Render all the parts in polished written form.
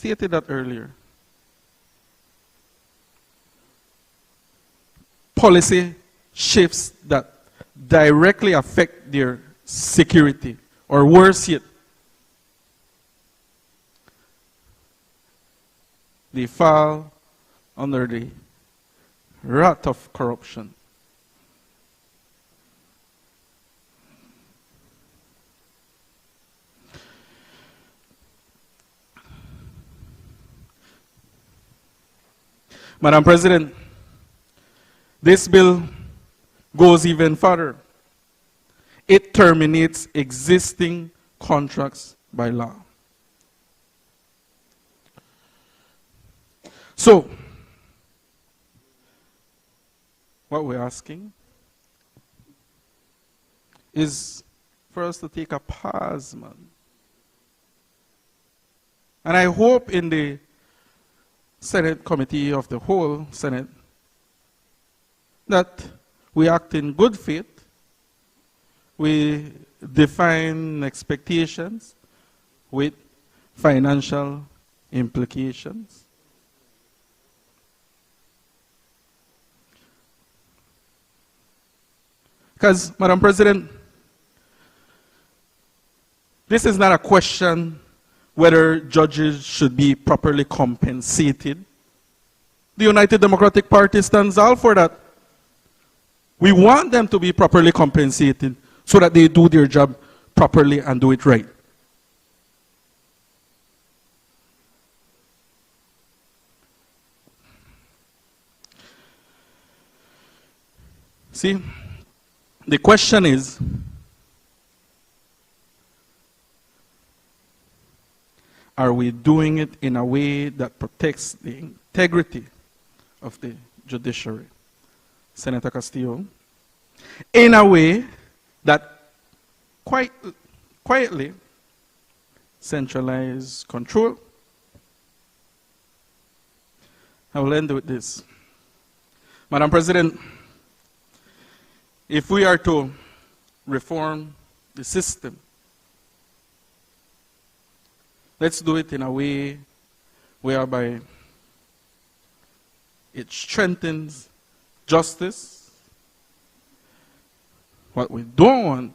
stated that earlier. Policy shifts that directly affect their security, or worse yet, they fall under the wrath of corruption. Madam President, this bill goes even further. It terminates existing contracts by law. So, what we're asking is for us to take a pause, man. And I hope in the Senate Committee of the Whole, Senate, that we act in good faith, we define expectations with financial implications. Because, Madam President, this is not a question whether judges should be properly compensated. The United Democratic Party stands all for that. We want them to be properly compensated so that they do their job properly and do it right. See, the question is, are we doing it in a way that protects the integrity of the judiciary? Senator Castillo, in a way that quietly centralize control. I will end with this. Madam President, if we are to reform the system, let's do it in a way whereby it strengthens justice. What we don't want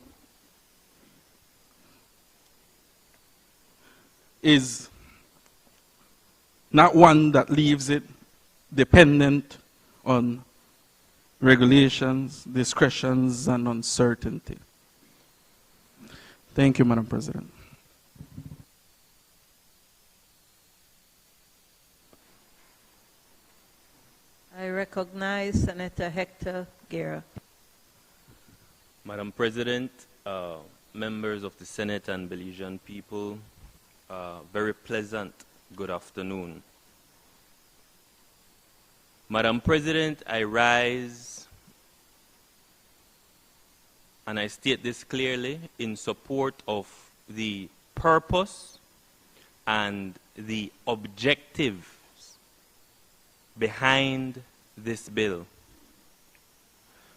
is not one that leaves it dependent on regulations, discretions, and uncertainty. Thank you, Madam President. I recognize Senator Hector Guerra. Madam President, members of the Senate and Belizean people, very pleasant good afternoon. Madam President, I rise and I state this clearly in support of the purpose and the objectives behind this bill.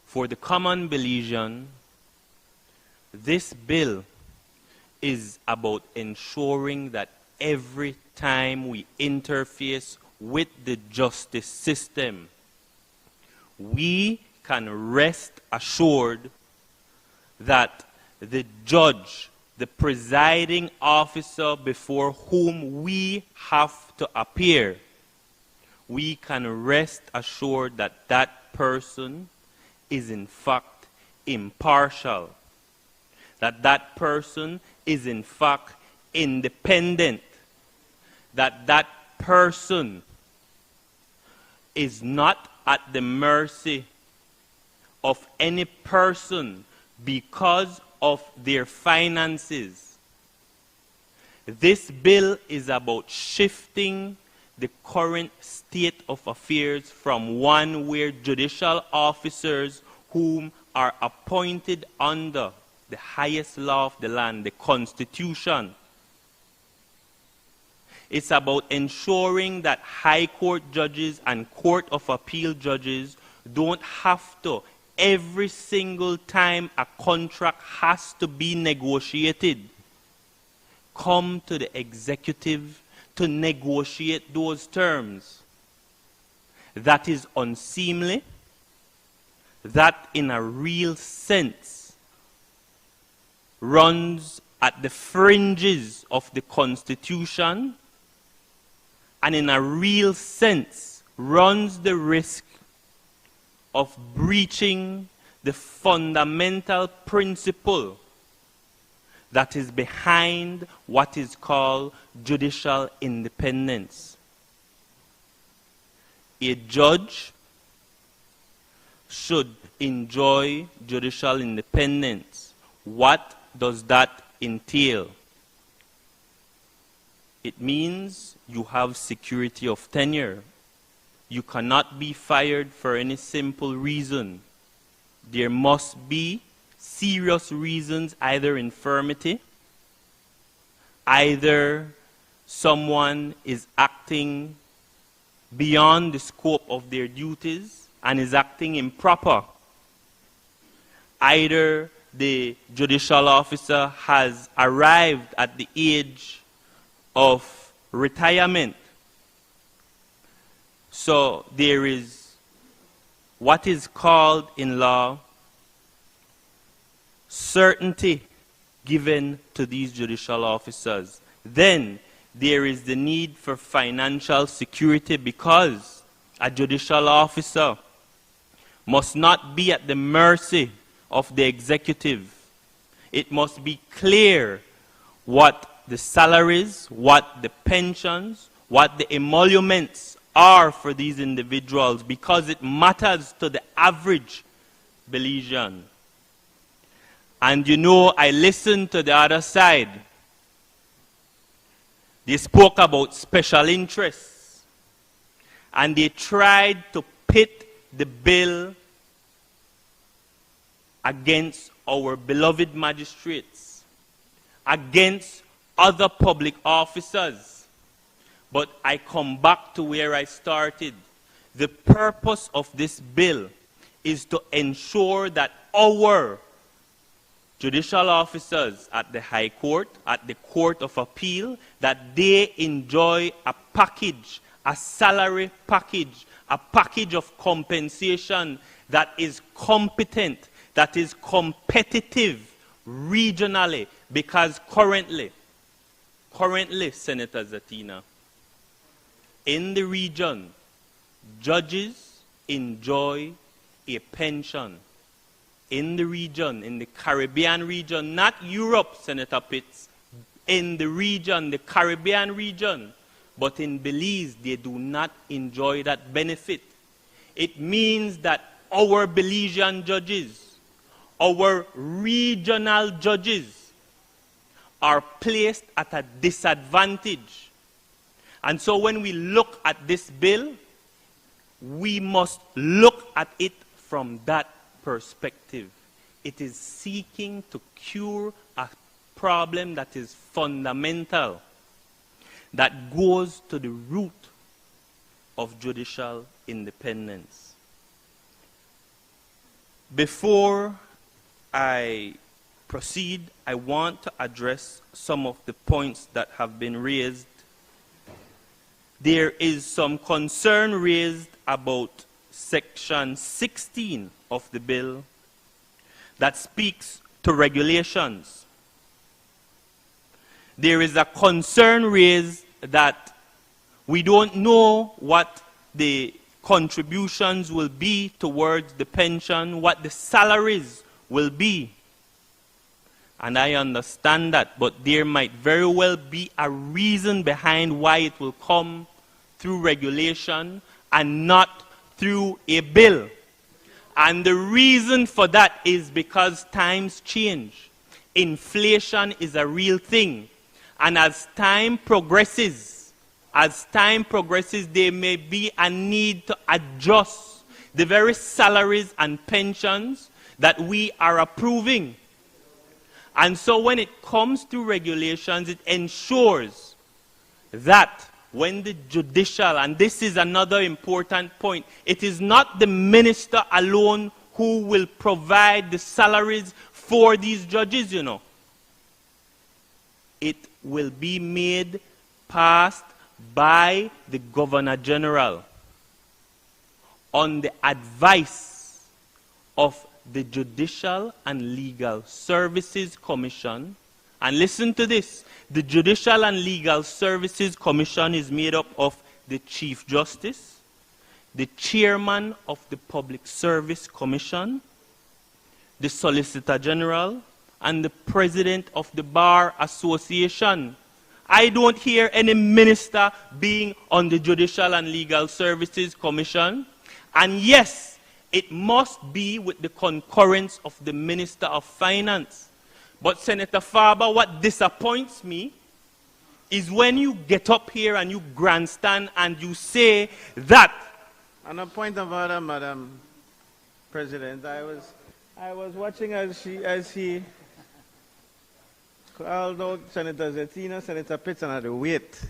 For the common Belizean, this bill is about ensuring that every time we interface with the justice system, we can rest assured that the judge, the presiding officer before whom we have to appear, we can rest assured that that person is in fact impartial, that that person is in fact independent, that that person is not at the mercy of any person because of their finances. This bill is about shifting the current state of affairs from one where judicial officers whom are appointed under the highest law of the land, the Constitution. It's about ensuring that High Court judges and Court of Appeal judges don't have to, every single time a contract has to be negotiated, come to the executive to negotiate those terms. That is unseemly. That in a real sense runs at the fringes of the Constitution, and in a real sense runs the risk of breaching the fundamental principle that is behind what is called judicial independence. A judge should enjoy judicial independence. What does that entail? It means you have security of tenure. You cannot be fired for any simple reason. There must be serious reasons, either infirmity, either someone is acting beyond the scope of their duties and is acting improper, either the judicial officer has arrived at the age of retirement. So there is what is called in law certainty given to these judicial officers. Then there is the need for financial security, because a judicial officer must not be at the mercy of the executive. It must be clear what the salaries, what the pensions, what the emoluments are for these individuals, because it matters to the average Belizean. And you know, I listened to the other side. They spoke about special interests, and they tried to pit the bill against our beloved magistrates, against other public officers. But I come back to where I started. The purpose of this bill is to ensure that our judicial officers at the High Court, at the Court of Appeal, that they enjoy a package, a salary package, a package of compensation that is competent, that is competitive regionally, because currently, Senator Zatina, in the region, judges enjoy a pension. In the region, in the Caribbean region, not Europe, Senator Pitts, in the region, the Caribbean region, but in Belize, they do not enjoy that benefit. It means that our Belizean judges, our regional judges, are placed at a disadvantage. And so when we look at this bill, we must look at it from that perspective. It is seeking to cure a problem that is fundamental, that goes to the root of judicial independence. Before I proceed, I want to address some of the points that have been raised. There is some concern raised about Section 16 of the bill that speaks to regulations. There is a concern raised that we don't know what the contributions will be towards the pension, what the salaries will be. And I understand that, but there might very well be a reason behind why it will come through regulation and not through a bill. And the reason for that is because times change. Inflation is a real thing. And as time progresses, there may be a need to adjust the very salaries and pensions that we are approving. And so when it comes to regulations, it ensures that when the judicial, and this is another important point, it is not the minister alone who will provide the salaries for these judges, you know. It will be made passed by the Governor General on the advice of the Judicial and Legal Services Commission. And listen to this. The Judicial and Legal Services Commission is made up of the Chief Justice, the Chairman of the Public Service Commission, the Solicitor General, and the President of the Bar Association. I don't hear any minister being on the Judicial and Legal Services Commission. And yes, it must be with the concurrence of the Minister of Finance. But Senator Farber, what disappoints me is when you get up here and you grandstand and you say that. On a point of order, Madam President, I was watching as he called out Senator Zetina, Senator Pitts, and I had to wait.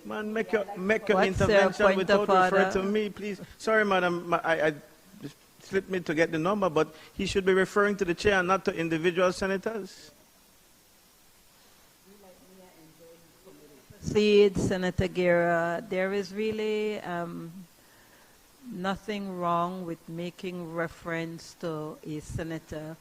Man, make your What's intervention point without of referring order? to me, please. Sorry, Madam, I just slipped me to get the number, but he should be referring to the chair and not to individual senators. Proceed, Senator Guerra. There is really nothing wrong with making reference to a senator,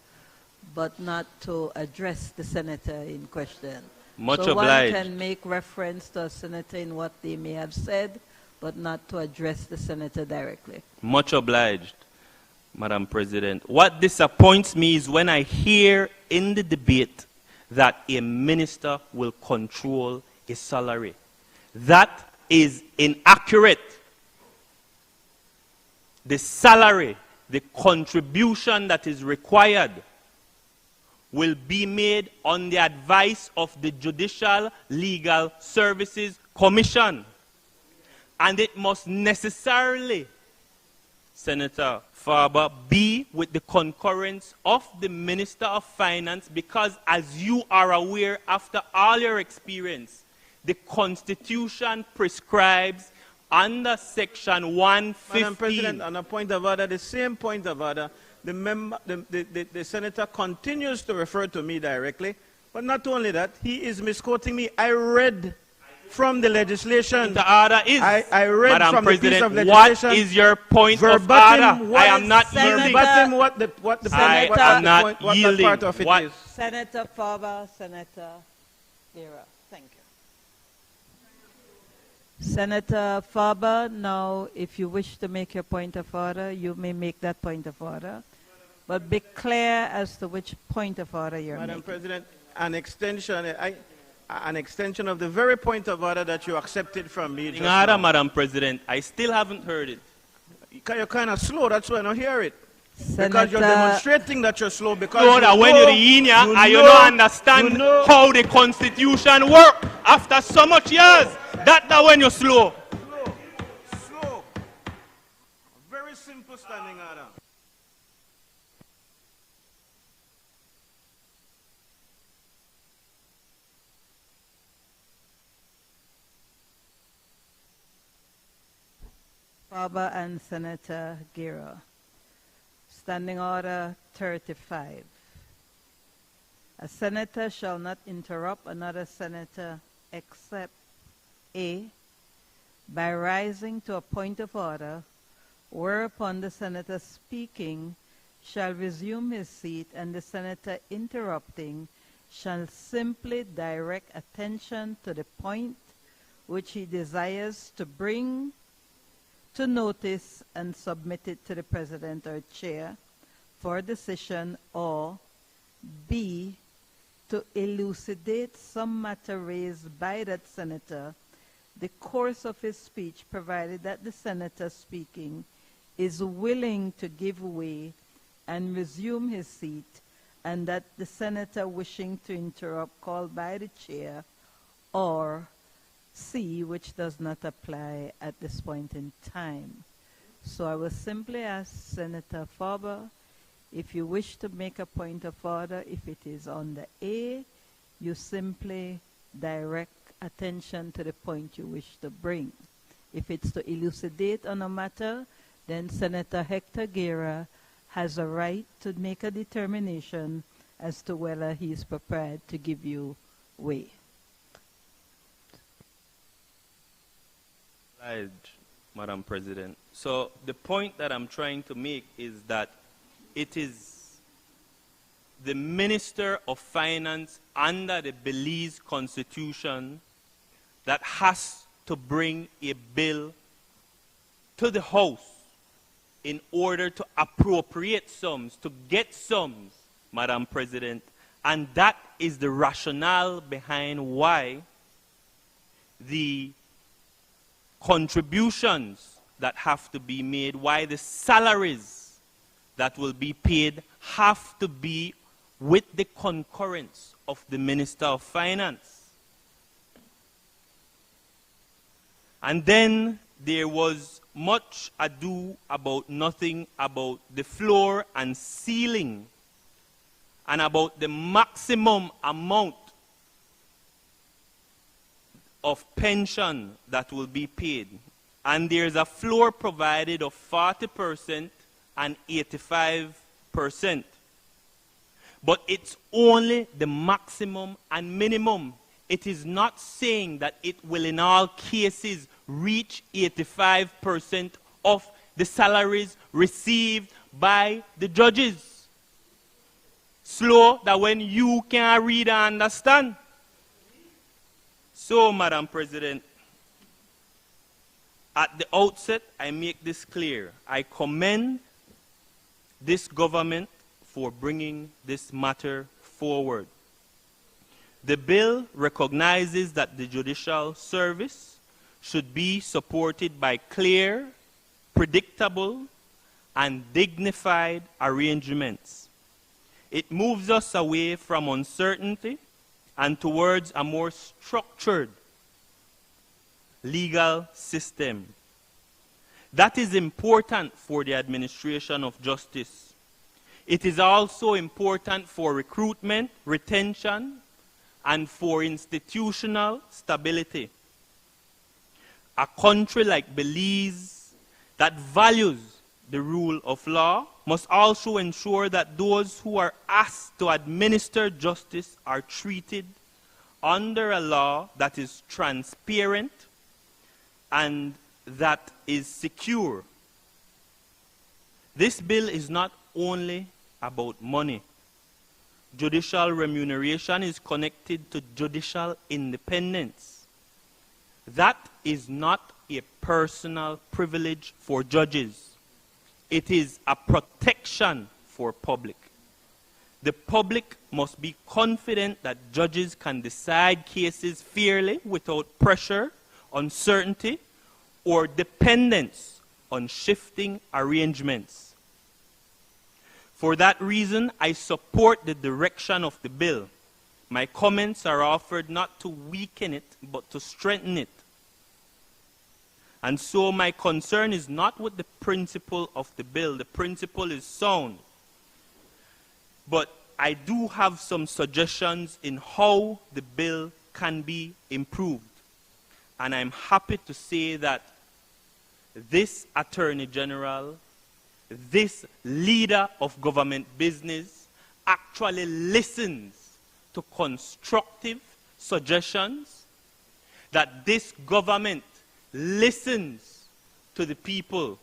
but not to address the senator in question. Much so obliged. one can make reference to a senator in what they may have said, but not to address the senator directly. Much obliged, Madam President. What disappoints me is when I hear in the debate that a minister will control his salary. That is inaccurate. The salary, the contribution that is required will be made on the advice of the Judicial Legal Services Commission. And it must necessarily, Senator Farber, be with the concurrence of the Minister of Finance, because as you are aware, after all your experience, the Constitution prescribes under Section 115. Madam President, on a point of order, the same point of order, the senator continues to refer to me directly, but not only that, he is misquoting me. I read from the legislation. The order is, I read Madam from President, the piece of what legislation. is your point of Verbatim order? what I am not Senator- yielding. verbatim what I am not what that yielding. part of it What- is. Senator Farber, Senator Guerra. Thank you. Senator Farber, now if you wish to make your point of order, you may make that point of order. But be clear as to which point of order you're Madam making. President, an extension of the very point of order that you accepted from me just In order, now. Madam President, I still haven't heard it. You're kind of slow, that's why I don't hear it. Because you're Senator, demonstrating that you're slow because So you that when know- you're in here you and you know- don't understand you know- how the Constitution works after so much years, that's when you're slow. Slow. Very simple standing order. Farber and Senator Guerra. Standing Order 35. A senator shall not interrupt another senator except A, by rising to a point of order, whereupon the senator speaking shall resume his seat and the senator interrupting shall simply direct attention to the point which he desires to bring to notice and submit it to the president or chair for decision, or B, to elucidate some matter raised by that senator, the course of his speech, provided that the senator speaking is willing to give way and resume his seat, and that the senator wishing to interrupt called by the chair, or C, which does not apply at this point in time. So I will simply ask Senator Farber, if you wish to make a point of order, if it is on the A, you simply direct attention to the point you wish to bring. If it's to elucidate on a matter, then Senator Hector Guerra has a right to make a determination as to whether he is prepared to give you way. Madam President. So the point that I'm trying to make is that it is the Minister of Finance under the Belize Constitution that has to bring a bill to the House in order to appropriate sums, to get sums, Madam President. And that is the rationale behind why the contributions that have to be made, why the salaries that will be paid have to be with the concurrence of the Minister of Finance. And then there was much ado about nothing about the floor and ceiling and about the maximum amount of pension that will be paid. And there's a floor provided of 40% and 85%. But it's only the maximum and minimum. It is not saying that it will in all cases reach 85% of the salaries received by the judges. Slow that when you can read and understand. So, Madam President, at the outset, I make this clear. I commend this government for bringing this matter forward. The bill recognizes that the judicial service should be supported by clear, predictable, and dignified arrangements. It moves us away from uncertainty and towards a more structured legal system. That is important for the administration of justice. It is also important for recruitment, retention, and for institutional stability. A country like Belize that values the rule of law must also ensure that those who are asked to administer justice are treated under a law that is transparent and that is secure. This bill is not only about money. Judicial remuneration is connected to judicial independence. That is not a personal privilege for judges. It is a protection for public. The public must be confident that judges can decide cases fairly without pressure, uncertainty, or dependence on shifting arrangements. For that reason, I support the direction of the bill. My comments are offered not to weaken it, but to strengthen it. And so my concern is not with the principle of the bill. The principle is sound. But I do have some suggestions in how the bill can be improved. And I'm happy to say that this Attorney General, this leader of government business, actually listens to constructive suggestions, that this government listens to the people.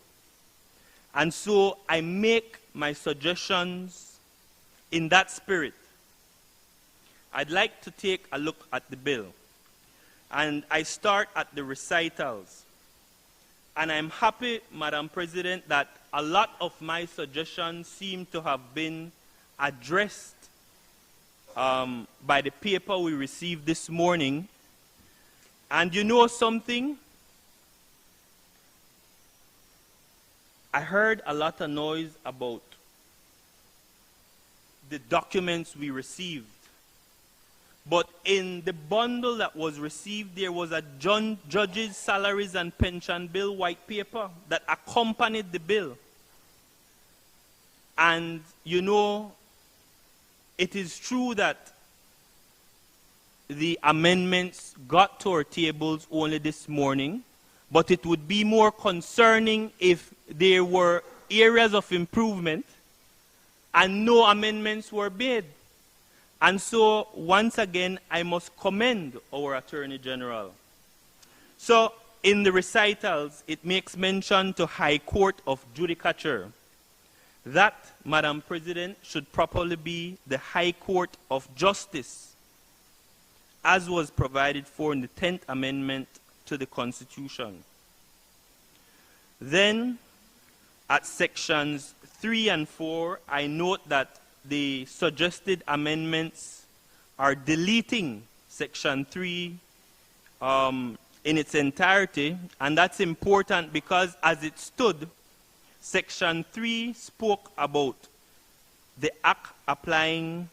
And so I make my suggestions in that spirit. I'd like to take a look at the bill. And I start at the recitals. And I'm happy, Madam President, that a lot of my suggestions seem to have been addressed by the paper we received this morning. And you know something? I heard a lot of noise about the documents we received. But in the bundle that was received, there was a judge's salaries and pension bill white paper that accompanied the bill. And you know, it is true that the amendments got to our tables only this morning, but it would be more concerning if there were areas of improvement and no amendments were made. And so, once again, I must commend our Attorney General. So, in the recitals, it makes mention to High Court of Judicature. That, Madam President, should properly be the High Court of Justice, as was provided for in the 10th Amendment to the Constitution. Then, at sections 3 and 4, I note that the suggested amendments are deleting section 3 in its entirety, and that's important because as it stood, section 3 spoke about the act applying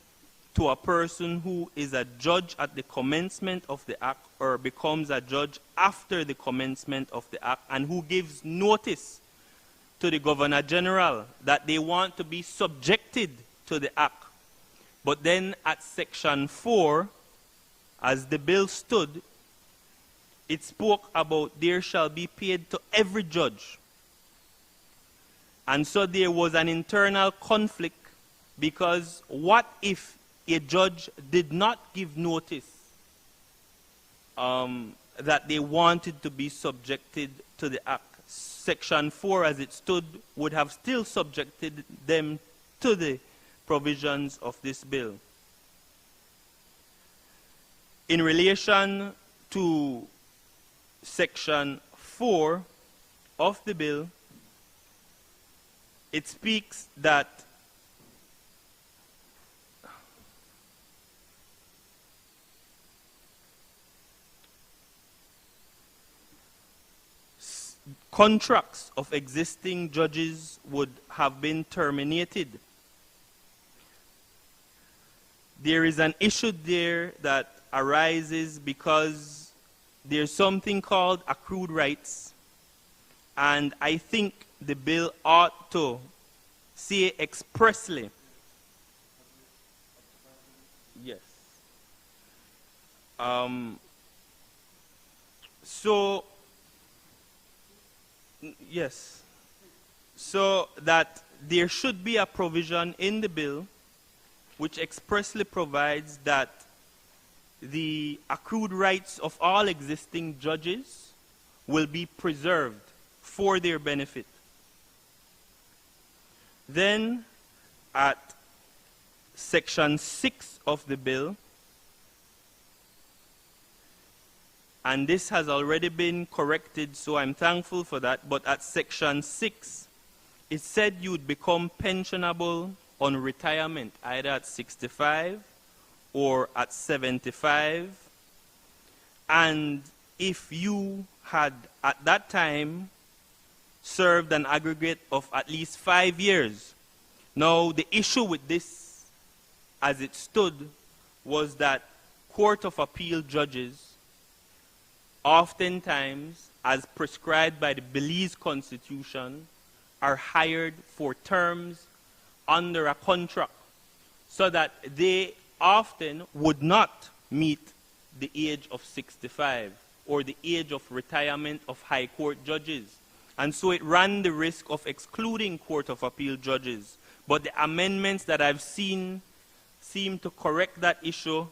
to a person who is a judge at the commencement of the act or becomes a judge after the commencement of the act, and who gives notice to the Governor General that they want to be subjected to the act. But then at section 4, as the bill stood, it spoke about there shall be paid to every judge. And so there was an internal conflict, because what if a judge did not give notice that they wanted to be subjected to the act? Section 4 as it stood would have still subjected them to the provisions of this bill. In relation to section 4 of the bill, it speaks that contracts of existing judges would have been terminated. There is an issue there that arises because there's something called accrued rights, and I think the bill ought to say expressly, yes. So that there should be a provision in the bill which expressly provides that the accrued rights of all existing judges will be preserved for their benefit. Then, at section 6 of the bill, and this has already been corrected, so I'm thankful for that, but at section 6, it said you would become pensionable on retirement, either at 65 or at 75, and if you had at that time served an aggregate of at least 5 years. Now, the issue with this, as it stood, was that Court of Appeal judges, oftentimes, as prescribed by the Belize Constitution, are hired for terms under a contract, so that they often would not meet the age of 65 or the age of retirement of High Court judges. And so it ran the risk of excluding Court of Appeal judges. But the amendments that I've seen seem to correct that issue,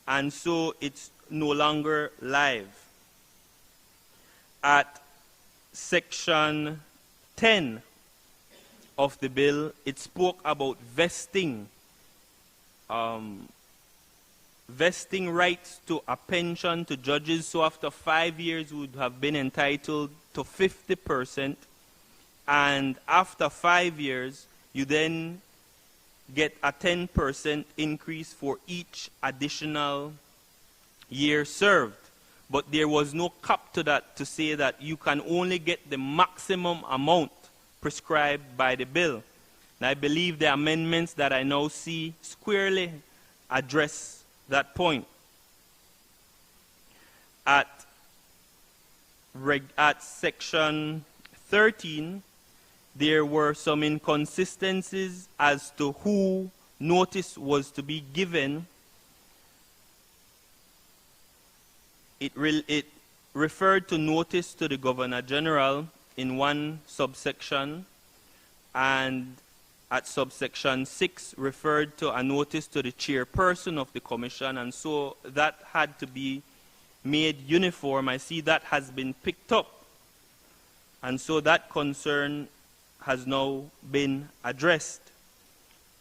and so it's no longer live. At section 10 of the bill, it spoke about vesting rights to a pension to judges. So after 5 years, would have been entitled to 50%, and after 5 years, you then get a 10% increase for each additional year served. But there was no cap to that, to say that you can only get the maximum amount prescribed by the bill. And I believe the amendments that I now see squarely address that point. At section 13, there were some inconsistencies as to who notice was to be given. It referred to notice to the Governor General in one subsection, and at subsection 6 referred to a notice to the chairperson of the commission, and so that had to be made uniform, I see that has been picked up. And so that concern has now been addressed.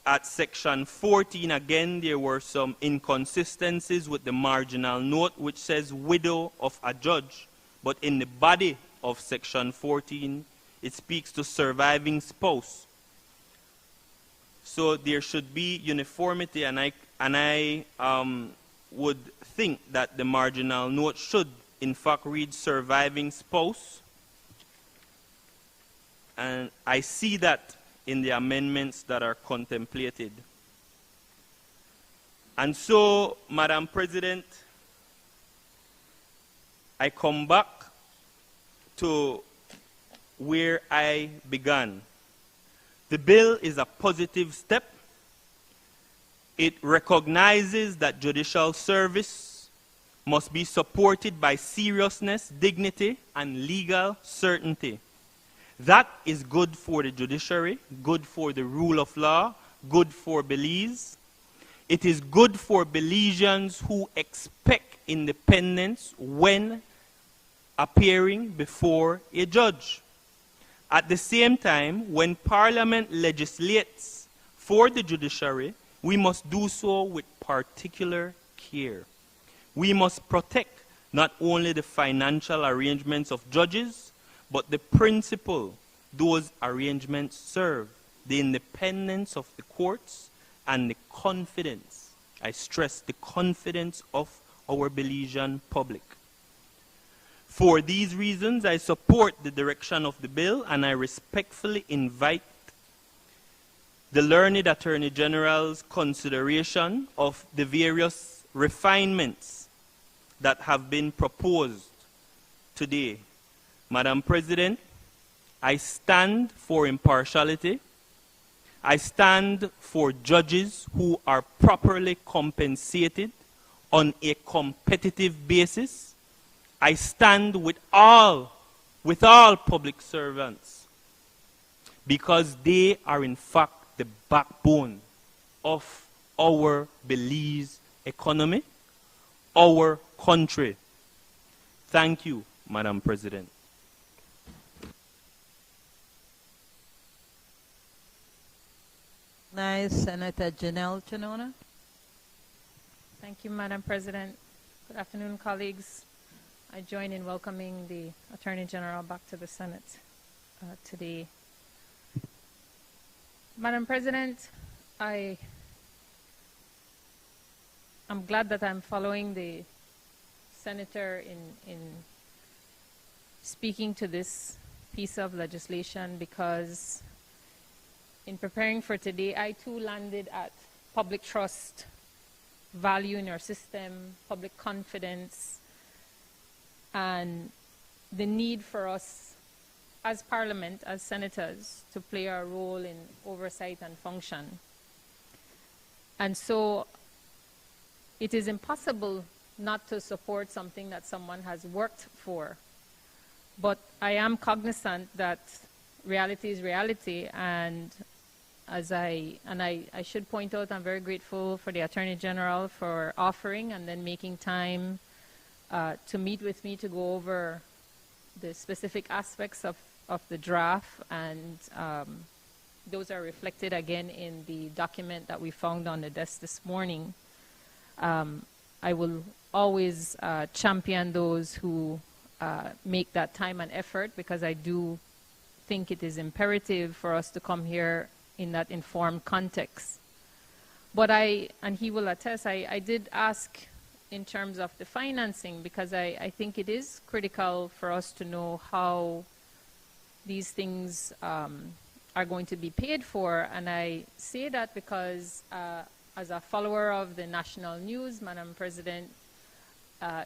At section 14, again, there were some inconsistencies with the marginal note, which says widow of a judge. But in the body of section 14, it speaks to surviving spouse. So there should be uniformity, and I would think that the marginal note should, in fact, read surviving spouse. And I see that in the amendments that are contemplated. And so, Madam President, I come back to where I began. The bill is a positive step. It recognizes that judicial service must be supported by seriousness, dignity, and legal certainty. That is good for the judiciary, good for the rule of law, good for Belize. It is good for Belizeans who expect independence when appearing before a judge. At the same time, when Parliament legislates for the judiciary, we must do so with particular care. We must protect not only the financial arrangements of judges, but the principle those arrangements serve, the independence of the courts and the confidence, I stress the confidence of our Belizean public. For these reasons, I support the direction of the bill, and I respectfully invite the learned Attorney General's consideration of the various refinements that have been proposed today. Madam President, I stand for impartiality. I stand for judges who are properly compensated on a competitive basis. I stand with all public servants because they are in fact the backbone of our Belize economy, our country. Thank you, Madam President. Nice, Senator Janelle Chinona. Thank you, Madam President. Good afternoon, colleagues. I join in welcoming the Attorney General back to the Senate today. Madam President, I'm glad that I'm following the Senator in speaking to this piece of legislation, because in preparing for today, I too landed at public trust, value in our system, public confidence, and the need for us as Parliament, as senators, to play our role in oversight and function. And so it is impossible not to support something that someone has worked for. But I am cognizant that reality is reality, and I should point out, I'm very grateful for the Attorney General for offering and then making time to meet with me to go over the specific aspects of the draft, and those are reflected again in the document that we found on the desk this morning. I will always champion those who make that time and effort, because I do think it is imperative for us to come here in that informed context. But and he will attest, I did ask in terms of the financing, because I think it is critical for us to know how these things are going to be paid for. And I say that because as a follower of the national news, Madam President,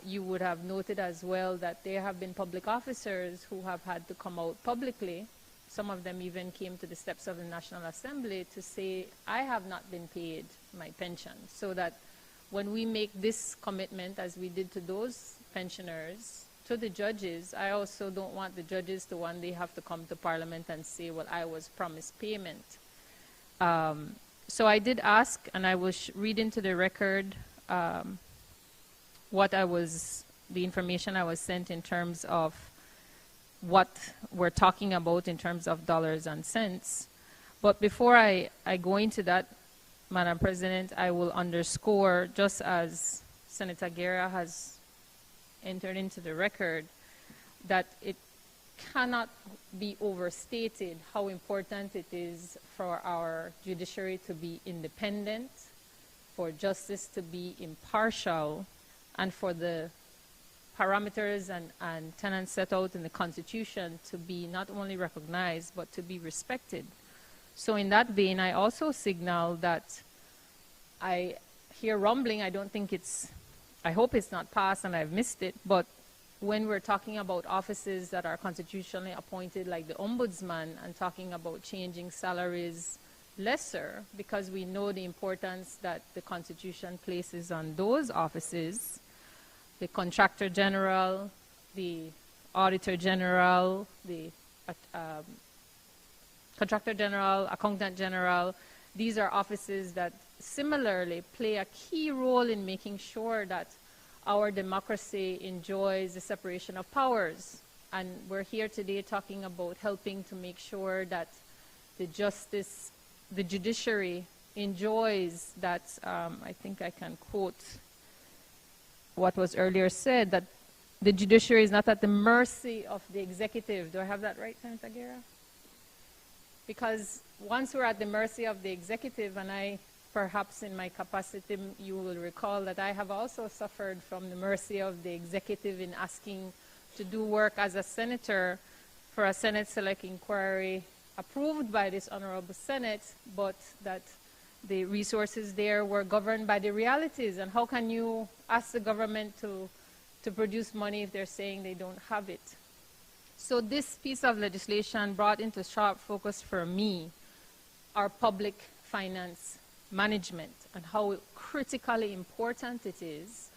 you would have noted as well that there have been public officers who have had to come out publicly. Some of them even came to the steps of the National Assembly to say, I have not been paid my pension. So that when we make this commitment, as we did to those pensioners, to the judges, I also don't want the judges to one day have to come to Parliament and say, well, I was promised payment. So I did ask, and I will read into the record what I was the information I was sent in terms of what we're talking about in terms of dollars and cents. But before I go into that, Madam President, I will underscore, just as Senator Guerra has entered into the record, that it cannot be overstated how important it is for our judiciary to be independent, for justice to be impartial, and for the parameters and tenets set out in the Constitution to be not only recognized, but to be respected. So in that vein, I also signal that I hear rumbling. I don't think it's, I hope it's not passed and I've missed it, but when we're talking about offices that are constitutionally appointed, like the Ombudsman, and talking about changing salaries lesser, because we know the importance that the Constitution places on those offices, the Contractor General, the Auditor General, the Contractor General, Accountant General, these are offices that similarly play a key role in making sure that our democracy enjoys the separation of powers. And we're here today talking about helping to make sure that the judiciary enjoys that, I think I can quote what was earlier said, that the judiciary is not at the mercy of the executive. Do I have that right, Senator Guerra? Because once we're at the mercy of the executive, and I, perhaps in my capacity, you will recall that I have also suffered from the mercy of the executive in asking to do work as a senator for a Senate Select Inquiry approved by this Honorable Senate, but that the resources there were governed by the realities. And how can you ask the government to produce money if they're saying they don't have it? So this piece of legislation brought into sharp focus for me our public finance management and how critically important it is.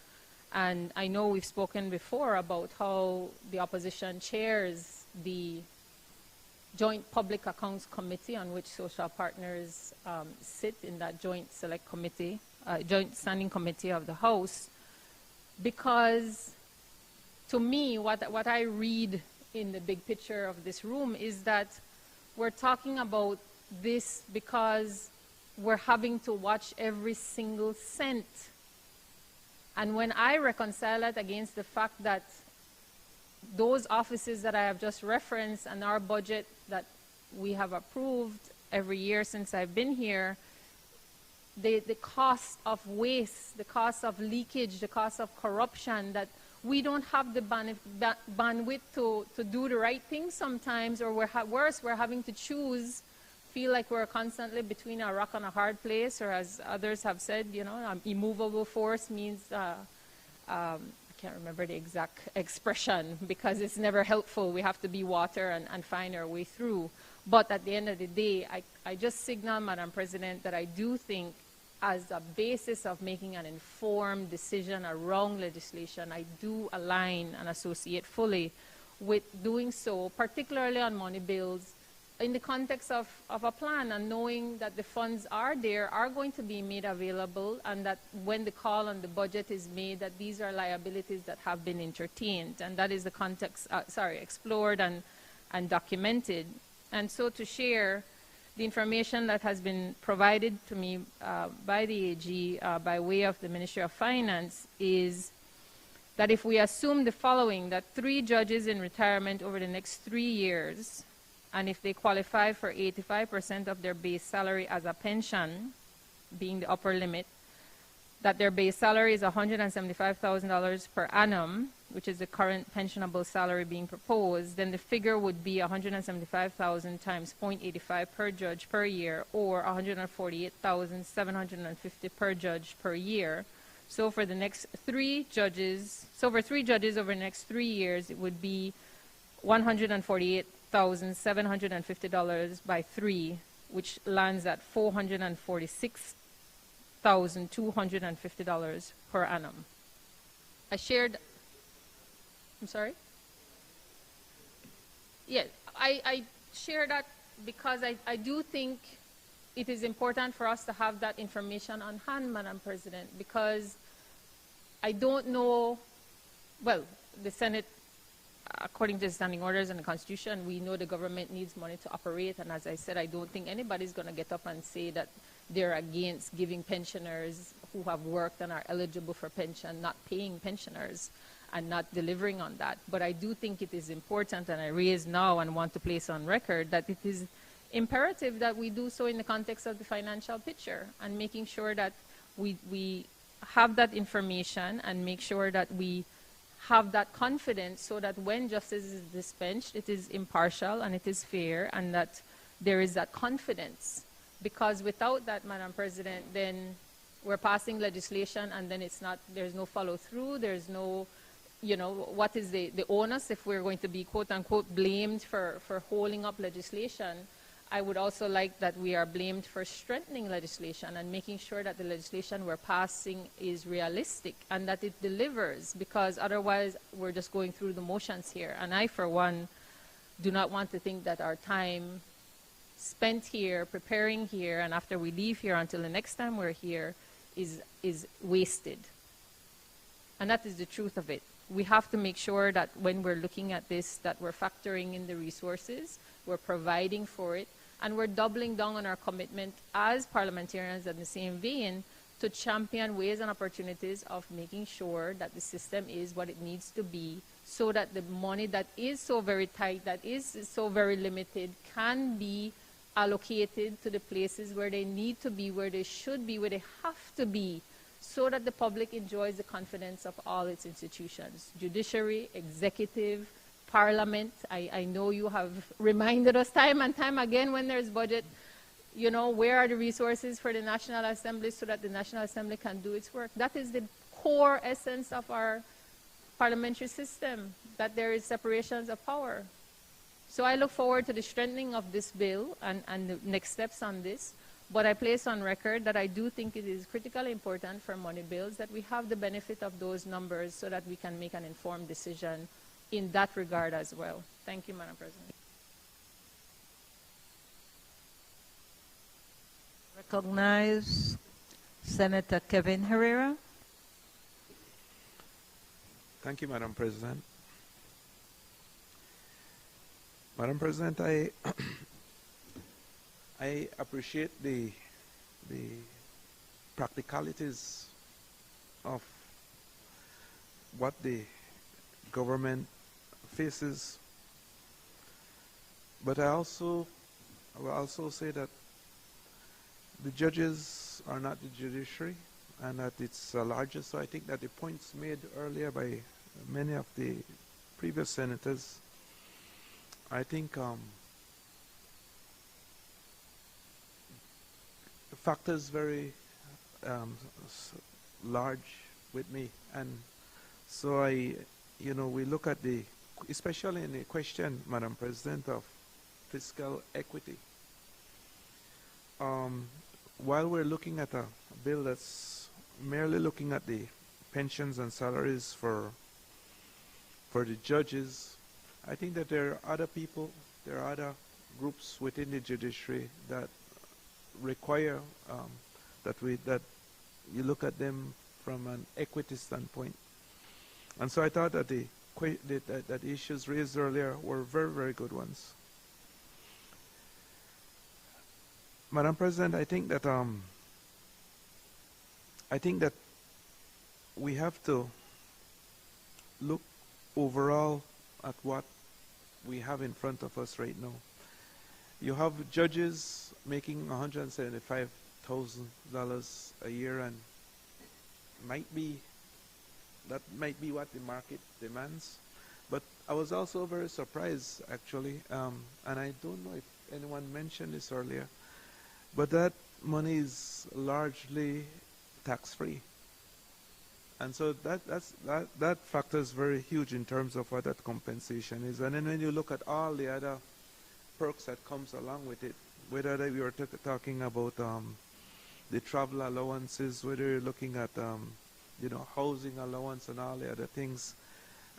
And I know we've spoken before about how the opposition chairs the Joint Public Accounts Committee, on which social partners sit in that joint select committee, joint standing committee of the House, because to me, what I read in the big picture of this room is that we're talking about this because we're having to watch every single cent. And when I reconcile it against the fact that those offices that I have just referenced and our budget that we have approved every year since I've been here, the cost of waste, the cost of leakage, the cost of corruption, that we don't have the bandwidth to do the right thing sometimes, or worse, we're having to choose, feel like we're constantly between a rock and a hard place, or as others have said, you know, immovable force means, I can't remember the exact expression because it's never helpful. We have to be water and find our way through. But at the end of the day, I just signal, Madam President, that I do think as a basis of making an informed decision around legislation, I do align and associate fully with doing so, particularly on money bills, in the context of a plan, and knowing that the funds are there, are going to be made available, and that when the call on the budget is made, that these are liabilities that have been entertained. And that is the context, explored and documented. And so to share the information that has been provided to me by the AG by way of the Ministry of Finance is that if we assume the following, that 3 judges in retirement over the next 3 years, and if they qualify for 85% of their base salary as a pension, being the upper limit, that their base salary is $175,000 per annum, which is the current pensionable salary being proposed, then the figure would be $175,000 times 0.85 per judge per year, or $148,750 per judge per year. So for the next 3 judges, for 3 judges over the next 3 years, it would be $148,750 by 3, which lands at $446,250 per annum. I shared, I'm sorry? Yeah, I share that because I do think it is important for us to have that information on hand, Madam President, because I don't know well, the Senate, according to the standing orders and the Constitution, we know the government needs money to operate. And as I said, I don't think anybody's going to get up and say that they're against giving pensioners who have worked and are eligible for pension, not paying pensioners and not delivering on that. But I do think it is important, and I raise now and want to place on record that it is imperative that we do so in the context of the financial picture and making sure that we have that information and make sure that we have that confidence so that when justice is dispensed, it is impartial and it is fair and that there is that confidence. Because without that, Madam President, then we're passing legislation and then there's no follow through, there's no, what is the onus if we're going to be quote unquote blamed for holding up legislation. I would also like that we are blamed for strengthening legislation and making sure that the legislation we're passing is realistic and that it delivers, because otherwise we're just going through the motions here. And I, for one, do not want to think that our time spent here, preparing here, and after we leave here until the next time we're here is wasted. And that is the truth of it. We have to make sure that when we're looking at this, that we're factoring in the resources, we're providing for it, and we're doubling down on our commitment as parliamentarians in the same vein to champion ways and opportunities of making sure that the system is what it needs to be so that the money that is so very tight, that is so very limited, can be allocated to the places where they need to be, where they should be, where they have to be, so that the public enjoys the confidence of all its institutions, judiciary, executive, Parliament. I know you have reminded us time and time again when there's budget, where are the resources for the National Assembly so that the National Assembly can do its work. That is the core essence of our parliamentary system, that there is separations of power. So I look forward to the strengthening of this bill and the next steps on this. But I place on record that I do think it is critically important for money bills that we have the benefit of those numbers so that we can make an informed decision in that regard as well. Thank you, Madam President. Recognize Senator Kevin Herrera. Thank you, Madam President. Madam President, I appreciate the practicalities of what the government faces, but I will also say that the judges are not the judiciary and that it's larger. So I think that the points made earlier by many of the previous senators, I think the factor is very large with me, and so we look at especially in the question, Madam President, of fiscal equity. While we're looking at a bill that's merely looking at the pensions and salaries for the judges, I think that there are other people, there are other groups within the judiciary that require that you look at them from an equity standpoint. And so I thought that the issues raised earlier were very, very good ones. Madam President, I think that we have to look overall at what we have in front of us right now. You have judges making $175,000 a year, and that might be what the market demands. But I was also very surprised, actually, and I don't know if anyone mentioned this earlier, but that money is largely tax-free. And so that factor is very huge in terms of what that compensation is. And then when you look at all the other perks that comes along with it, whether we were talking about the travel allowances, whether you're looking at housing allowance and all the other things,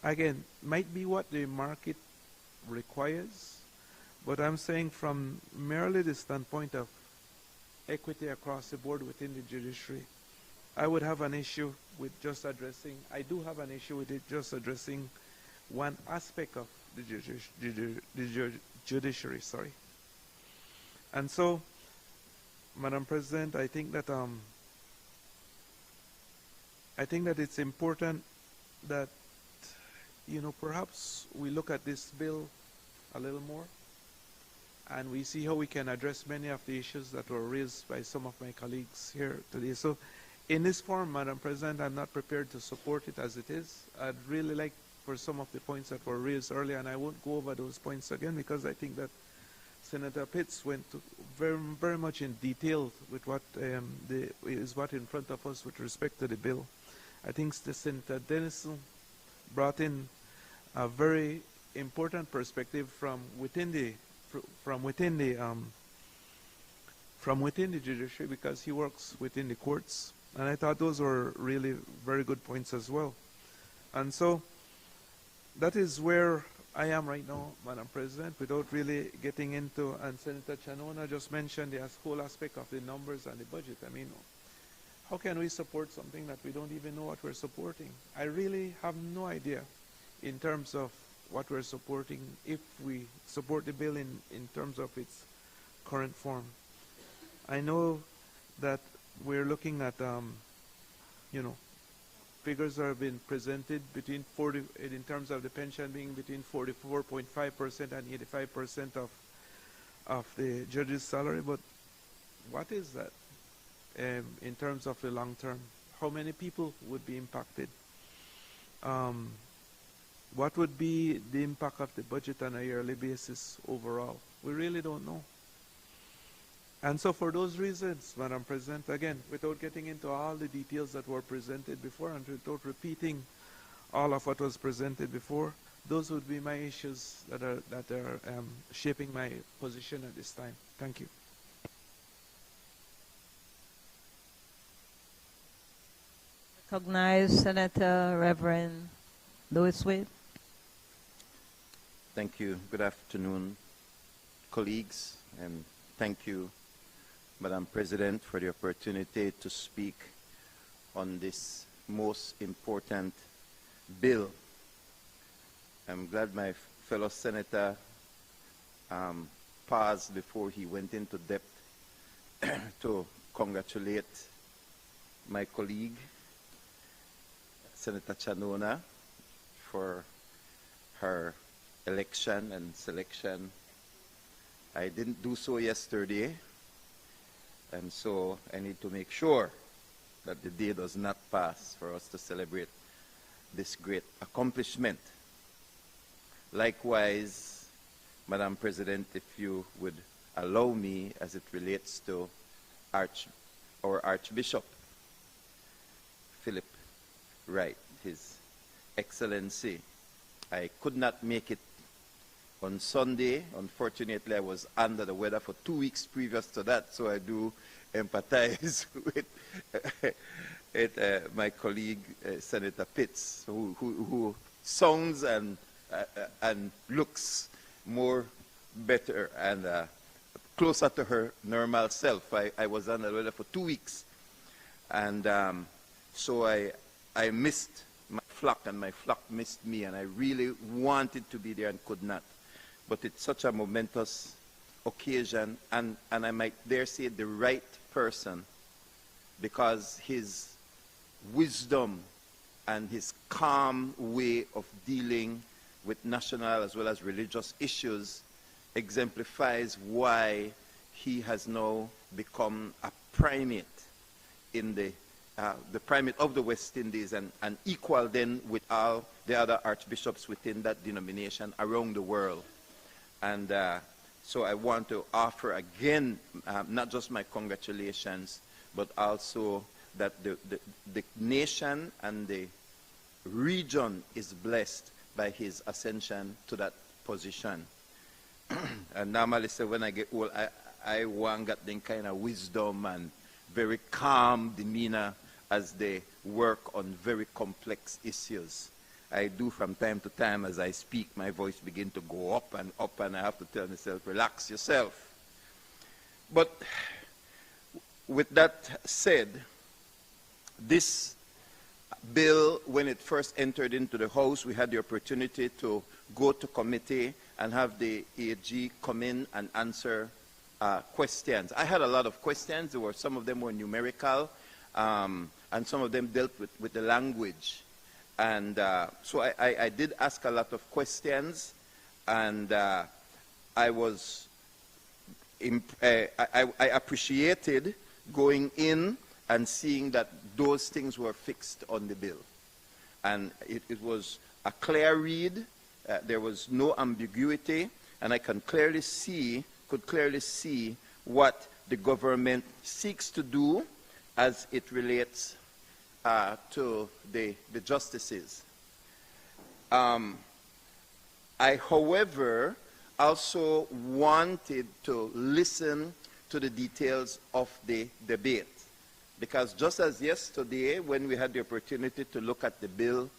again, might be what the market requires, but I'm saying from merely the standpoint of equity across the board within the judiciary, I would have an issue with just addressing, I do have an issue with it just addressing one aspect of the judiciary, sorry. And so, Madam President, I think that it's important that, you know, perhaps we look at this bill a little more and we see how we can address many of the issues that were raised by some of my colleagues here today. So in this form, Madam President, I'm not prepared to support it as it is. I'd really like for some of the points that were raised earlier, and I won't go over those points again because I think that Senator Pitts went to very much in detail with what is what in front of us with respect to the bill. I think the Senator Denison brought in a very important perspective from within the judiciary, because he works within the courts, and I thought those were really very good points as well. And so that is where I am right now, Madam President, without really getting into, and Senator Chanona just mentioned the whole aspect of the numbers and the budget. I mean, how can we support something that we don't even know what we're supporting? I really have no idea in terms of what we're supporting, if we support the bill in terms of its current form. I know that we're looking at, you know, figures have been presented between in terms of the pension being between 44.5% and 85% of the judge's salary, but what is that in terms of the long term? How many people would be impacted? What would be the impact of the budget on a yearly basis overall? We really don't know. And so for those reasons, Madam President, again, without getting into all the details that were presented before and without repeating all of what was presented before, those would be my issues that are shaping my position at this time. Thank you. Recognize Senator Reverend Louis Wade. Thank you. Good afternoon, colleagues, and thank you, Madam President, for the opportunity to speak on this most important bill. I'm glad my fellow senator paused before he went into depth to congratulate my colleague, Senator Chanona, for her election and selection. I didn't do so yesterday, and so I need to make sure that the day does not pass for us to celebrate this great accomplishment. Likewise, Madam President, if you would allow me, as it relates to our Archbishop Philip Wright, His Excellency, I could not make it on Sunday. Unfortunately, I was under the weather for 2 weeks previous to that, so I do empathize with my colleague, Senator Pitts, who sounds and looks more better and closer to her normal self. I was under the weather for 2 weeks, and so I missed my flock, and my flock missed me, and I really wanted to be there and could not. But it's such a momentous occasion, and I might dare say the right person, because his wisdom and his calm way of dealing with national as well as religious issues exemplifies why he has now become a primate in the primate of the West Indies, and equal then with all the other archbishops within that denomination around the world. And so I want to offer again, not just my congratulations, but also that the nation and the region is blessed by his ascension to that position. And normally, so when I get old, I want that kind of wisdom and very calm demeanor as they work on very complex issues. I do from time to time, as I speak, my voice begin to go up, and I have to tell myself, relax yourself. But with that said, this bill, when it first entered into the House, we had the opportunity to go to committee and have the AG come in and answer questions. I had a lot of questions. Some of them were numerical, and some of them dealt with the language. And so I did ask a lot of questions, and I appreciated going in and seeing that those things were fixed on the bill. And it was a clear read. There was no ambiguity, and I could clearly see what the government seeks to do as it relates to the justices. I, however, also wanted to listen to the details of the debate. Because just as yesterday, when we had the opportunity to look at the bill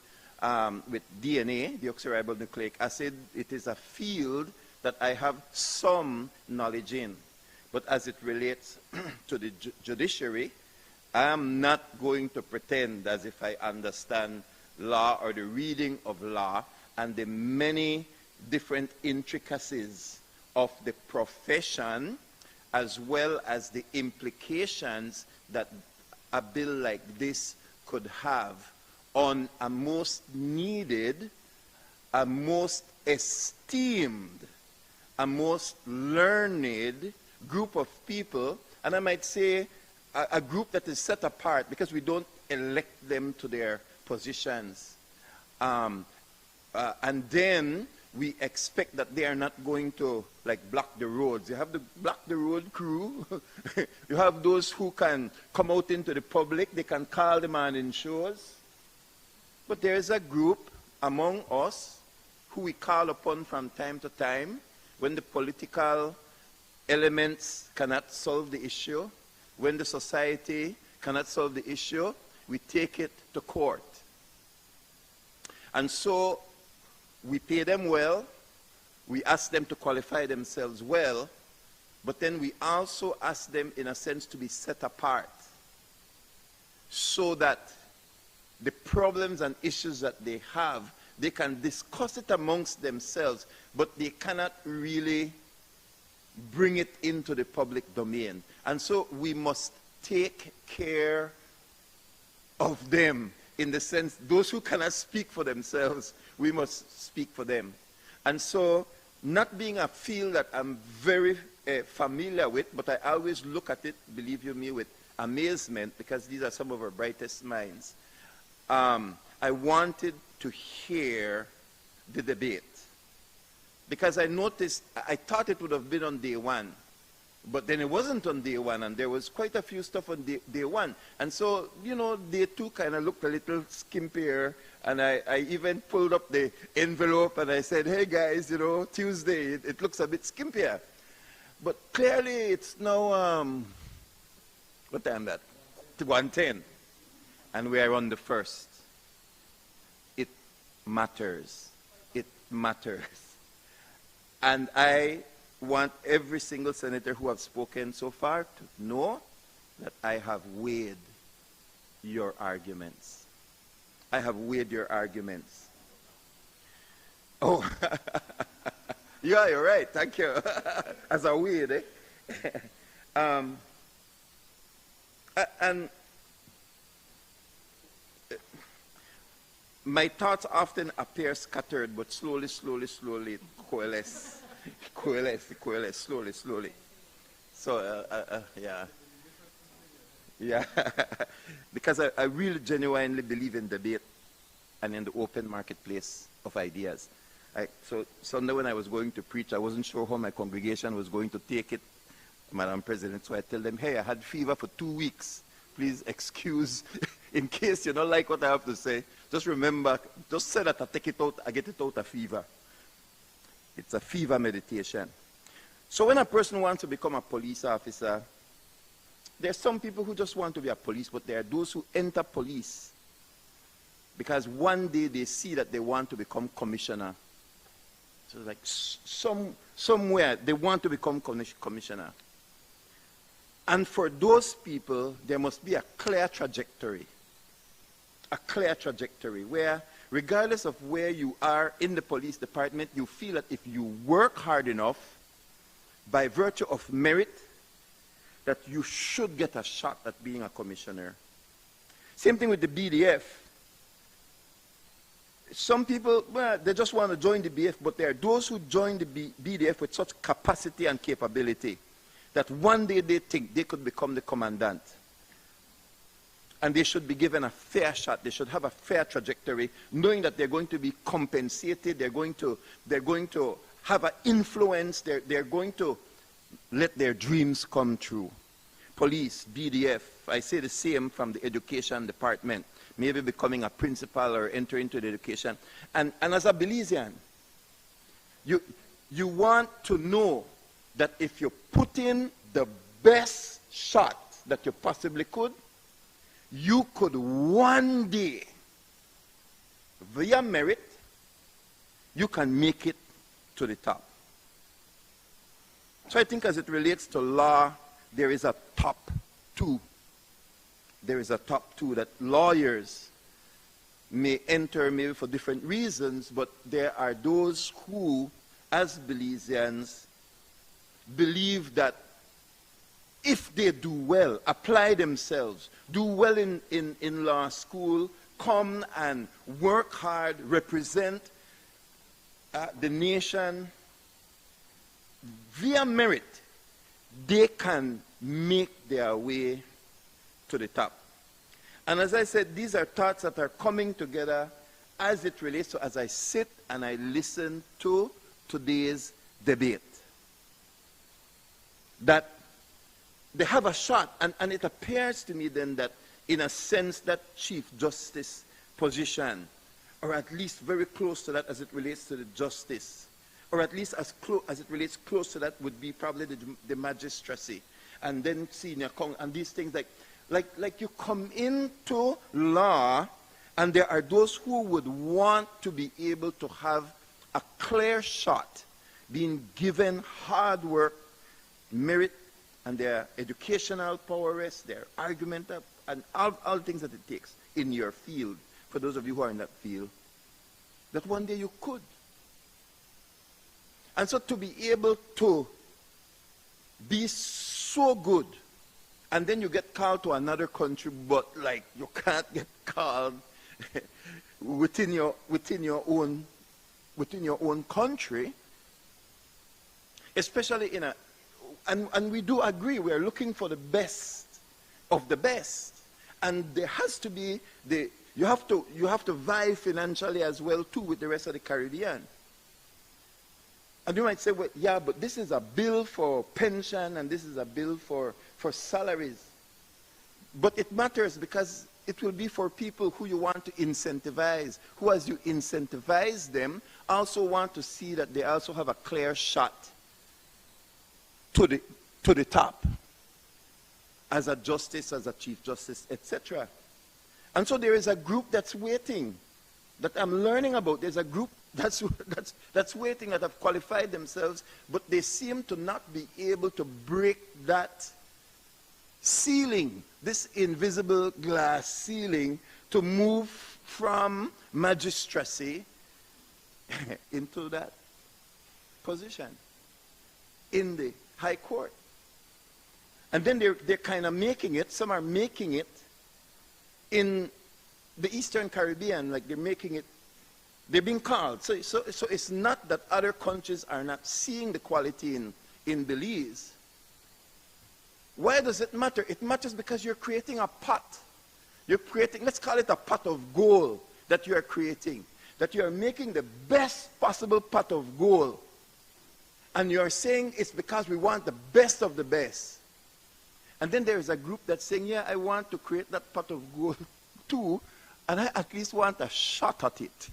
with DNA, deoxyribonucleic acid, it is a field that I have some knowledge in. But as it relates to the judiciary, I am not going to pretend as if I understand law or the reading of law and the many different intricacies of the profession, as well as the implications that a bill like this could have on a most needed, a most esteemed, a most learned group of people, and I might say a group that is set apart because we don't elect them to their positions. And then we expect that they are not going to block the roads. You have the block the road crew. You have those who can come out into the public. They can call the man in shows. But there is a group among us who we call upon from time to time when the political elements cannot solve the issue, when the society cannot solve the issue, we take it to court. And so we pay them well, we ask them to qualify themselves well, but then we also ask them, in a sense, to be set apart so that the problems and issues that they have, they can discuss it amongst themselves, but they cannot really bring it into the public domain. And so we must take care of them, in the sense, those who cannot speak for themselves, we must speak for them. And so, not being a field that I'm very familiar with, but I always look at it, believe you me, with amazement, because these are some of our brightest minds. I wanted to hear the debate. Because I noticed, I thought it would have been on day one, but then it wasn't on day one, and there was quite a few stuff on day one. And so, day two kind of looked a little skimpier, and I even pulled up the envelope and I said, hey guys, Tuesday, it looks a bit skimpier. But clearly it's now, what time that? 1:10. And we are on the first. It matters. It matters. And I want every single senator who has spoken so far to know that I have weighed your arguments. I have weighed your arguments. Oh, yeah, you're right. Thank you. As a weighed, eh? And my thoughts often appear scattered, but slowly coalesce. coalesce, slowly. So, yeah. Yeah. Because I really genuinely believe in debate and in the open marketplace of ideas. So Sunday when I was going to preach, I wasn't sure how my congregation was going to take it, Madam President, so I tell them, hey, I had fever for 2 weeks. Please excuse, in case you don't like what I have to say, just remember, just say that I take it out, I get it out of fever. It's a fever meditation. So when a person wants to become a police officer, there are some people who just want to be a police, but there are those who enter police because one day they see that they want to become commissioner. So like somewhere they want to become commissioner. And for those people, there must be a clear trajectory. a clear trajectory where, regardless of where you are in the police department, you feel that if you work hard enough, by virtue of merit, that you should get a shot at being a commissioner. Same thing with the BDF. Some people, well, they just want to join the BDF, but there are those who join the BDF with such capacity and capability that one day they think they could become the commandant. And they should be given a fair shot. They should have a fair trajectory, knowing that they're going to be compensated. They're going to have an influence. They're going to let their dreams come true. Police, BDF, I say the same from the education department. Maybe becoming a principal or entering into the education. And as a Belizean, you want to know that if you put in the best shot that you possibly could, you could one day, via merit, you can make it to the top. So I think as it relates to law, there is a top two. There is a top two that lawyers may enter maybe for different reasons, but there are those who, as Belizeans, believe that if they do well, apply themselves, do well in law school, come and work hard, represent the nation, via merit, they can make their way to the top. And as I said, these are thoughts that are coming together as it relates to, as I sit and I listen to today's debate. That they have a shot, and it appears to me then that in a sense that Chief Justice position, or at least very close to that as it relates to the justice, or at least as it relates close to that would be probably the magistracy, and then senior and these things like you come into law, and there are those who would want to be able to have a clear shot, being given hard work, merit, and their educational prowess, their argument, and all things that it takes in your field, for those of you who are in that field, that one day you could. And so to be able to be so good, and then you get called to another country, but like you can't get called within your own country, especially in a, and we do agree, we are looking for the best of the best, and there has to be you have to vie financially as well too with the rest of the Caribbean. And you might say, well, yeah, but this is a bill for pension and this is a bill for salaries. But it matters because it will be for people who you want to incentivize, who as you incentivize them also want to see that they also have a clear shot to the top as a justice, as a chief justice, etc. And so there is a group that's waiting, that I'm learning about. There's a group that's waiting, that have qualified themselves, but they seem to not be able to break that ceiling, this invisible glass ceiling, to move from magistracy into that position in the high court. And then they're kind of making it, some are making it in the Eastern Caribbean, like they're making it, they're being called. So it's not that other countries are not seeing the quality in Belize. Why does it matter? It matters because you're creating a pot. You're creating, let's call it a pot of gold that you are creating. That you are making the best possible pot of gold. And you're saying it's because we want the best of the best. And then there is a group that's saying, yeah, I want to create that pot of gold too, and I at least want a shot at it.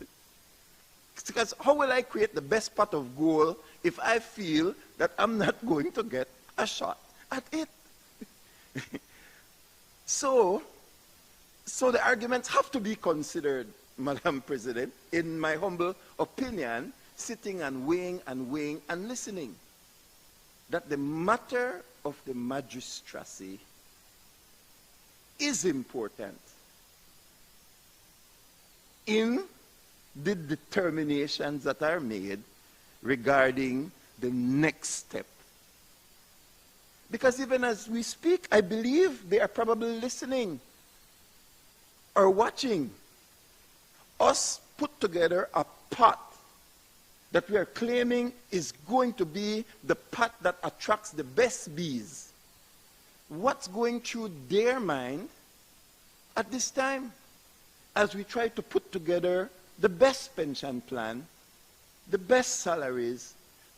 Because how will I create the best pot of gold if I feel that I'm not going to get a shot at it? So the arguments have to be considered, Madam President, in my humble opinion, sitting and weighing and listening. That the matter of the magistracy is important. in the determinations that are made regarding the next step. Because even as we speak, I believe they are probably listening or watching us put together a pot that we are claiming is going to be the pot that attracts the best bees. What's going through their mind at this time as we try to put together the best pension plan, the best salaries,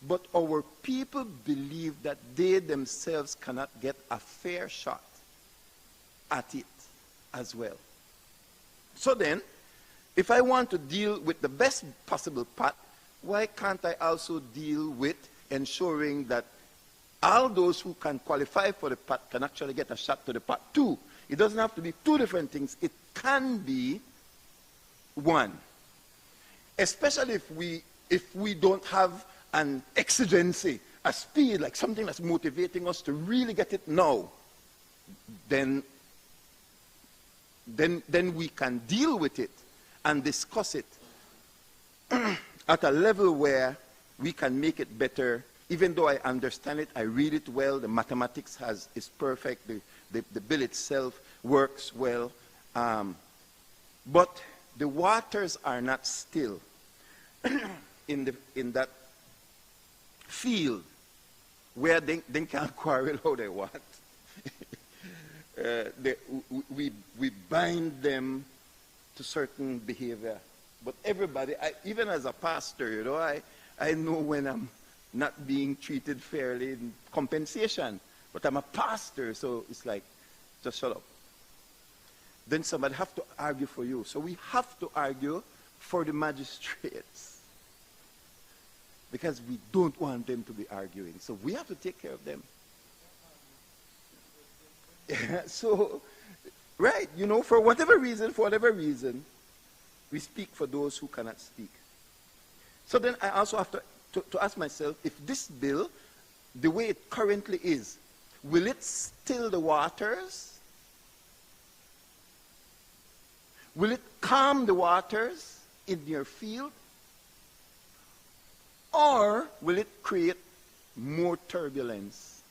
but our people believe that they themselves cannot get a fair shot at it as well. So then, if I want to deal with the best possible pot, why can't I also deal with ensuring that all those who can qualify for the pot can actually get a shot to the pot too? It doesn't have to be two different things. It can be one. Especially if we don't have an exigency, a speed, like something that's motivating us to really get it now, then we can deal with it and discuss it at a level where we can make it better. Even though I understand it, I read it well, the mathematics is perfect, the bill itself works well, but the waters are not still in that field where they can quarrel how they want. We bind them to certain behavior. But everybody, even as a pastor, you know, I know when I'm not being treated fairly in compensation. But I'm a pastor, so it's like, just shut up. Then somebody have to argue for you. So we have to argue for the magistrates. Because we don't want them to be arguing. So we have to take care of them. So, right, you know, for whatever reason, we speak for those who cannot speak. So then I also have to ask myself, if this bill, the way it currently is, will it still the waters? Will it calm the waters in your field? Or will it create more turbulence?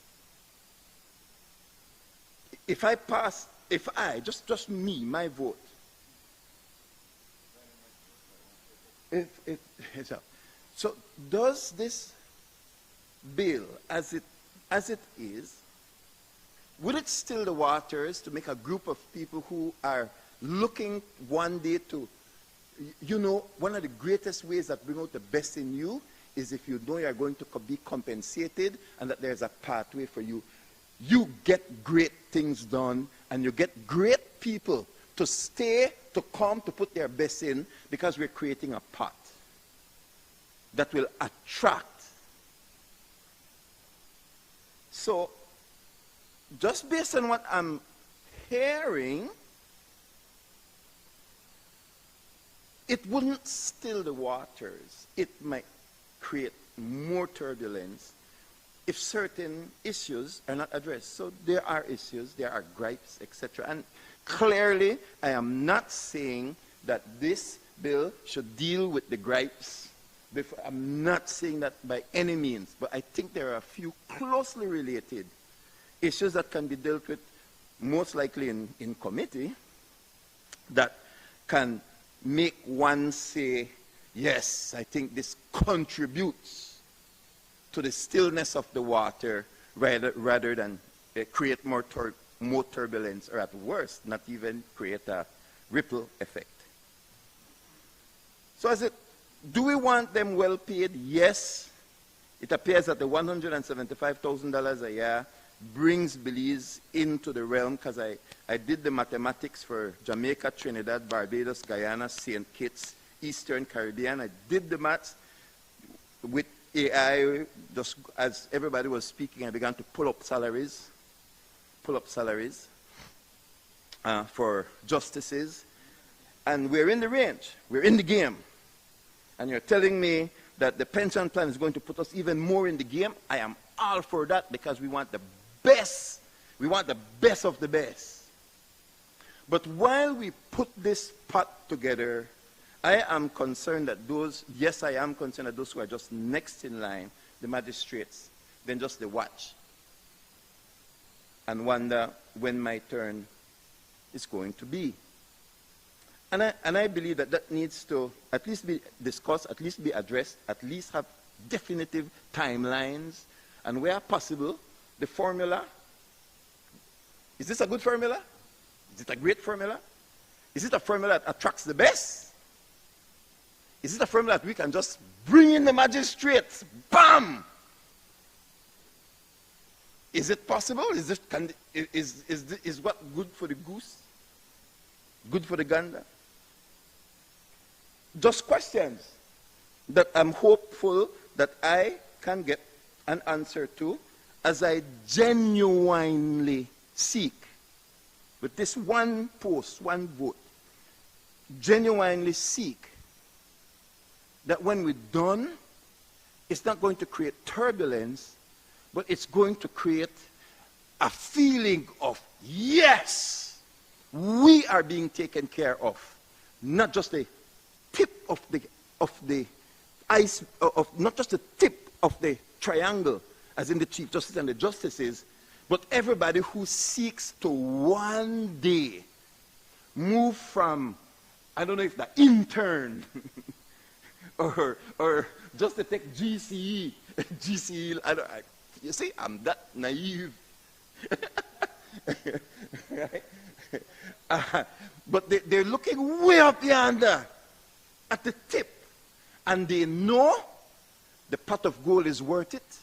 If I pass, just me, my vote. So does this bill, as it is, would it still the waters to make a group of people who are looking one day to, you know, one of the greatest ways that bring out the best in you is if you know you are going to be compensated and that there's a pathway for you. You get great things done and you get great people to stay, to come, to put their best in because we're creating a pot that will attract. So, just based on what I'm hearing, it wouldn't still the waters. It might create more turbulence if certain issues are not addressed. So there are issues, there are gripes, etc. And clearly, I am not saying that this bill should deal with the gripes. I'm not saying that by any means, but I think there are a few closely related issues that can be dealt with, most likely in committee, that can make one say, yes, I think this contributes to the stillness of the water rather than create more turbulence, or at worst, not even create a ripple effect. So do we want them well paid? Yes. It appears that the $175,000 a year brings Belize into the realm, because I did the mathematics for Jamaica, Trinidad, Barbados, Guyana, St. Kitts, Eastern Caribbean. I did the maths with AI. Just as everybody was speaking, I began to pull up salaries for justices. And we're in the range. We're in the game. And you're telling me that the pension plan is going to put us even more in the game? I am all for that, because we want the best. We want the best of the best. But while we put this pot together, I am concerned that those, yes, I am concerned that those who are just next in line, the magistrates, then just they watch and wonder when my turn is going to be. And I believe that that needs to at least be discussed, at least be addressed, at least have definitive timelines, and where possible, the formula. Is this a good formula? Is it a great formula? Is it a formula that attracts the best? Is it a formula that we can just bring in the magistrates? Bam! Is it possible? Is what good for the goose? Good for the gander? Just questions that I'm hopeful that I can get an answer to as I genuinely seek, with this one post, one vote, genuinely seek that when we're done, it's not going to create turbulence, but it's going to create a feeling of, yes, we are being taken care of. Not just the tip of the ice, not just the tip of the triangle, as in the Chief Justice and the justices, but everybody who seeks to one day move from, I don't know if the intern or just to take GCE, you see, I'm that naive. Right? But they're looking way up yonder at the tip, and they know the pot of gold is worth it.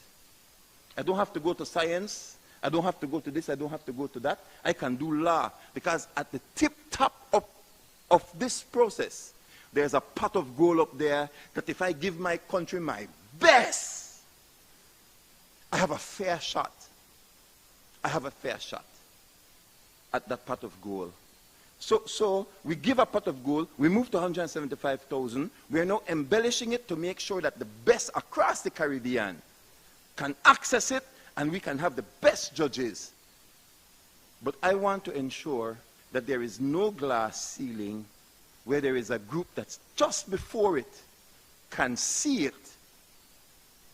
I don't have to go to science. I don't have to go to this. I don't have to go to that. I can do law, because at the tip top of this process, there's a pot of gold up there that if I give my country my best, I have a fair shot. I have a fair shot at that pot of gold. So we give a pot of gold, we move to 175,000. We are now embellishing it to make sure that the best across the Caribbean can access it, and we can have the best judges. But I want to ensure that there is no glass ceiling where there is a group that's just before it, can see it,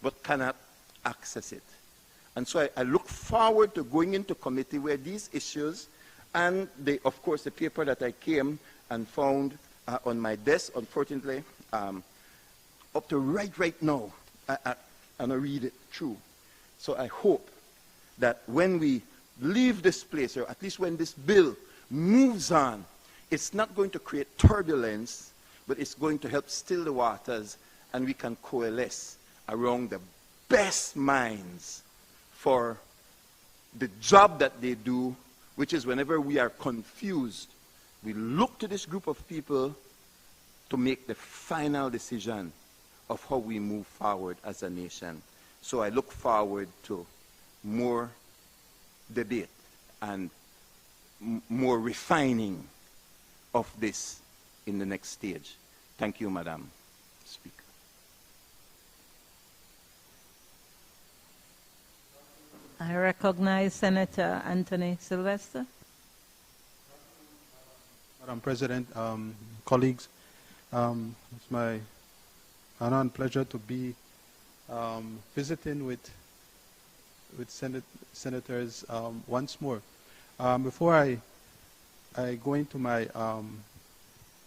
but cannot access it. And so I look forward to going into committee where these issues, and of course the paper that I came and found on my desk, unfortunately, up to right now, and I read it through. So I hope that when we leave this place, or at least when this bill moves on, it's not going to create turbulence, but it's going to help still the waters, and we can coalesce around the best minds for the job that they do, which is whenever we are confused, we look to this group of people to make the final decision of how we move forward as a nation. So I look forward to more debate and more refining of this in the next stage. Thank you, Madam Speaker. I recognize Senator Anthony Sylvester. Madam President, colleagues, it's my honor and pleasure to be visiting with senators once more. Before I go into my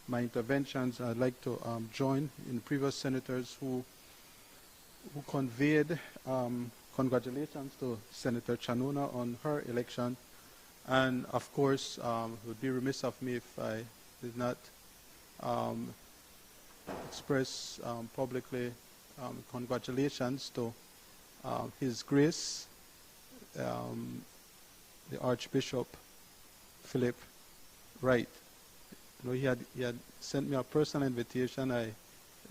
my interventions, I'd like to join in previous senators who conveyed congratulations to Senator Chanona on her election, and of course it would be remiss of me if I did not express publicly congratulations to His Grace, the Archbishop Philip Wright. You know, he had sent me a personal invitation.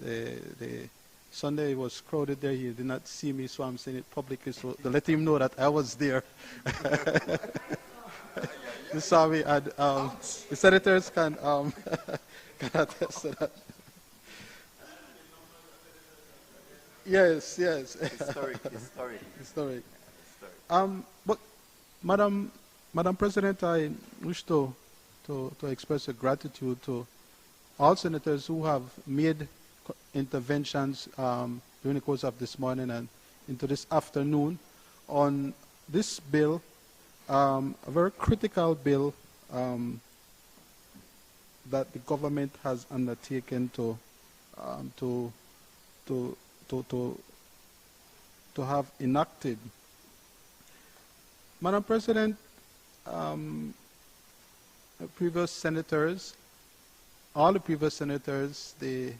The Sunday was crowded there. He did not see me, so I'm saying it publicly so to let him know that I was there. You saw me, and the senators can attest to that. Yes. Historic. But Madam President, I wish to express a gratitude to all senators who have made interventions during the course of this morning and into this afternoon on this bill, a very critical bill that the government has undertaken to have enacted. Madam President, previous senators, all the previous senators, they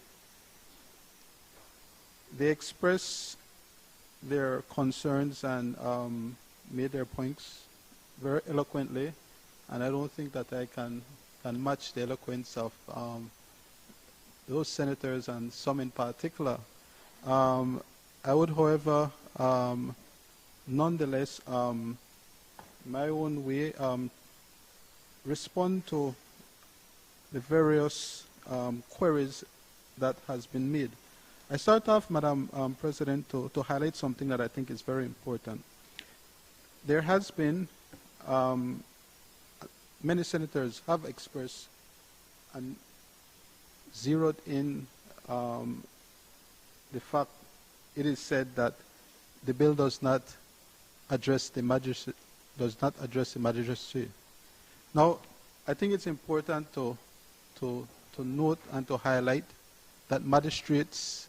expressed their concerns and made their points very eloquently, and I don't think that I can match the eloquence of those senators and some in particular. I would, however, nonetheless, my own way, respond to the various queries that has been made. I start off, Madam President, to highlight something that I think is very important. There has been, many senators have expressed and zeroed in the fact it is said that the bill does not address the magistrate, Now, I think it's important to note and to highlight that magistrates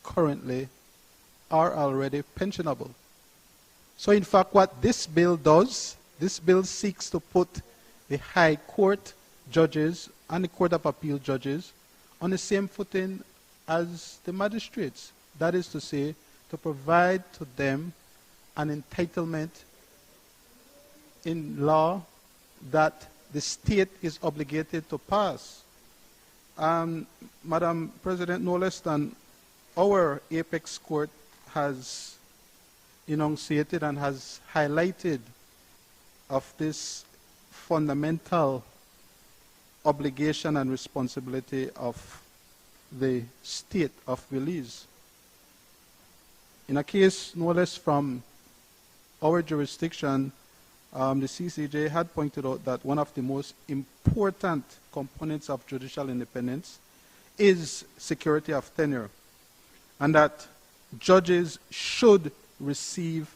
currently are already pensionable. So in fact, what this bill does, this bill seeks to put the High Court judges and the Court of Appeal judges on the same footing as the magistrates. That is to say, to provide to them an entitlement in law that the state is obligated to pass. Madam President, no less than our apex court has enunciated and has highlighted of this fundamental obligation and responsibility of the state of Belize. In a case no less from our jurisdiction, the CCJ had pointed out that one of the most important components of judicial independence is security of tenure, and that judges should receive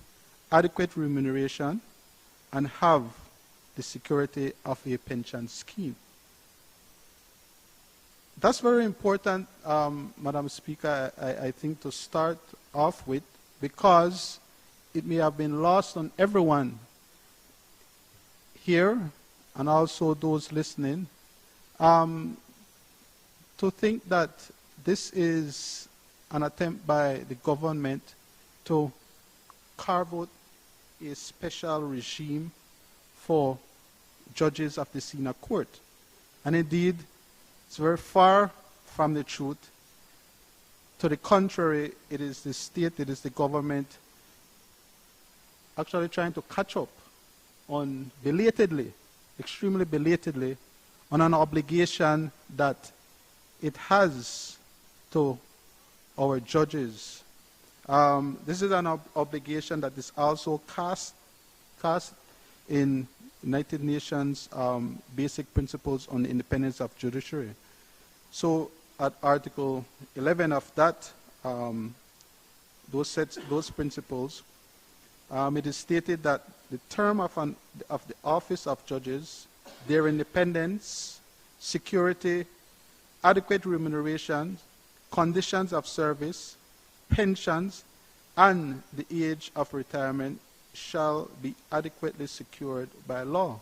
adequate remuneration and have the security of a pension scheme. That's very important, Madam Speaker, I think, to start off with, because it may have been lost on everyone here and also those listening to think that this is an attempt by the government to carve out a special regime for judges of the senior court. And indeed, it's very far from the truth. To the contrary, it is the state, it is the government actually trying to catch up on belatedly, extremely belatedly, on an obligation that it has to our judges. This is an obligation that is also cast in United Nations basic principles on the independence of judiciary. So at Article 11 of that, those principles, it is stated that the term of the office of judges, their independence, security, adequate remuneration, conditions of service, pensions, and the age of retirement shall be adequately secured by law.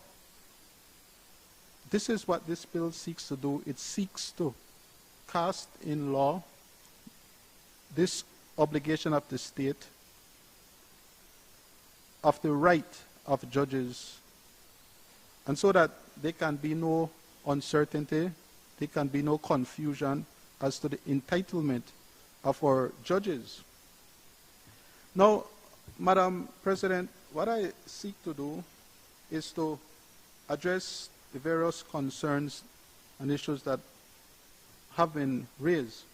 This is what this bill seeks to do. It seeks to cast in law this obligation of the state of the right of judges, and so that there can be no uncertainty, there can be no confusion as to the entitlement of our judges. Now, Madam President, what I seek to do is to address the various concerns and issues that have been raised.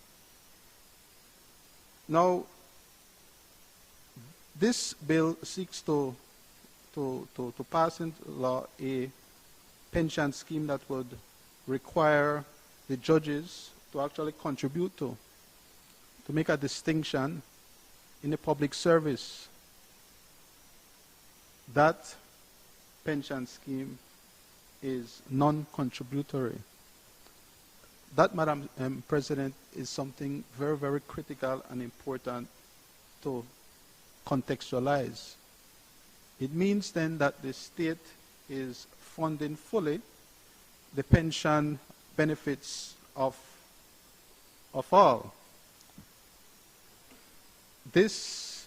Now, this bill seeks to pass into law a pension scheme that would require the judges to actually contribute to make a distinction in the public service. That pension scheme is non-contributory. That, Madam President, is something very, very critical and important to contextualize. It means then that the state is funding fully the pension benefits of all. This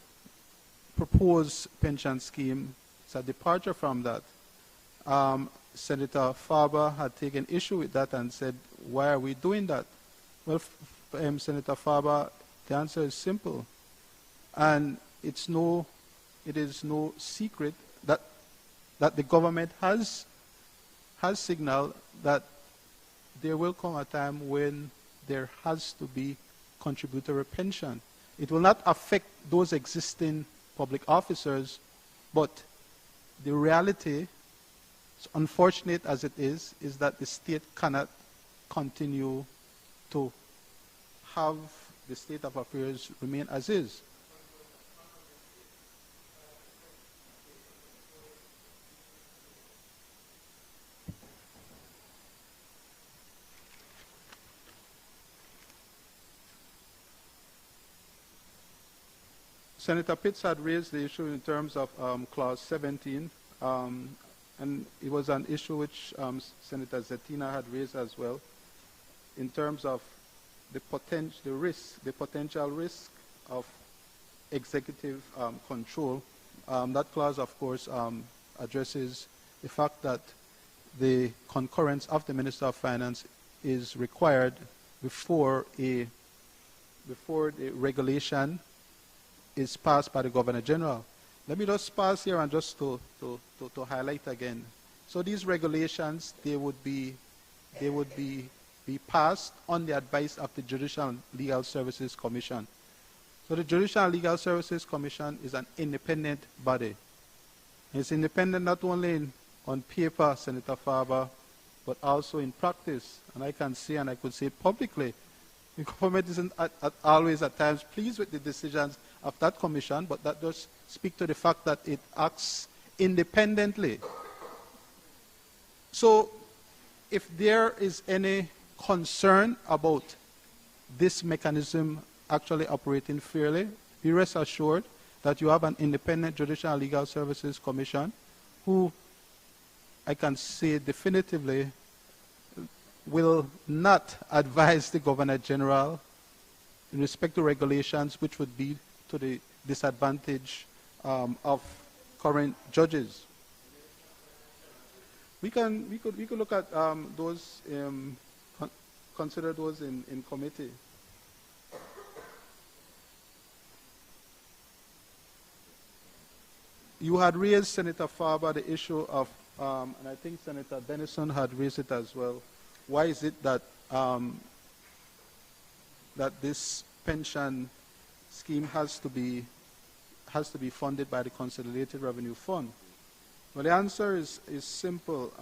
proposed pension scheme is a departure from that. Senator Farber had taken issue with that and said, why are we doing that? Well, Senator Farber, the answer is simple. And it is no secret that the government has signaled that there will come a time when there has to be contributory pension. It will not affect those existing public officers, but the reality, unfortunate as it is that the state cannot continue to have the state of affairs remain as is. Senator Pitts had raised the issue in terms of Clause 17, and it was an issue which Senator Zettina had raised as well, in terms of the potential risk of executive control. That clause, of course, addresses the fact that the concurrence of the Minister of Finance is required before the regulation is passed by the Governor General. Let me just pause here and just to highlight again. So these regulations, they would be passed on the advice of the Judicial and Legal Services Commission. So the Judicial and Legal Services Commission is an independent body. It's independent not only on paper, Senator Farber, but also in practice. And I can say, and I could say it publicly, the government isn't always at times pleased with the decisions of that commission, but that does speak to the fact that it acts independently. So if there is any concern about this mechanism actually operating fairly, be rest assured that you have an independent Judicial and Legal Services Commission who, I can say definitively, will not advise the Governor General in respect to regulations which would be to the disadvantage of current judges. We could look at those, consider those in committee. You had raised, Senator Farber, the issue of, and I think Senator Denison had raised it as well. Why is it that that this pension scheme has to be funded by the Consolidated Revenue Fund? Well, the answer is simple,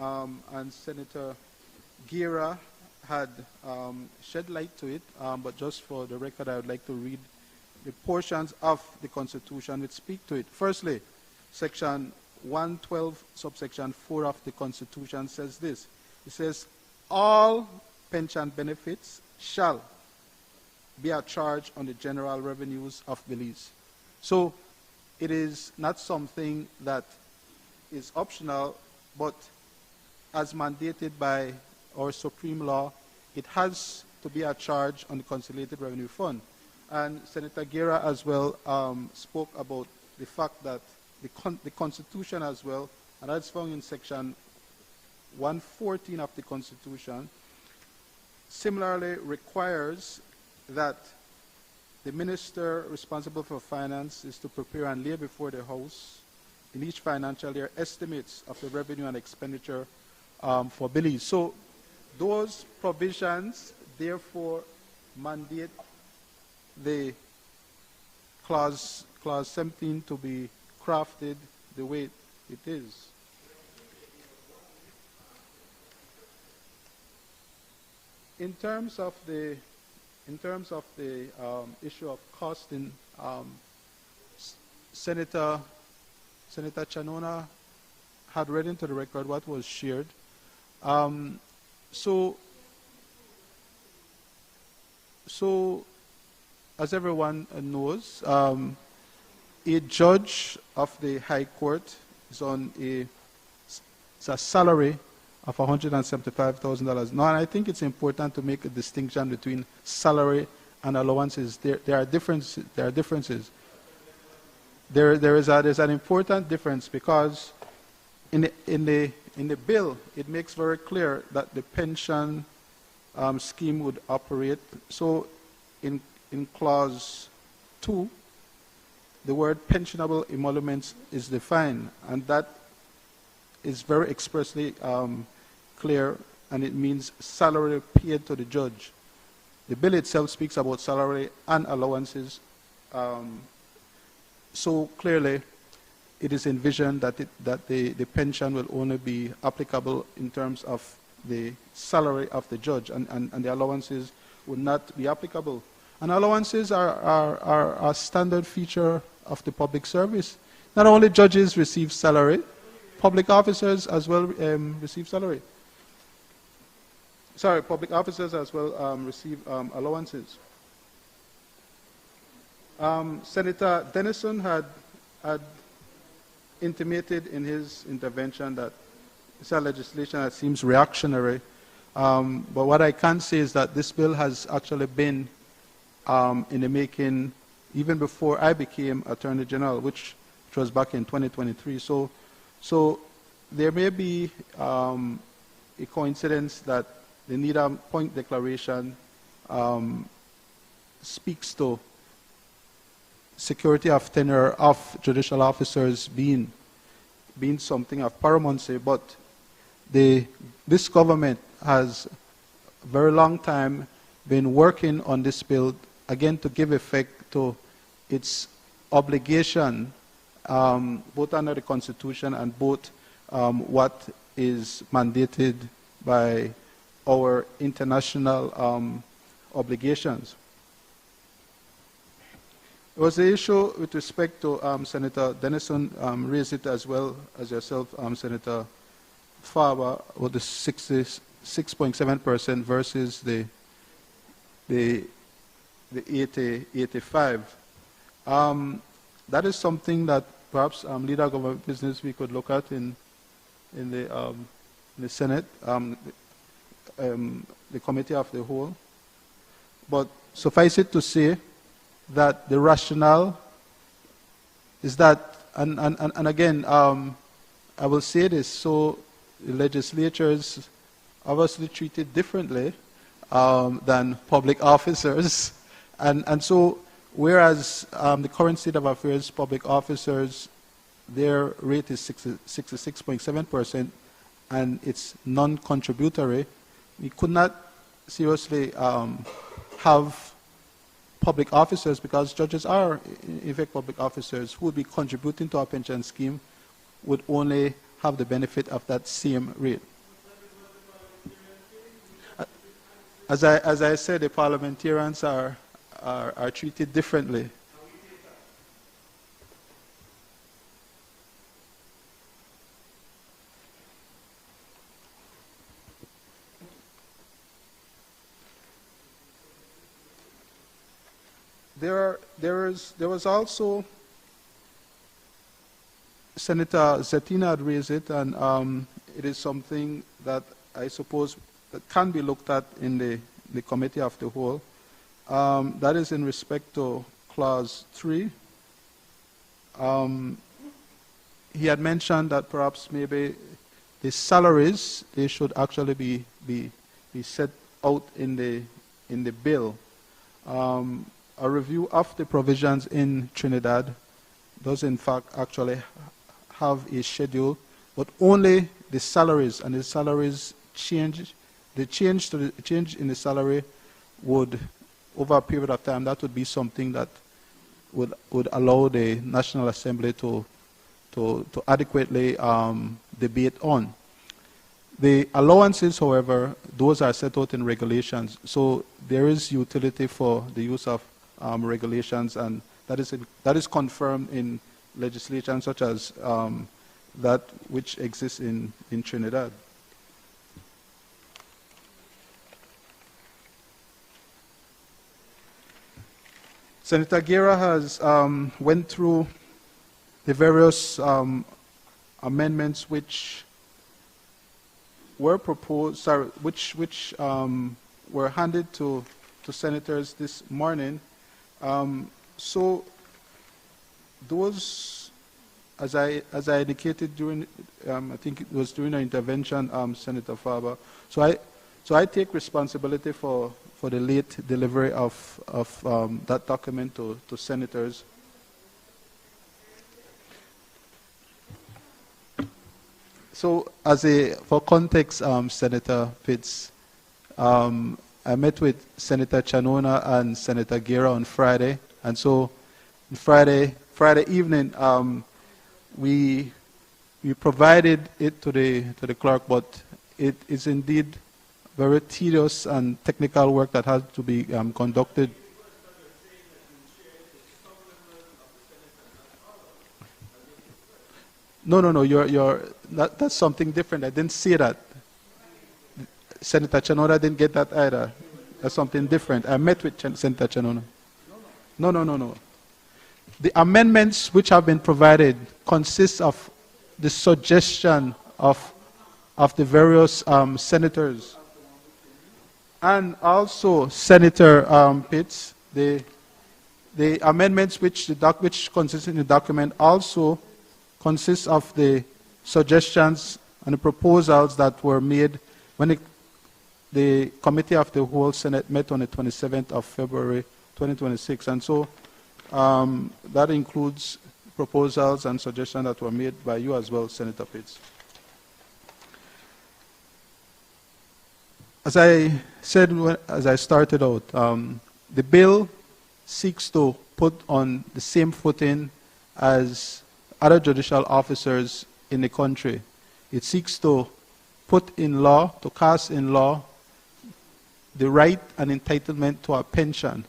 and Senator Guerra had shed light to it, but just for the record, I would like to read the portions of the Constitution which speak to it. Firstly, Section 112, subsection 4 of the Constitution says this. It says, all pension benefits shall be a charge on the general revenues of Belize. So it is not something that is optional, but as mandated by our supreme law, it has to be a charge on the Consolidated Revenue Fund. And Senator Guerra as well spoke about the fact that the Constitution as well, and that's found in Section 114 of the Constitution, similarly requires that the minister responsible for finance is to prepare and lay before the House in each financial year estimates of the revenue and expenditure for Belize. So those provisions therefore mandate the clause 17 to be crafted the way it is. in terms of the issue of costing, Senator Chanona had read into the record what was shared. So as everyone knows, a judge of the High Court is on a salary of $175,000. Now, and I think it's important to make a distinction between salary and allowances. There are differences. There's an important difference because in the bill it makes very clear that the pension scheme would operate. So in clause 2, the word pensionable emoluments is defined, and that is very expressly clear, and it means salary paid to the judge. The bill itself speaks about salary and allowances. So clearly, it is envisioned that the pension will only be applicable in terms of the salary of the judge, and the allowances would not be applicable. And allowances are a standard feature of the public service. Not only judges receive salary, public officers as well receive salary. Sorry, public officers as well receive allowances. Senator Dennison had intimated in his intervention that it's a legislation that seems reactionary. But what I can say is that this bill has actually been in the making even before I became Attorney General, which was back in 2023. So there may be a coincidence that the NIDA point declaration speaks to security of tenure of judicial officers being something of paramountcy, but this government has a very long time been working on this bill, again, to give effect to its obligation, both under the Constitution and both what is mandated by our international obligations. There was the issue with respect to Senator Dennison, raised it as well as yourself, Senator Farber, with the 66.7% versus the 85. That is something that perhaps leader of government business we could look at in the Senate, the committee of the whole. But suffice it to say that the rationale is that, and again, I will say this, so the legislatures obviously treated differently than public officers. And so, whereas the current state of affairs, public officers, their rate is 66.7%, and it's non-contributory, we could not seriously have public officers, because judges are, in effect, public officers who would be contributing to our pension scheme, would only have the benefit of that same rate. As I said, the parliamentarians are treated differently. There was also, Senator Zetina had raised it, and it is something that I suppose that can be looked at in the committee of the whole. That is in respect to clause 3. He had mentioned that perhaps maybe the salaries, they should actually be set out in the bill. A review of the provisions in Trinidad does in fact actually have a schedule, but only the salaries, and the salaries change. The change in the salary would, over a period of time, that would be something that would allow the National Assembly to adequately debate on. The allowances, however, those are set out in regulations. So there is utility for the use of regulations, and that is confirmed in legislation such as that which exists in Trinidad. Senator Guerra has went through the various amendments which were proposed, sorry, which were handed to senators this morning. So those, as I indicated during, I think it was during our intervention, Senator Faber. So I take responsibility for the late delivery of that document to senators. So, for context, Senator Pitts, I met with Senator Chanona and Senator Guerra on Friday, and so Friday evening, we provided it to the clerk, but it is indeed very tedious and technical work that has to be conducted. No, that's something different. I didn't say that. Senator Chanona didn't get that either. That's something different. I met with Senator Chanona. No. The amendments which have been provided consist of the suggestion of the various senators. And also, Senator Pitts, the amendments which consist in the document also consist of the suggestions and the proposals that were made when the Committee of the Whole Senate met on the 27th of February 2026. And so that includes proposals and suggestions that were made by you as well, Senator Pitts. As I said as I started out, the bill seeks to put on the same footing as other judicial officers in the country. It seeks to put in law, to cast in law, the right and entitlement to a pension.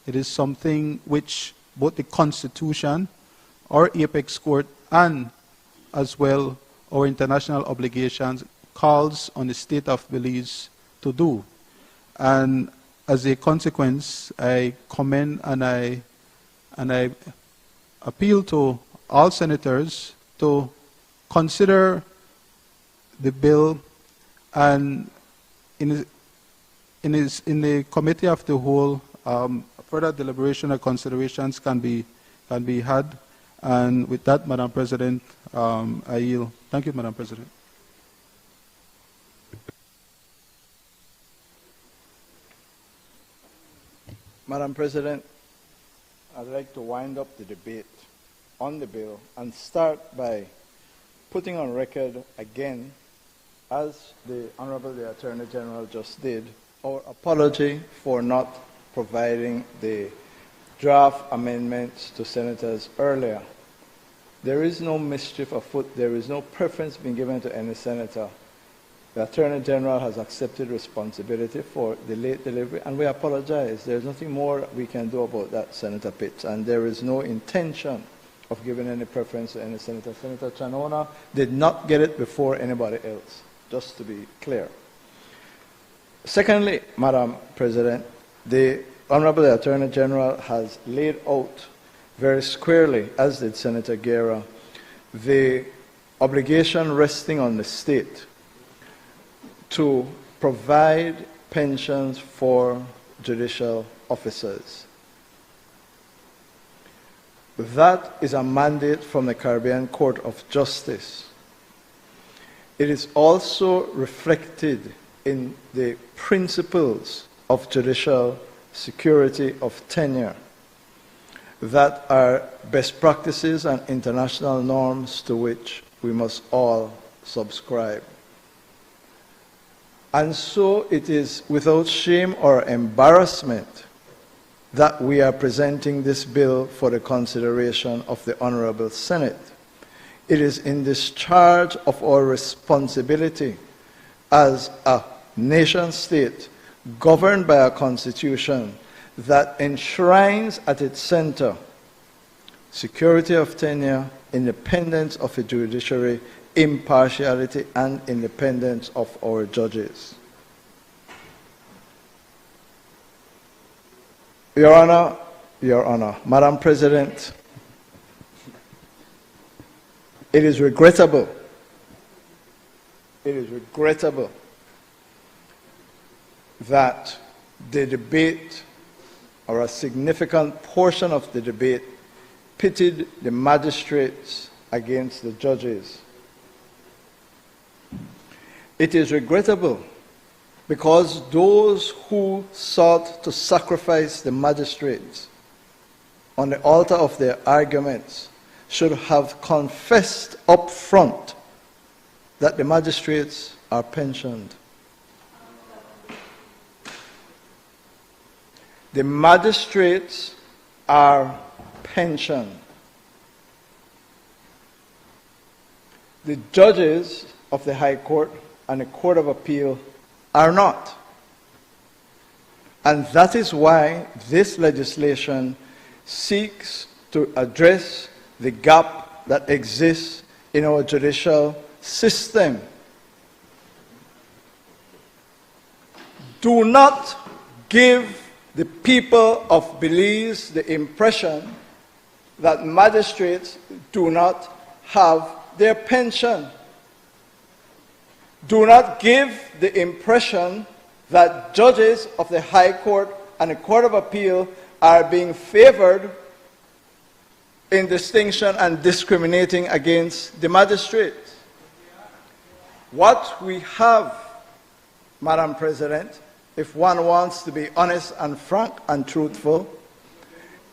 It is something which both the Constitution, our apex court, and as well our international obligations calls on the state of Belize to do. And as a consequence, I commend and I appeal to all senators to consider the bill, and in the Committee of the Whole, further deliberation and considerations can be had. And with that, Madam President, I yield. Thank you, Madam President. Madam President, I'd like to wind up the debate on the bill and start by putting on record again, as the Honorable the Attorney General just did, our apology for not providing the draft amendments to senators earlier. There is no mischief afoot. There is no preference being given to any senator. The Attorney General has accepted responsibility for the late delivery, and we apologize. There's nothing more we can do about that, Senator Pitts, and there is no intention of giving any preference to any senator. Senator Chanona did not get it before anybody else, just to be clear. Secondly, Madam President, the Honorable Attorney General has laid out very squarely, as did Senator Guerra, the obligation resting on the state to provide pensions for judicial officers. That is a mandate from the Caribbean Court of Justice. It is also reflected in the principles of judicial security of tenure that are best practices and international norms to which we must all subscribe. And so it is without shame or embarrassment that we are presenting this bill for the consideration of the Honorable Senate. It is in discharge of our responsibility as a nation state governed by a constitution that enshrines at its center security of tenure, independence of the judiciary, impartiality and independence of our judges. Your Honor, Madam President, it is regrettable that the debate, or a significant portion of the debate, pitted the magistrates against the judges. It is regrettable because those who sought to sacrifice the magistrates on the altar of their arguments should have confessed up front that the magistrates are pensioned. The magistrates are pensioned. The judges of the High Court and the Court of Appeal are not. And that is why this legislation seeks to address the gap that exists in our judicial system. Do not give the people of Belize the impression that magistrates do not have their pension. Do not give the impression that judges of the High Court and the Court of Appeal are being favored in distinction and discriminating against the magistrates. What we have, Madam President, if one wants to be honest and frank and truthful,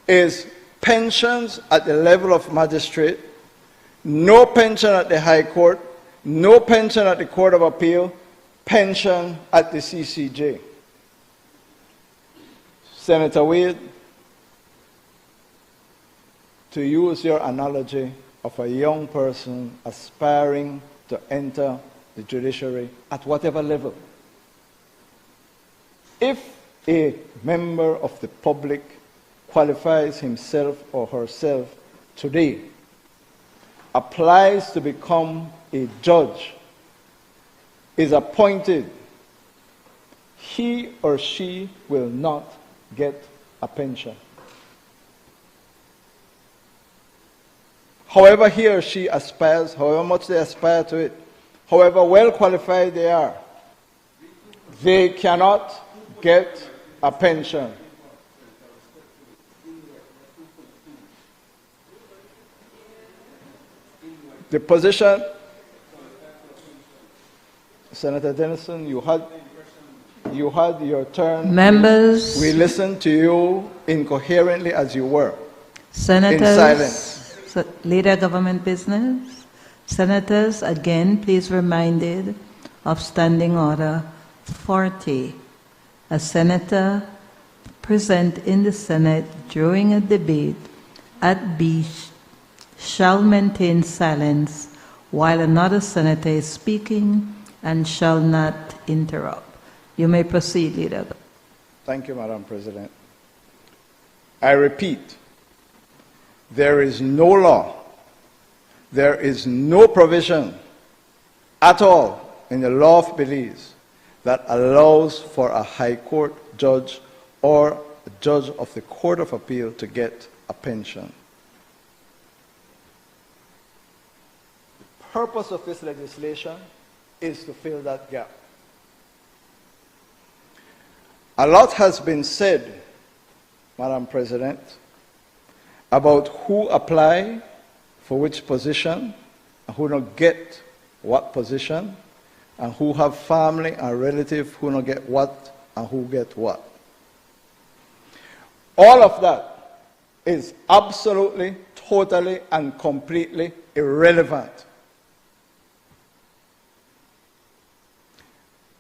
is pensions at the level of magistrate, no pension at the High Court, no pension at the Court of Appeal, pension at the CCJ. Senator Wade, to use your analogy of a young person aspiring to enter the judiciary at whatever level, if a member of the public qualifies himself or herself today, applies to become a judge, is appointed, he or she will not get a pension. However he or she aspires, however much they aspire to it, however well qualified they are, they cannot get a pension. The position, Senator Denison, you had your turn. Members, We listened to you incoherently as you were. senators, in silence. Leader Government Business. Senators, again, please reminded of Standing Order 40. A senator present in the Senate during a debate at B shall maintain silence while another senator is speaking and shall not interrupt. You may proceed, Leader. Thank you, Madam President. I repeat, there is no law, there is no provision at all in the law of Belize that allows for a High Court judge or a judge of the Court of Appeal to get a pension. The purpose of this legislation is to fill that gap. A lot has been said, Madam President, about who apply for which position, and who don't get what position, and who have family and relative who don't get what and who get what. All of that is absolutely, totally, and completely irrelevant.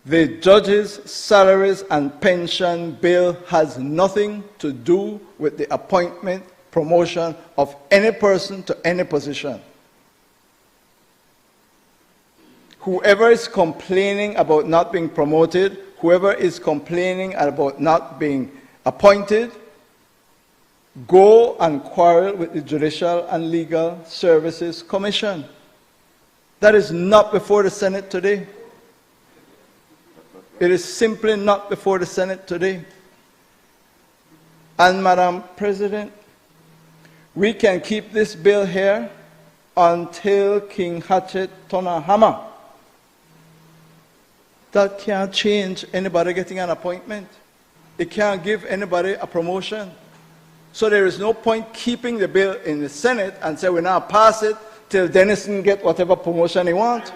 The judges' salaries and pension bill has nothing to do with the appointment, promotion of any person to any position. Whoever is complaining about not being promoted, whoever is complaining about not being appointed, go and quarrel with the Judicial and Legal Services Commission. That is not before the Senate today. It is simply not before the Senate today. And Madam President, we can keep this bill here until King Hatchet turn a hammer. That can't change anybody getting an appointment. It can't give anybody a promotion. So there is no point keeping the bill in the Senate and say we now pass it till Denison get whatever promotion he wants.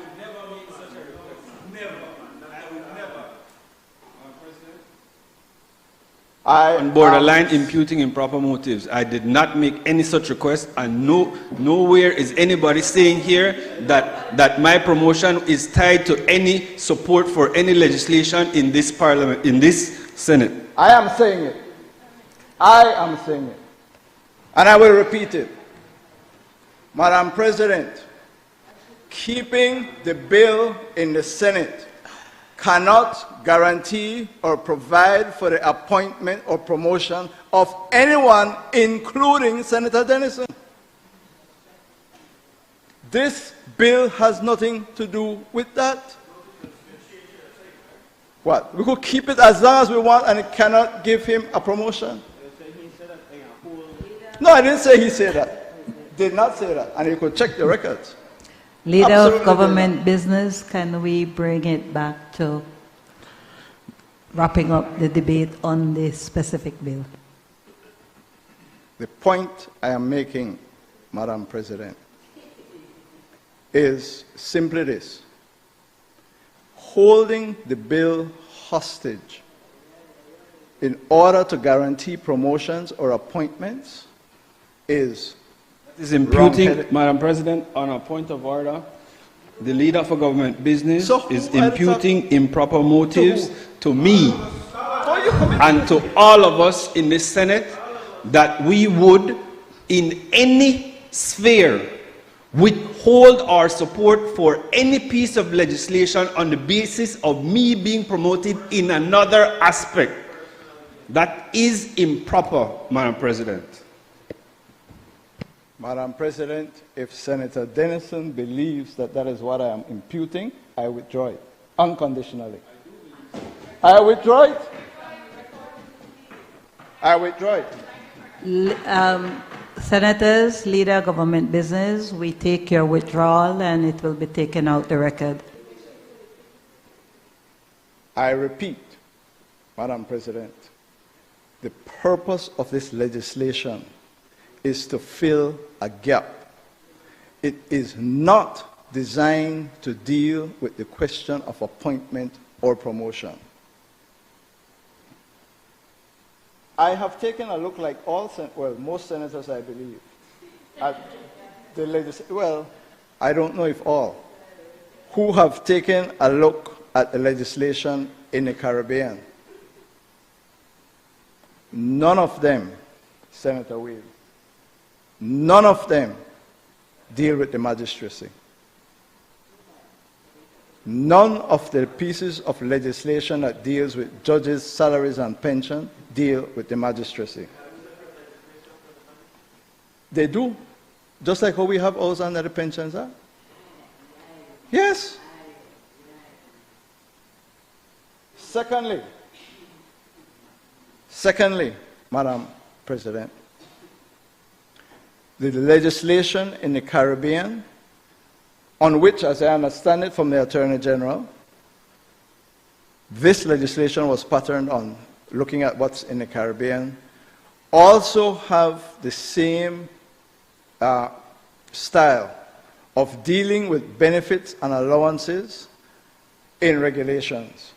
On borderline imputing improper motives. I did not make any such request, and nowhere is anybody saying here that my promotion is tied to any support for any legislation in this parliament, in this Senate. I am saying it. I am saying it. And I will repeat it. Madam President, keeping the bill in the Senate cannot guarantee or provide for the appointment or promotion of anyone, including Senator Denison. This bill has nothing to do with that. What? We could keep it as long as we want and it cannot give him a promotion. No, I didn't say he said that. Did not say that. And you could check the records. Leader Absolutely of Government Business, can we bring it back to wrapping up the debate on this specific bill? The point I am making, Madam President, is simply this. Holding the bill hostage in order to guarantee promotions or appointments is imputing, Madam President, on a point of order, the leader for government business is imputing improper motives to me and to all of us in the Senate that we would, in any sphere, withhold our support for any piece of legislation on the basis of me being promoted in another aspect. That is improper, Madam President. Madam President, if Senator Denison believes that that is what I am imputing, I withdraw it unconditionally. I withdraw it. I withdraw it. Senators, Leader Government Business, we take your withdrawal and it will be taken out the record. I repeat, Madam President, the purpose of this legislation is to fill a gap. It is not designed to deal with the question of appointment or promotion. I have taken a look, like most senators, I believe, at the legislation. Well, I don't know if all, who have taken a look at the legislation in the Caribbean. None of them, Senator Wade, none of them deal with the magistracy. None of the pieces of legislation that deals with judges' salaries and pension deal with the magistracy. They do, just like how we have ours under the Pensions Act. Yes. Secondly, Madam President, the legislation in the Caribbean, on which, as I understand it from the Attorney General, this legislation was patterned on looking at what's in the Caribbean, also have the same style of dealing with benefits and allowances in regulations.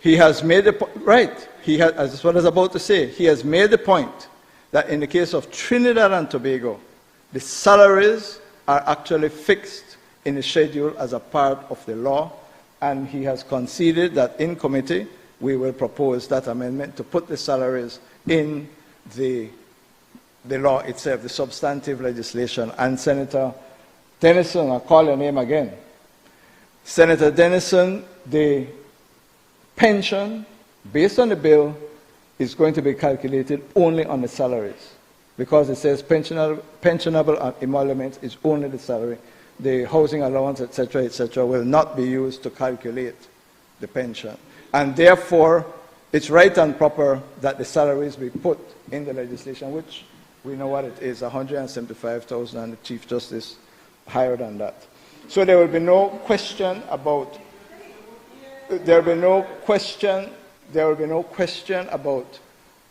He has made the point, right, as what I was about to say, he has made the point that in the case of Trinidad and Tobago, the salaries are actually fixed in the schedule as a part of the law, and he has conceded that in committee we will propose that amendment to put the salaries in the law itself, the substantive legislation. And Senator Denison, I'll call your name again, Senator Dennison, the pension, based on the bill, is going to be calculated only on the salaries, because it says pensionable emoluments is only the salary. The housing allowance, etc., will not be used to calculate the pension. And therefore, it's right and proper that the salaries be put in the legislation, which we know what it is, $175,000, and the Chief Justice higher than that. So there will be no question about, there will be no question about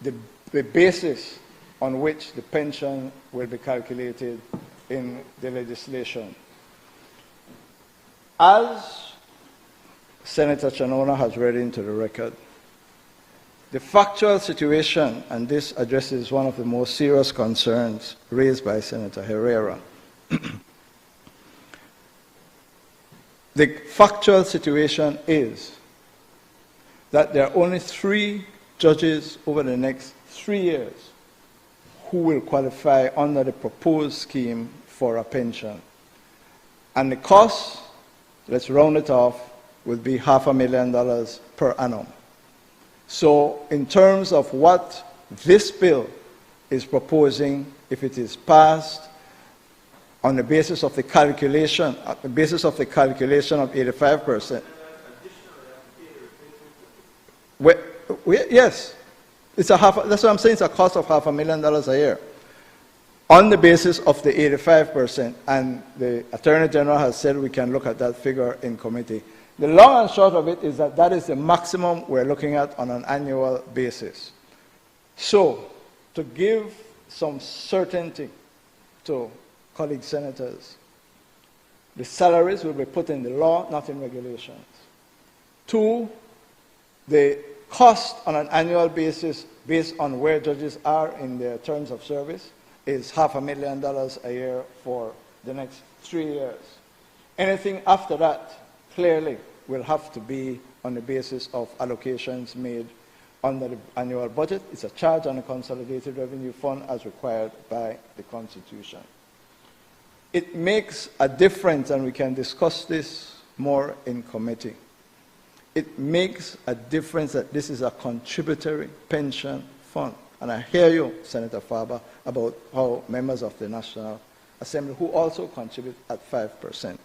the basis on which the pension will be calculated in the legislation. As Senator Chanona has read into the record, the factual situation, and this addresses one of the most serious concerns raised by Senator Herrera. The factual situation is that there are only 3 judges over the next 3 years who will qualify under the proposed scheme for a pension. And the cost, let's round it off, will be $500,000 per annum. So in terms of what this bill is proposing, if it is passed on the basis of the calculation, of 85%. Yes, it's that's what I'm saying, it's a cost of $500,000 a year. On the basis of the 85%, and the Attorney General has said we can look at that figure in committee. The long and short of it is that that is the maximum we're looking at on an annual basis. So, to give some certainty to colleague senators, the salaries will be put in the law, not in regulations. 2, the cost on an annual basis, based on where judges are in their terms of service, is $500,000 a year for the next 3 years. Anything after that, clearly, will have to be on the basis of allocations made under the annual budget. It's a charge on the Consolidated Revenue Fund as required by the Constitution. It makes a difference, and we can discuss this more in committee. It makes a difference that this is a contributory pension fund. And I hear you, Senator Farber, about how members of the National Assembly who also contribute at 5%.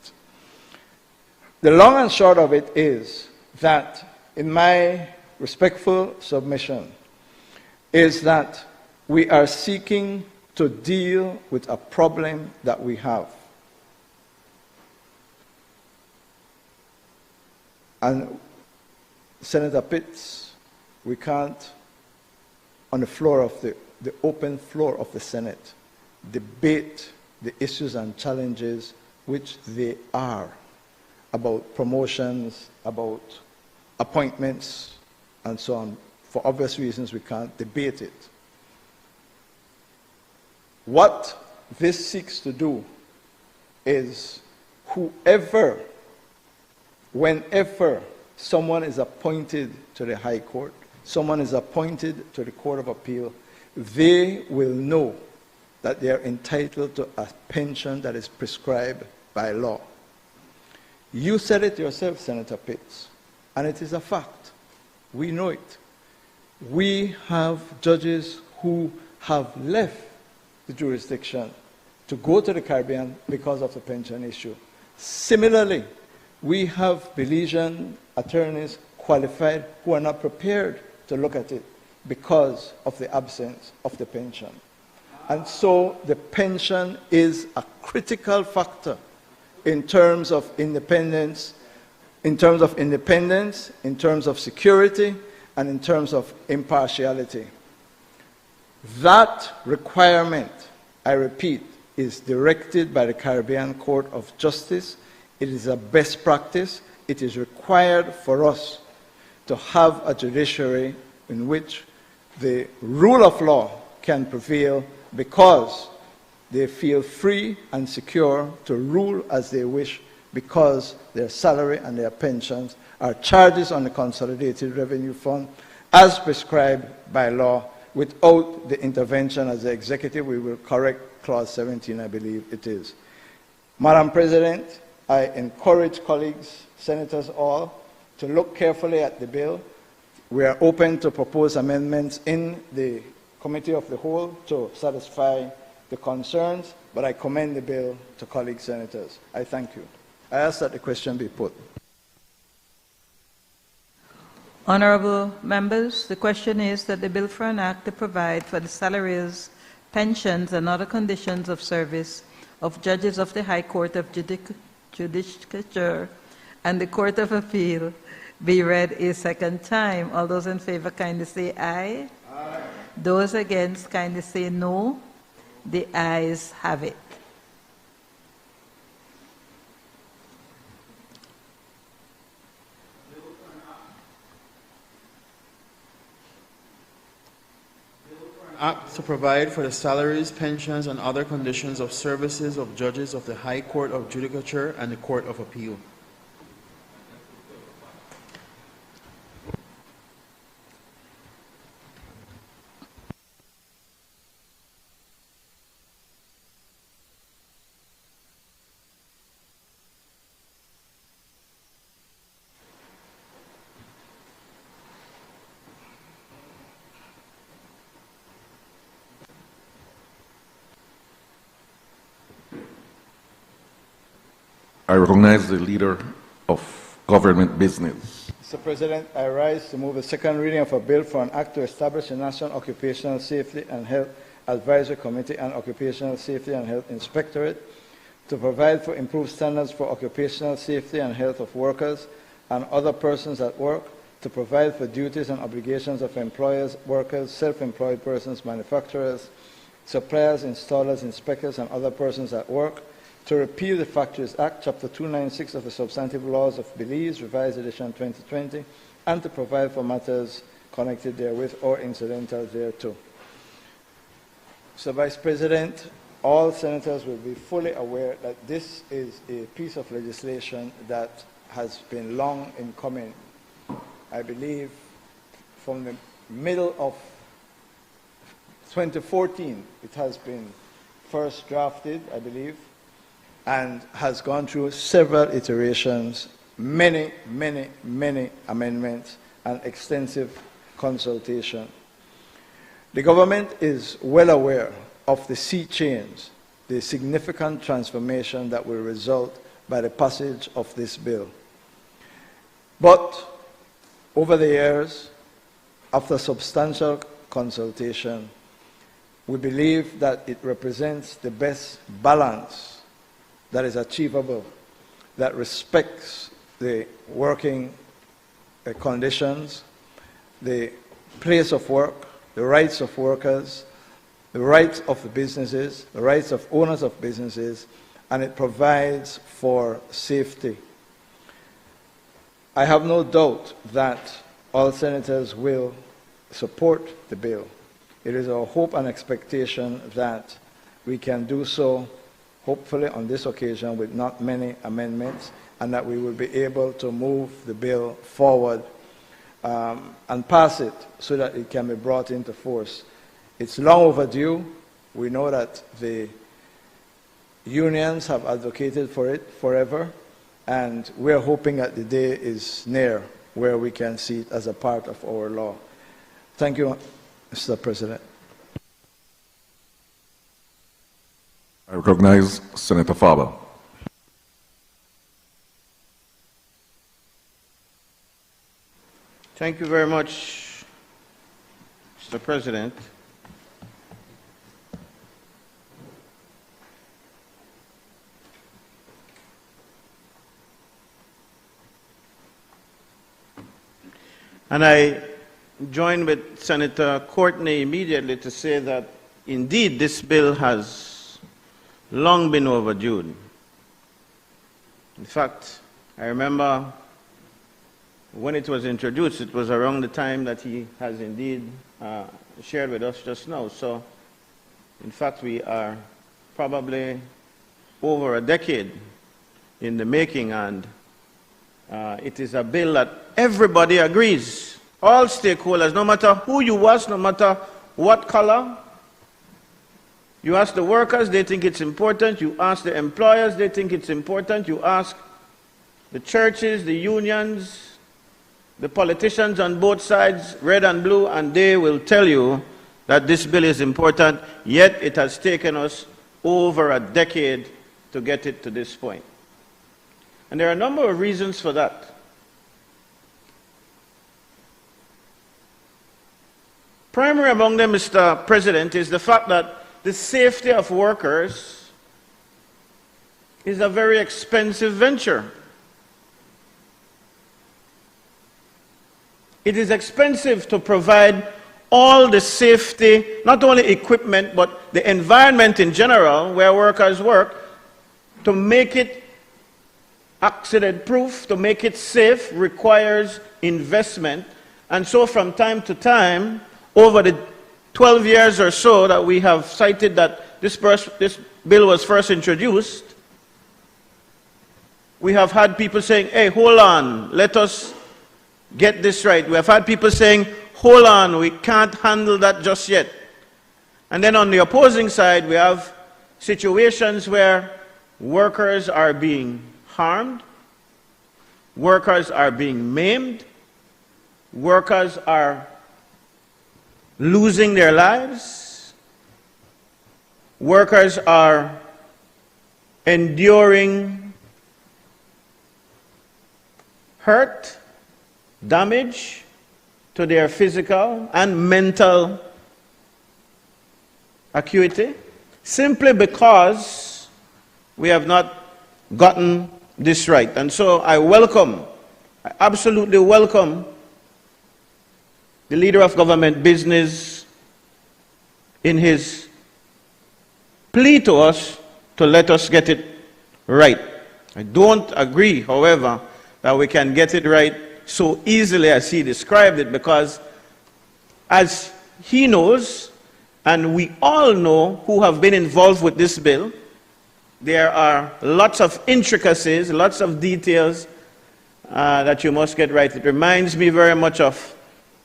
The long and short of it is that, in my respectful submission, is that we are seeking to deal with a problem that we have. And Senator Pitts, we can't, on the floor of the open floor of the Senate, debate the issues and challenges which they are about promotions, about appointments, and so on. For obvious reasons, we can't debate it. What this seeks to do is whoever, whenever someone is appointed to the High Court, someone is appointed to the Court of Appeal, they will know that they are entitled to a pension that is prescribed by law. You said it yourself, Senator Pitts, and it is a fact. We know it. We have judges who have left the jurisdiction to go to the Caribbean because of the pension issue. Similarly, we have Belizean attorneys qualified who are not prepared to look at it because of the absence of the pension. And so the pension is a critical factor in terms of independence, in terms of security, and in terms of impartiality. That requirement, I repeat, is directed by the Caribbean Court of Justice. It is a best practice. It is required for us to have a judiciary in which the rule of law can prevail because they feel free and secure to rule as they wish because their salary and their pensions are charges on the Consolidated Revenue Fund as prescribed by law without the intervention as the executive. We will correct Clause 17, I believe it is. Madam President, I encourage colleagues, senators all, to look carefully at the bill. We are open to propose amendments in the Committee of the Whole to satisfy the concerns, but I commend the bill to colleague senators. I thank you. I ask that the question be put. Honorable members, the question is that the bill for an act to provide for the salaries, pensions, and other conditions of service of judges of the High Court of Judicature and the Court of Appeal be read a second time. All those in favor kindly say aye. Aye. Those against kindly say no. The ayes have it. Act to provide for the salaries, pensions, and other conditions of services of judges of the High Court of Judicature and the Court of Appeal. I recognize the leader of government business. Mr. President, I rise to move a second reading of a bill for an act to establish a National Occupational Safety and Health Advisory Committee and Occupational Safety and Health Inspectorate to provide for improved standards for occupational safety and health of workers and other persons at work, to provide for duties and obligations of employers, workers, self-employed persons, manufacturers, suppliers, installers, inspectors, and other persons at work, to repeal the Factories Act, Chapter 296 of the Substantive Laws of Belize, Revised Edition 2020, and to provide for matters connected therewith or incidental thereto. Mr. Vice President, all senators will be fully aware that this is a piece of legislation that has been long in coming. I believe from the middle of 2014, it has been first drafted, I believe, and has gone through several iterations, many amendments, and extensive consultation. The government is well aware of the sea change, the significant transformation that will result by the passage of this bill. But over the years, after substantial consultation, we believe that it represents the best balance that is achievable, that respects the working conditions, the place of work, the rights of workers, the rights of the businesses, the rights of owners of businesses, and it provides for safety. I have no doubt that all senators will support the bill. It is our hope and expectation that we can do so, hopefully on this occasion with not many amendments, and that we will be able to move the bill forward and pass it so that it can be brought into force. It's long overdue. We know that the unions have advocated for it forever, and we're hoping that the day is near where we can see it as a part of our law. Thank you, Mr. President. I recognize Senator Farber. Thank you very much, Mr. President. And I join with Senator Courtney immediately to say that indeed this bill has long been overdue. In fact, I remember when it was introduced, it was around the time that he has indeed shared with us just now. So, in fact, we are probably over a decade in the making, and it is a bill that everybody agrees, all stakeholders, no matter who you was, no matter what color, You ask the workers, they think it's important. You ask the employers, they think it's important. You ask the churches, the unions, the politicians on both sides, red and blue, and they will tell you that this bill is important, yet it has taken us over a decade to get it to this point. And there are a number of reasons for that. Primary among them, Mr. President, is the fact that the safety of workers is a very expensive venture. It is expensive to provide all the safety, not only equipment, but the environment in general where workers work, to make it accident-proof, to make it safe, requires investment. And so from time to time, over the 12 years or so that we have cited that this bill was first introduced, we have had people saying, hey, hold on, let us get this right. We have had people saying, hold on, we can't handle that just yet. And then on the opposing side, we have situations where workers are being harmed, workers are being maimed, workers are losing their lives, workers are enduring hurt, damage to their physical and mental acuity, simply because we have not gotten this right. And so I absolutely welcome the leader of government business in his plea to us to let us get it right. I don't agree, however, that we can get it right so easily as he described it, because as he knows, and we all know who have been involved with this bill, there are lots of intricacies, lots of details that you must get right. It reminds me very much of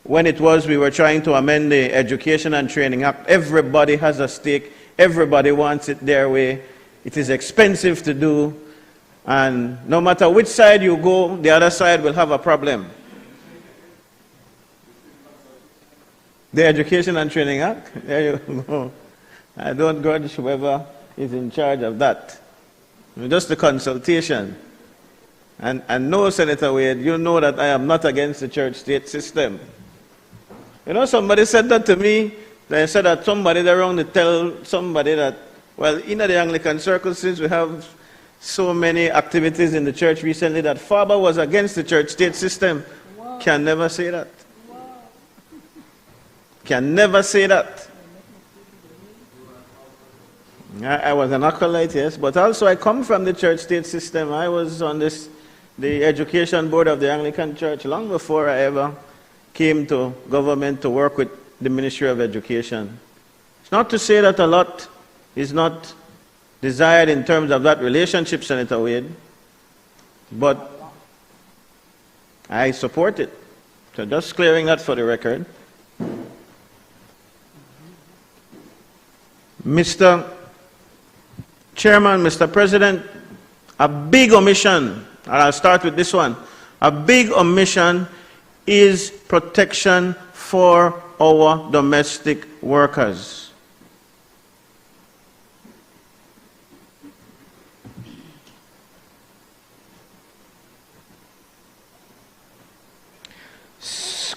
when we were trying to amend the Education and Training Act. Everybody has a stake, everybody wants it their way. It is expensive to do, and no matter which side you go, the other side will have a problem. The Education and Training Act, there you go. I don't grudge whoever is in charge of that. Just the consultation. And no, Senator Wade, you know that I am not against the church-state system. You know, somebody said that to me. They said that somebody around to tell somebody that, well, in the Anglican circle, since we have so many activities in the church recently, that Faber was against the church-state system. Wow. Can never say that. Wow. Can never say that. I was an acolyte, yes, but also I come from the church-state system. I was on the education board of the Anglican Church long before I ever came to government to work with the Ministry of Education. It's not to say that a lot is not desired in terms of that relationship, Senator Wade, but I support it. So just clearing that for the record. Mr. Chairman, Mr. President, a big omission, and I'll start with this one, a big omission is protection for our domestic workers.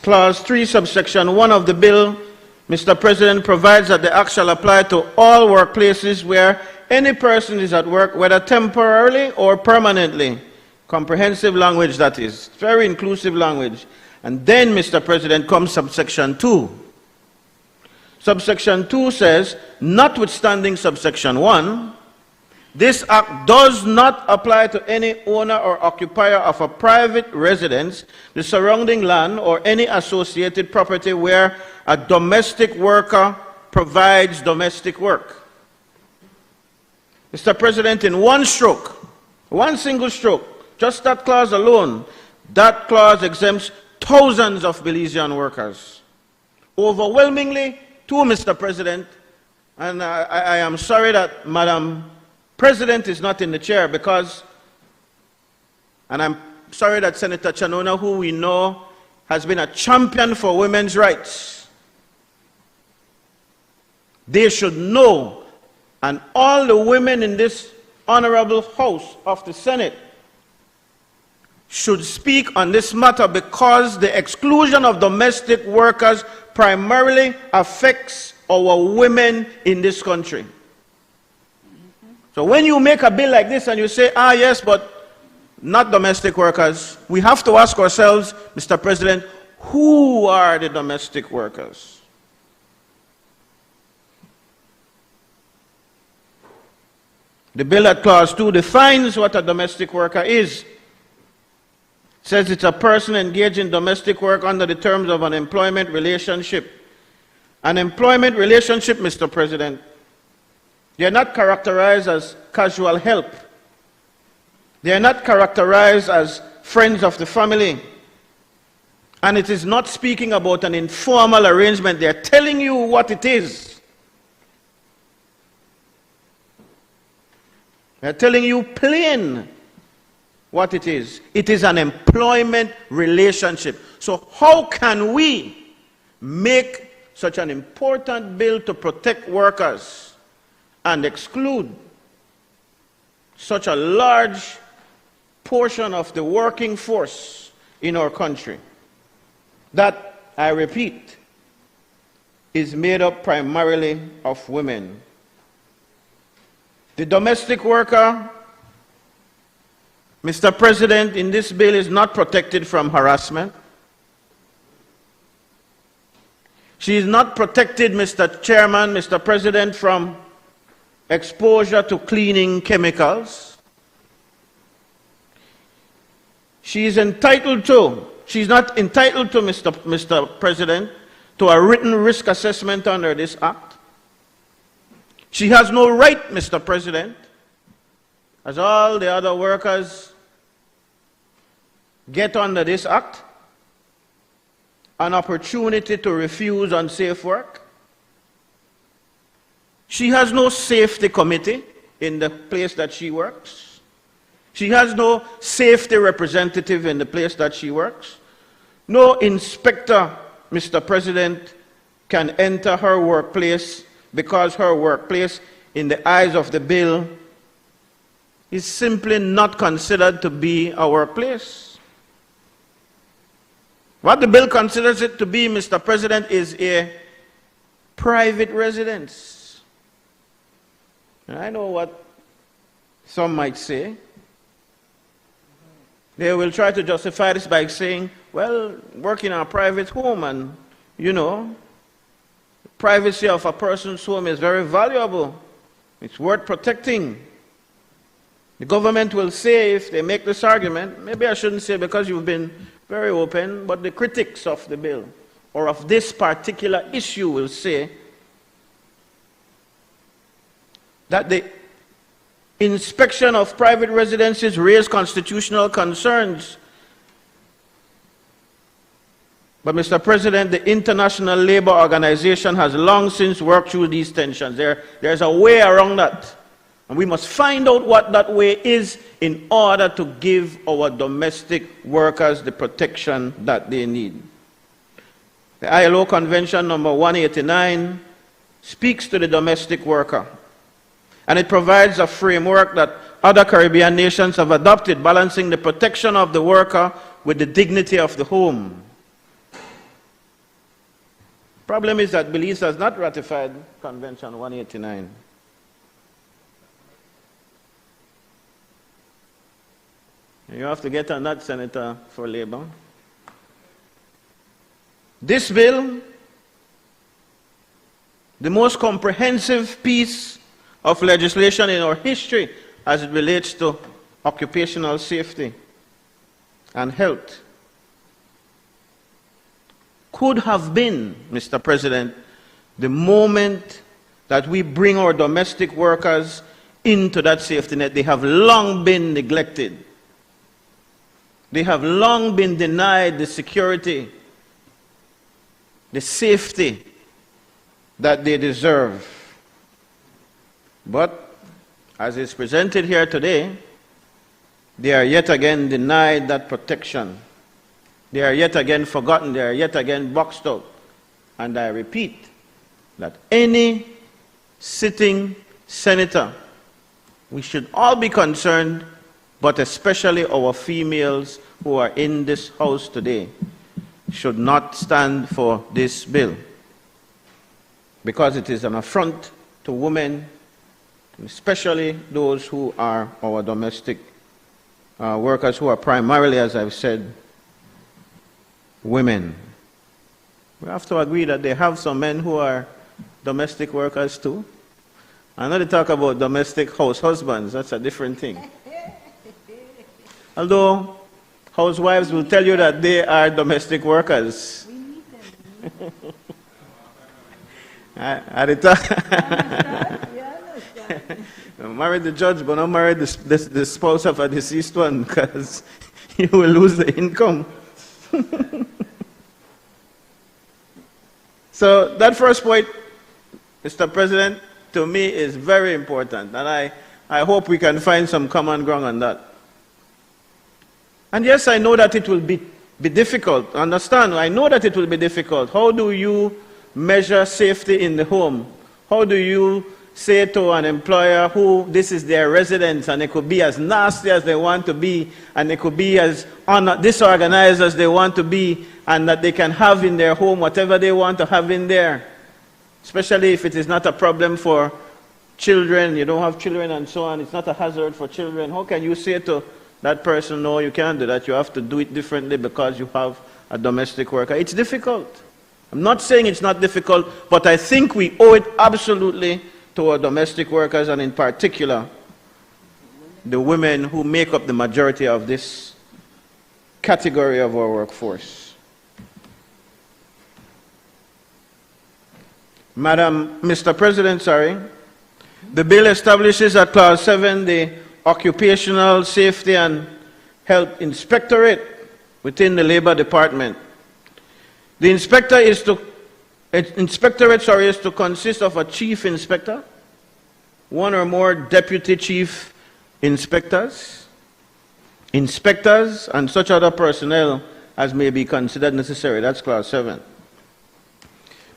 Clause 3, subsection 1 of the bill, Mr. President, provides that the act shall apply to all workplaces where any person is at work, whether temporarily or permanently. Comprehensive language, that is. Very inclusive language. And then, Mr. President, comes subsection 2. Subsection 2 says, notwithstanding subsection 1, this act does not apply to any owner or occupier of a private residence, the surrounding land, or any associated property where a domestic worker provides domestic work. Mr. President, in one stroke, one single stroke, just that clause alone, that clause exempts thousands of Belizean workers. Overwhelmingly, too, Mr. President, And I am sorry that Madam President is not in the chair because, and I'm sorry that Senator Chanona, who we know has been a champion for women's rights, they should know, and all the women in this honorable House of the Senate should speak on this matter, because the exclusion of domestic workers primarily affects our women in this country. So when you make a bill like this and you say, yes, but not domestic workers, we have to ask ourselves, Mr. President, who are the domestic workers? The bill at Clause 2 defines what a domestic worker is. It says it's a person engaged in domestic work under the terms of an employment relationship. An employment relationship, Mr. President, they are not characterized as casual help. They are not characterized as friends of the family. And it is not speaking about an informal arrangement. They are telling you what it is. They are telling you plain what it is. It is an employment relationship. So how can we make such an important bill to protect workers and exclude such a large portion of the working force in our country that, I repeat, is made up primarily of women? The domestic worker, Mr. President, in this bill is not protected from harassment. She is not protected, Mr. Chairman, Mr. President, from exposure to cleaning chemicals. She is entitled to, she's not entitled to, Mr. President, to a written risk assessment under this act. She has no right, Mr. President, as all the other workers get under this act, an opportunity to refuse unsafe work. She has no safety committee in the place that she works. She has no safety representative in the place that she works. No inspector, Mr. President, can enter her workplace, because her workplace, in the eyes of the bill, is simply not considered to be a workplace. What the bill considers it to be, Mr. President, is a private residence. And I know what some might say. They will try to justify this by saying, well, working in a private home, and, you know, privacy of a person's home is very valuable. It's worth protecting. The government will say, if they make this argument, maybe I shouldn't say because you've been very open, but the critics of the bill or of this particular issue will say that the inspection of private residences raise constitutional concerns. But, Mr. President, the International Labour Organization has long since worked through these tensions. There's a way around that. And we must find out what that way is in order to give our domestic workers the protection that they need. The ILO Convention number 189 speaks to the domestic worker, and it provides a framework that other Caribbean nations have adopted, balancing the protection of the worker with the dignity of the home. Problem is that Belize has not ratified Convention 189. You have to get on that, Senator for Labour. This bill, the most comprehensive piece of legislation in our history as it relates to occupational safety and health, could have been, Mr. President, the moment that we bring our domestic workers into that safety net. They have long been neglected. They have long been denied the security, the safety that they deserve. But as is presented here today, they are yet again denied that protection. They are yet again forgotten. They are yet again boxed out. And I repeat that any sitting senator, we should all be concerned, but especially our females who are in this house today, should not stand for this bill, because it is an affront to women, especially those who are our domestic workers, who are primarily, as I've said, women. We have to agree that they have some men who are domestic workers too. I know they talk about domestic house husbands, that's a different thing. Although housewives will tell you that they are domestic workers. I marry the judge, but not marry the spouse of a deceased one, because you will lose the income. So that first point, Mr. President, to me is very important, and I hope we can find some common ground on that. And yes, I know that it will be difficult. Understand, I know that it will be difficult. How do you measure safety in the home? How do you say to an employer who this is their residence, and it could be as nasty as they want to be, and it could be as disorganized as they want to be, and that they can have in their home whatever they want to have in there, especially if it is not a problem for children, you don't have children and so on, it's not a hazard for children. How can you say to that person, no, you can't do that, you have to do it differently because you have a domestic worker? It's difficult. I'm not saying it's not difficult, but I think we owe it absolutely to our domestic workers, and in particular, the women who make up the majority of this category of our workforce. Mr. President, the bill establishes at Clause 7 the Occupational Safety and Health Inspectorate within the Labor Department. The inspectorate is to consist of a chief inspector, one or more deputy chief inspectors, and such other personnel as may be considered necessary. That's Clause 7.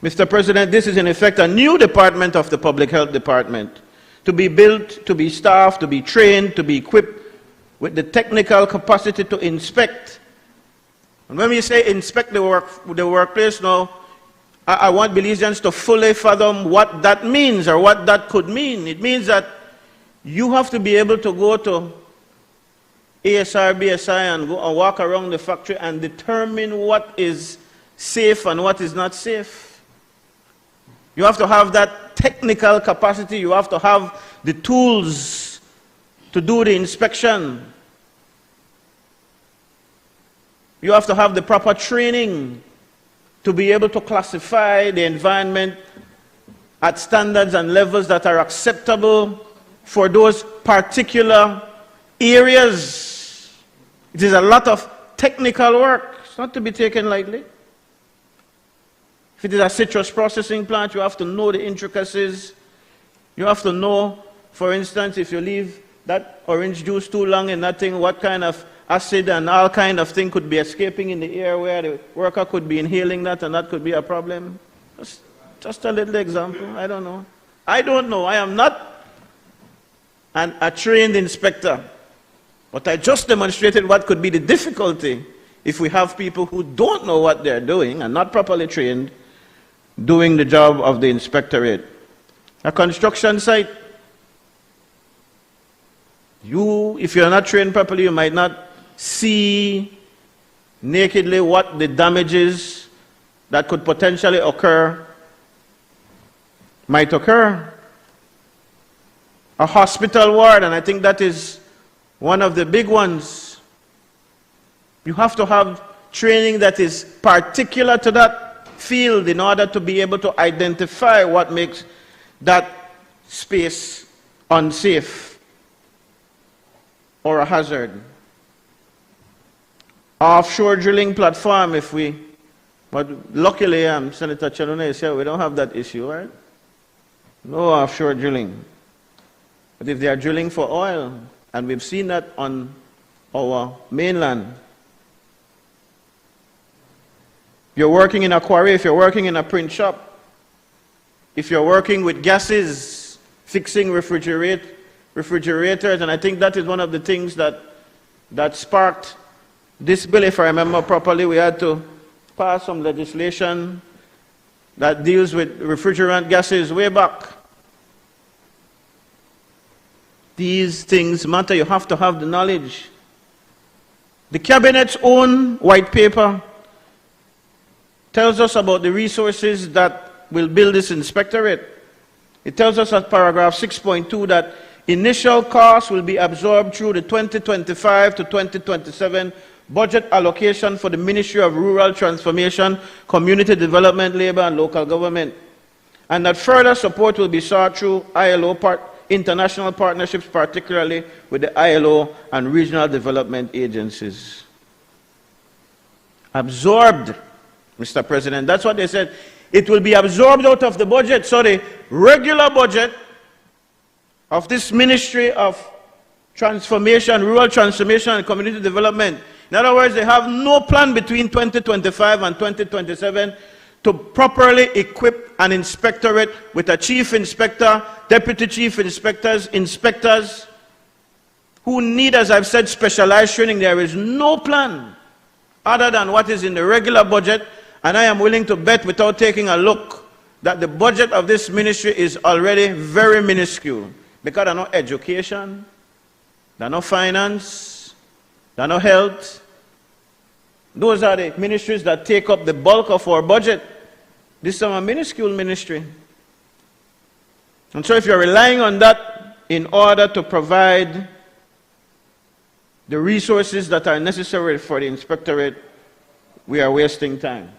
Mr. President, this is in effect a new department of the Public Health Department, to be built, to be staffed, to be trained, to be equipped with the technical capacity to inspect. And when we say inspect the workplace now, I want Belizeans to fully fathom what that means, or what that could mean. It means that you have to be able to go to ASR, BSI, and go and walk around the factory and determine what is safe and what is not safe. You have to have that technical capacity. You have to have the tools to do the inspection. You have to have the proper training to be able to classify the environment at standards and levels that are acceptable for those particular areas. It is a lot of technical work. It's not to be taken lightly. If it is a citrus processing plant, you have to know the intricacies. You have to know, for instance, if you leave that orange juice too long in that thing, what kind of acid and all kind of thing could be escaping in the air, where the worker could be inhaling that, and that could be a problem. Just a little example. I don't know. I don't know. I am not a trained inspector. But I just demonstrated what could be the difficulty if we have people who don't know what they're doing and not properly trained doing the job of the inspectorate. A construction site, if you're not trained properly, you might not see nakedly what the damages that could potentially might occur. A hospital ward, and I think that is one of the big ones. You have to have training that is particular to that field in order to be able to identify what makes that space unsafe or a hazard. Offshore drilling platform, but luckily, Senator Chelune is here, we don't have that issue, right? No offshore drilling. But if they are drilling for oil, and we've seen that on our mainland, if you're working in a quarry, if you're working in a print shop, if you're working with gases, fixing refrigerators, and I think that is one of the things that sparked this bill. If I remember properly, we had to pass some legislation that deals with refrigerant gases way back. These things matter. You have to have the knowledge. The Cabinet's own white paper tells us about the resources that will build this inspectorate. It tells us at paragraph 6.2 that initial costs will be absorbed through the 2025 to 2027 budget allocation for the Ministry of Rural Transformation, Community Development, Labor and Local Government, and that further support will be sought through ILO international partnerships, particularly with the ILO and regional development agencies. Absorbed, Mr. President. That's what they said. It will be absorbed out of the budget. So the regular budget of this Ministry of Transformation, Rural Transformation and Community Development. In other words, they have no plan between 2025 and 2027 to properly equip an inspectorate with a chief inspector, deputy chief inspectors, inspectors who need, as I've said, specialized training. There is no plan other than what is in the regular budget, and I am willing to bet without taking a look that the budget of this ministry is already very minuscule, because there are no education, there are no finance, there are no health. Those are the ministries that take up the bulk of our budget. This is a minuscule ministry. And so if you're relying on that in order to provide the resources that are necessary for the inspectorate, we are wasting time.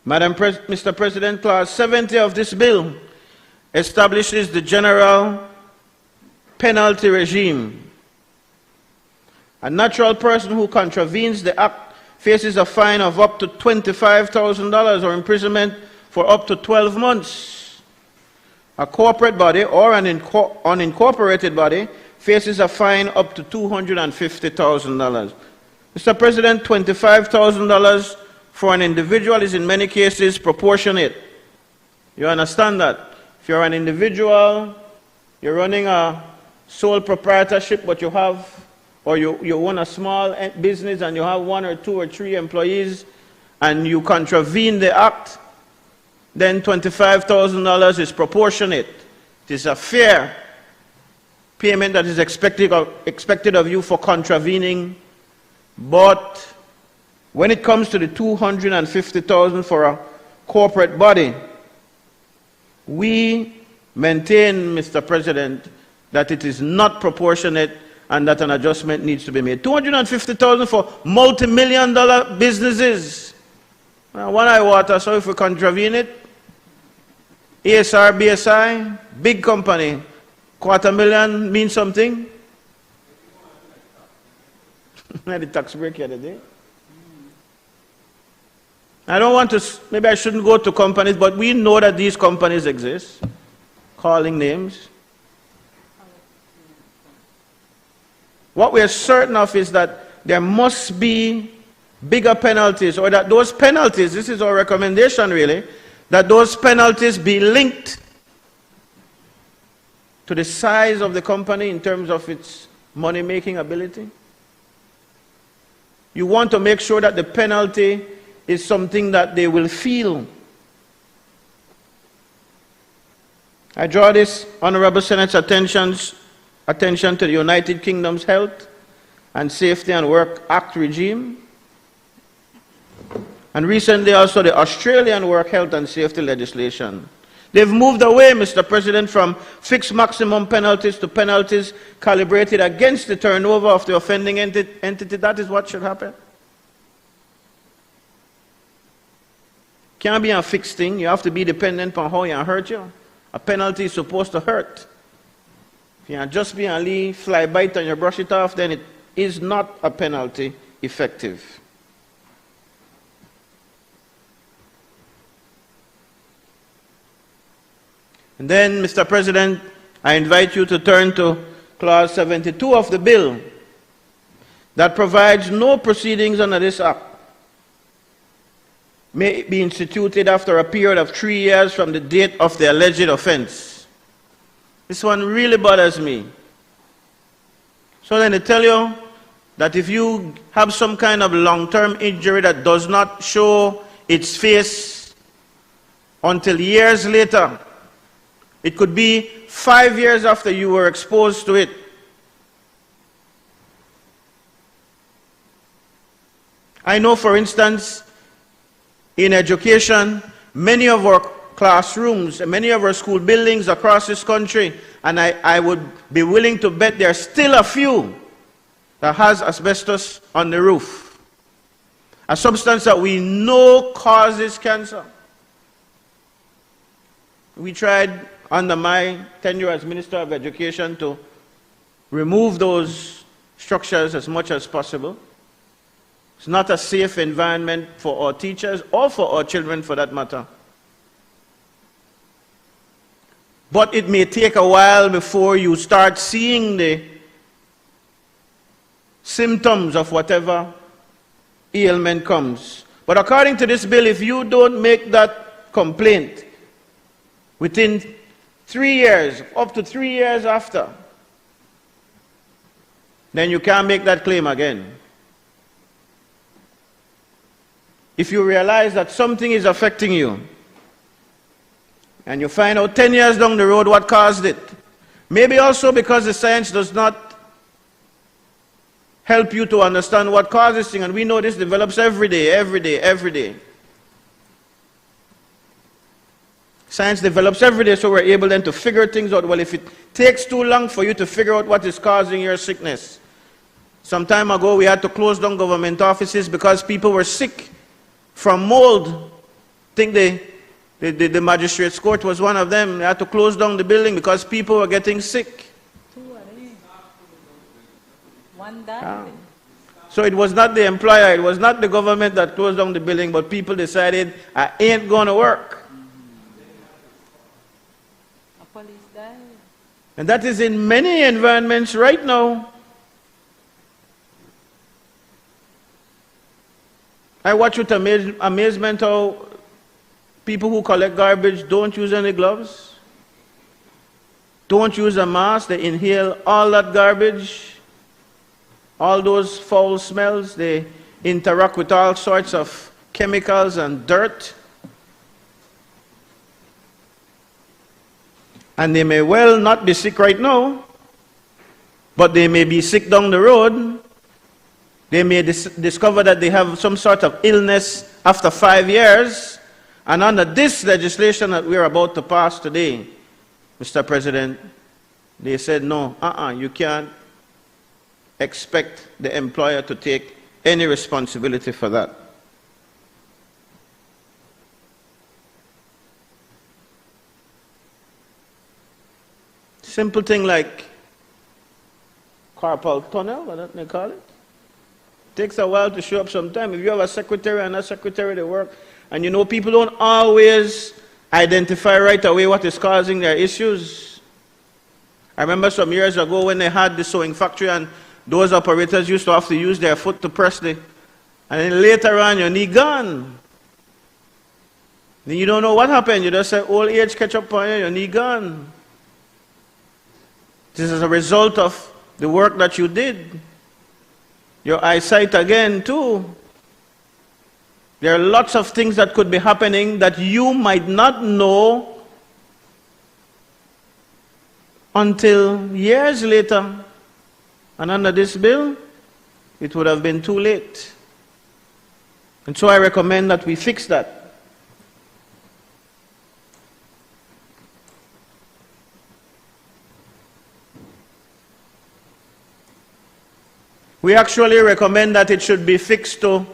Mr. President, Clause 70 of this bill establishes the general penalty regime. A natural person who contravenes the act faces a fine of up to $25,000 or imprisonment for up to 12 months. A corporate body or an unincorporated body faces a fine up to $250,000. Mr. President, $25,000 for an individual is in many cases proportionate. You understand that? If you're an individual, you're running a sole proprietorship, but you have, or you own a small business and you have 1 or 2 or 3 employees, and you contravene the act, then $25,000 is proportionate. It is a fair payment that is expected of you for contravening. But when it comes to the $250,000 for a corporate body, we maintain, Mr. President, that it is not proportionate and that an adjustment needs to be made. $250,000 for multi-million-dollar businesses. One eye water, so if we contravene it, ASR, BSI, big company, $250,000 means something. The tax break the other day. I don't want to, maybe I shouldn't go to companies, but we know that these companies exist, calling names. What we are certain of is that there must be bigger penalties, or that those penalties, this is our recommendation really, that those penalties be linked to the size of the company in terms of its money-making ability. You want to make sure that the penalty is something that they will feel. I draw this Honorable Senate's attention to the United Kingdom's Health and Safety and Work Act regime, and recently also the Australian Work Health and Safety legislation. They've moved away, Mr. President, from fixed maximum penalties to penalties calibrated against the turnover of the offending entity. That is what should happen. Can't be a fixed thing. You have to be dependent on how you hurt you. A penalty is supposed to hurt. If you just be a fly bite and you brush it off, then it is not a penalty effective. And then, Mr. President, I invite you to turn to Clause 72 of the bill that provides no proceedings under this act may be instituted after a period of 3 years from the date of the alleged offense. This one really bothers me. So then they tell you that if you have some kind of long-term injury that does not show its face until years later, it could be 5 years after you were exposed to it, I know, for instance, in education, many of our classrooms, many of our school buildings across this country, and I would be willing to bet there are still a few that has asbestos on the roof, a substance that we know causes cancer. We tried under my tenure as Minister of Education to remove those structures as much as possible. It's not a safe environment for our teachers or for our children, for that matter. But it may take a while before you start seeing the symptoms of whatever ailment comes. But according to this bill, if you don't make that complaint within 3 years, up to 3 years after, then you can't make that claim again. If you realize that something is affecting you, and you find out 10 years down the road what caused it, maybe also because the science does not help you to understand what causes things, and we know this develops every day, every day, every day. Science develops every day, so we're able then to figure things out. Well, if it takes too long for you to figure out what is causing your sickness, some time ago we had to close down government offices because people were sick from mold. I think the magistrate's court was one of them. They had to close down the building because people were getting sick. One died. So it was not the employer, it was not the government that closed down the building, but people decided, I ain't going to work. A police died. And that is in many environments right now. I watch with amazement how people who collect garbage don't use any gloves, don't use a mask, they inhale all that garbage, all those foul smells, they interact with all sorts of chemicals and dirt. And they may well not be sick right now, but they may be sick down the road. They may discover that they have some sort of illness after 5 years. And under this legislation that we're about to pass today, Mr. President, they said, no, you can't expect the employer to take any responsibility for that. Simple thing like carpal tunnel, what don't they call it? Takes a while to show up sometime. If you have a secretary and a secretary, they work, and you know people don't always identify right away what is causing their issues. I remember some years ago when they had the sewing factory and those operators used to have to use their foot to press the, and then later on your knee gone. Then you don't know what happened. You just say old age catch up on you, your knee gone. This is a result of the work that you did. Your eyesight again too. There are lots of things that could be happening that you might not know until years later. And under this bill, it would have been too late. And so I recommend that we fix that. We actually recommend that it should be fixed to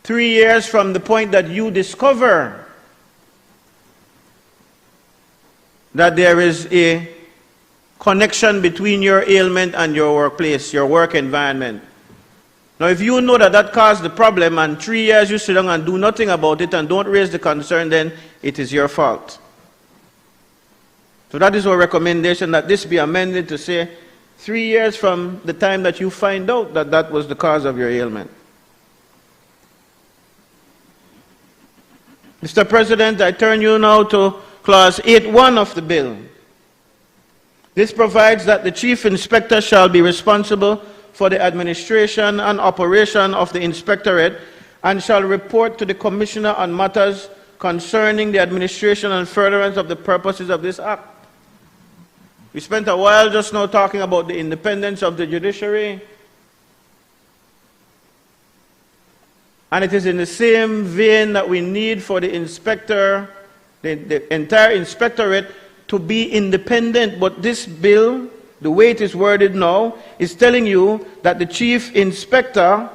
3 years from the point that you discover that there is a connection between your ailment and your workplace, your work environment. Now, if you know that that caused the problem and 3 years you sit down and do nothing about it and don't raise the concern, then it is your fault. So that is our recommendation, that this be amended to say 3 years from the time that you find out that that was the cause of your ailment. Mr. President, I turn you now to Clause 8.1 of the bill. This provides that the Chief Inspector shall be responsible for the administration and operation of the Inspectorate and shall report to the Commissioner on matters concerning the administration and furtherance of the purposes of this Act. We spent a while just now talking about the independence of the judiciary. And it is in the same vein that we need for the inspector, the entire inspectorate, to be independent. But this bill, the way it is worded now, is telling you that the chief inspector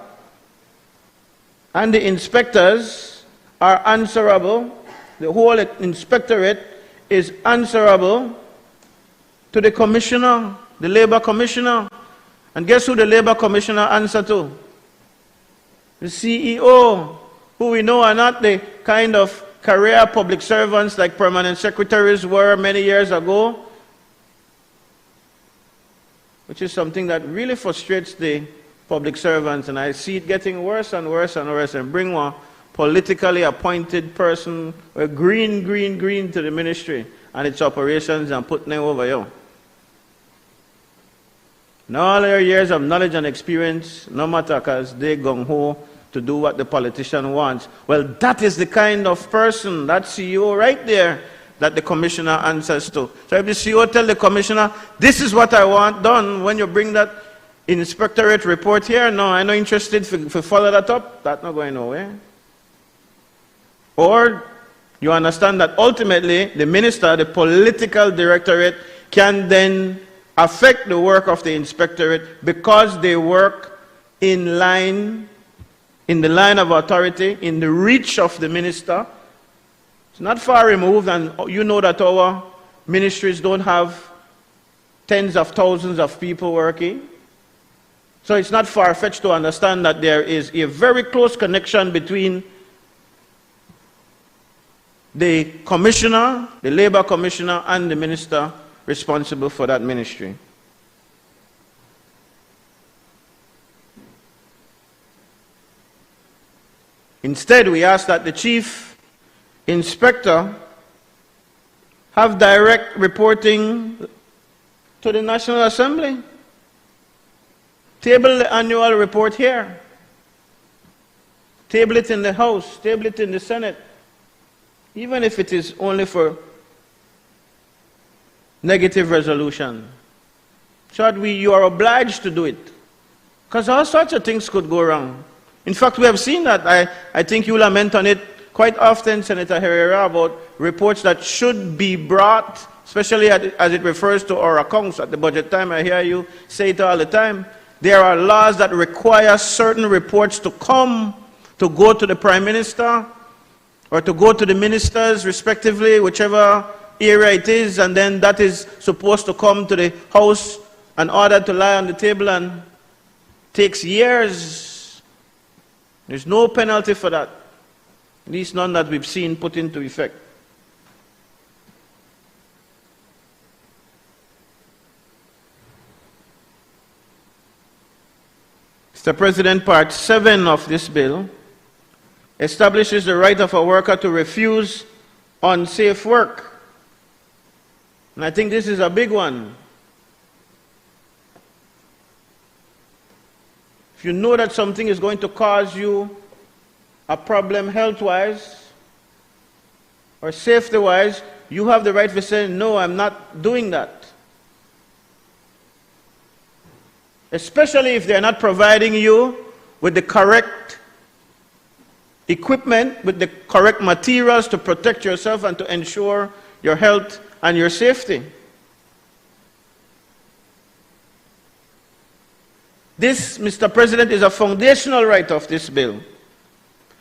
and the inspectors are answerable. The whole inspectorate is answerable to the commissioner, the labor commissioner. And guess who the labor commissioner answers to? The CEO, who we know are not the kind of career public servants like permanent secretaries were many years ago, which is something that really frustrates the public servants, and I see it getting worse and worse and worse, and bring one politically appointed person, green to the ministry and its operations and put them over here. And all their years of knowledge and experience, no matter, because they gung-ho to do what the politician wants. Well, that is the kind of person, that CEO right there, that the commissioner answers to. So if the CEO tell the commissioner, this is what I want done, when you bring that inspectorate report here, no, I'm not interested to follow that up, that's not going nowhere. Or you understand that ultimately the minister, the political directorate, can then affect the work of the inspectorate because they work in line, in the line of authority, in the reach of the minister. It's not far removed, and you know that our ministries don't have tens of thousands of people working. So it's not far-fetched to understand that there is a very close connection between the commissioner, the labor commissioner, and the minister responsible for that ministry. Instead, we ask that the chief inspector have direct reporting to the National Assembly. Table the annual report here. Table it in the House, table it in the Senate, even if it is only for negative resolution. So that you are obliged to do it. Because all sorts of things could go wrong. In fact, we have seen that. I think you lament on it quite often, Senator Herrera, about reports that should be brought, especially as it refers to our accounts at the budget time. I hear you say it all the time. There are laws that require certain reports to come, to go to the Prime Minister, or to go to the ministers, respectively, whichever area it is, and then that is supposed to come to the House and order to lie on the table, and takes years. There's no penalty for that, at least none that we've seen put into effect. Mr. President, Part 7 of this bill establishes the right of a worker to refuse unsafe work. And I think this is a big one. If you know that something is going to cause you a problem health-wise or safety-wise, you have the right to say, no, I'm not doing that. Especially if they're not providing you with the correct equipment, with the correct materials to protect yourself and to ensure your health and your safety. This, Mr. President, is a foundational right of this bill.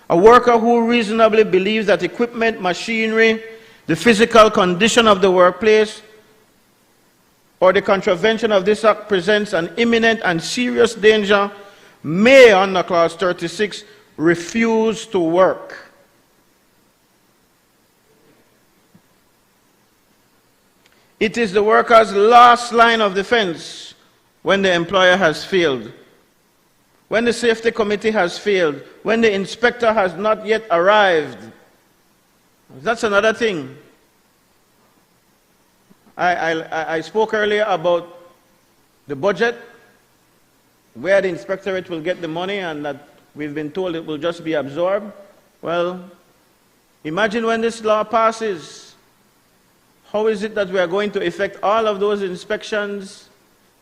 A worker who reasonably believes that equipment, machinery, the physical condition of the workplace, or the contravention of this act presents an imminent and serious danger may, under Clause 36, refuse to work. It is the worker's last line of defense when the employer has failed, when the safety committee has failed, when the inspector has not yet arrived. That's another thing. I spoke earlier about the budget, where the inspectorate will get the money and that we've been told it will just be absorbed. Well, imagine when this law passes. How is it that we are going to effect all of those inspections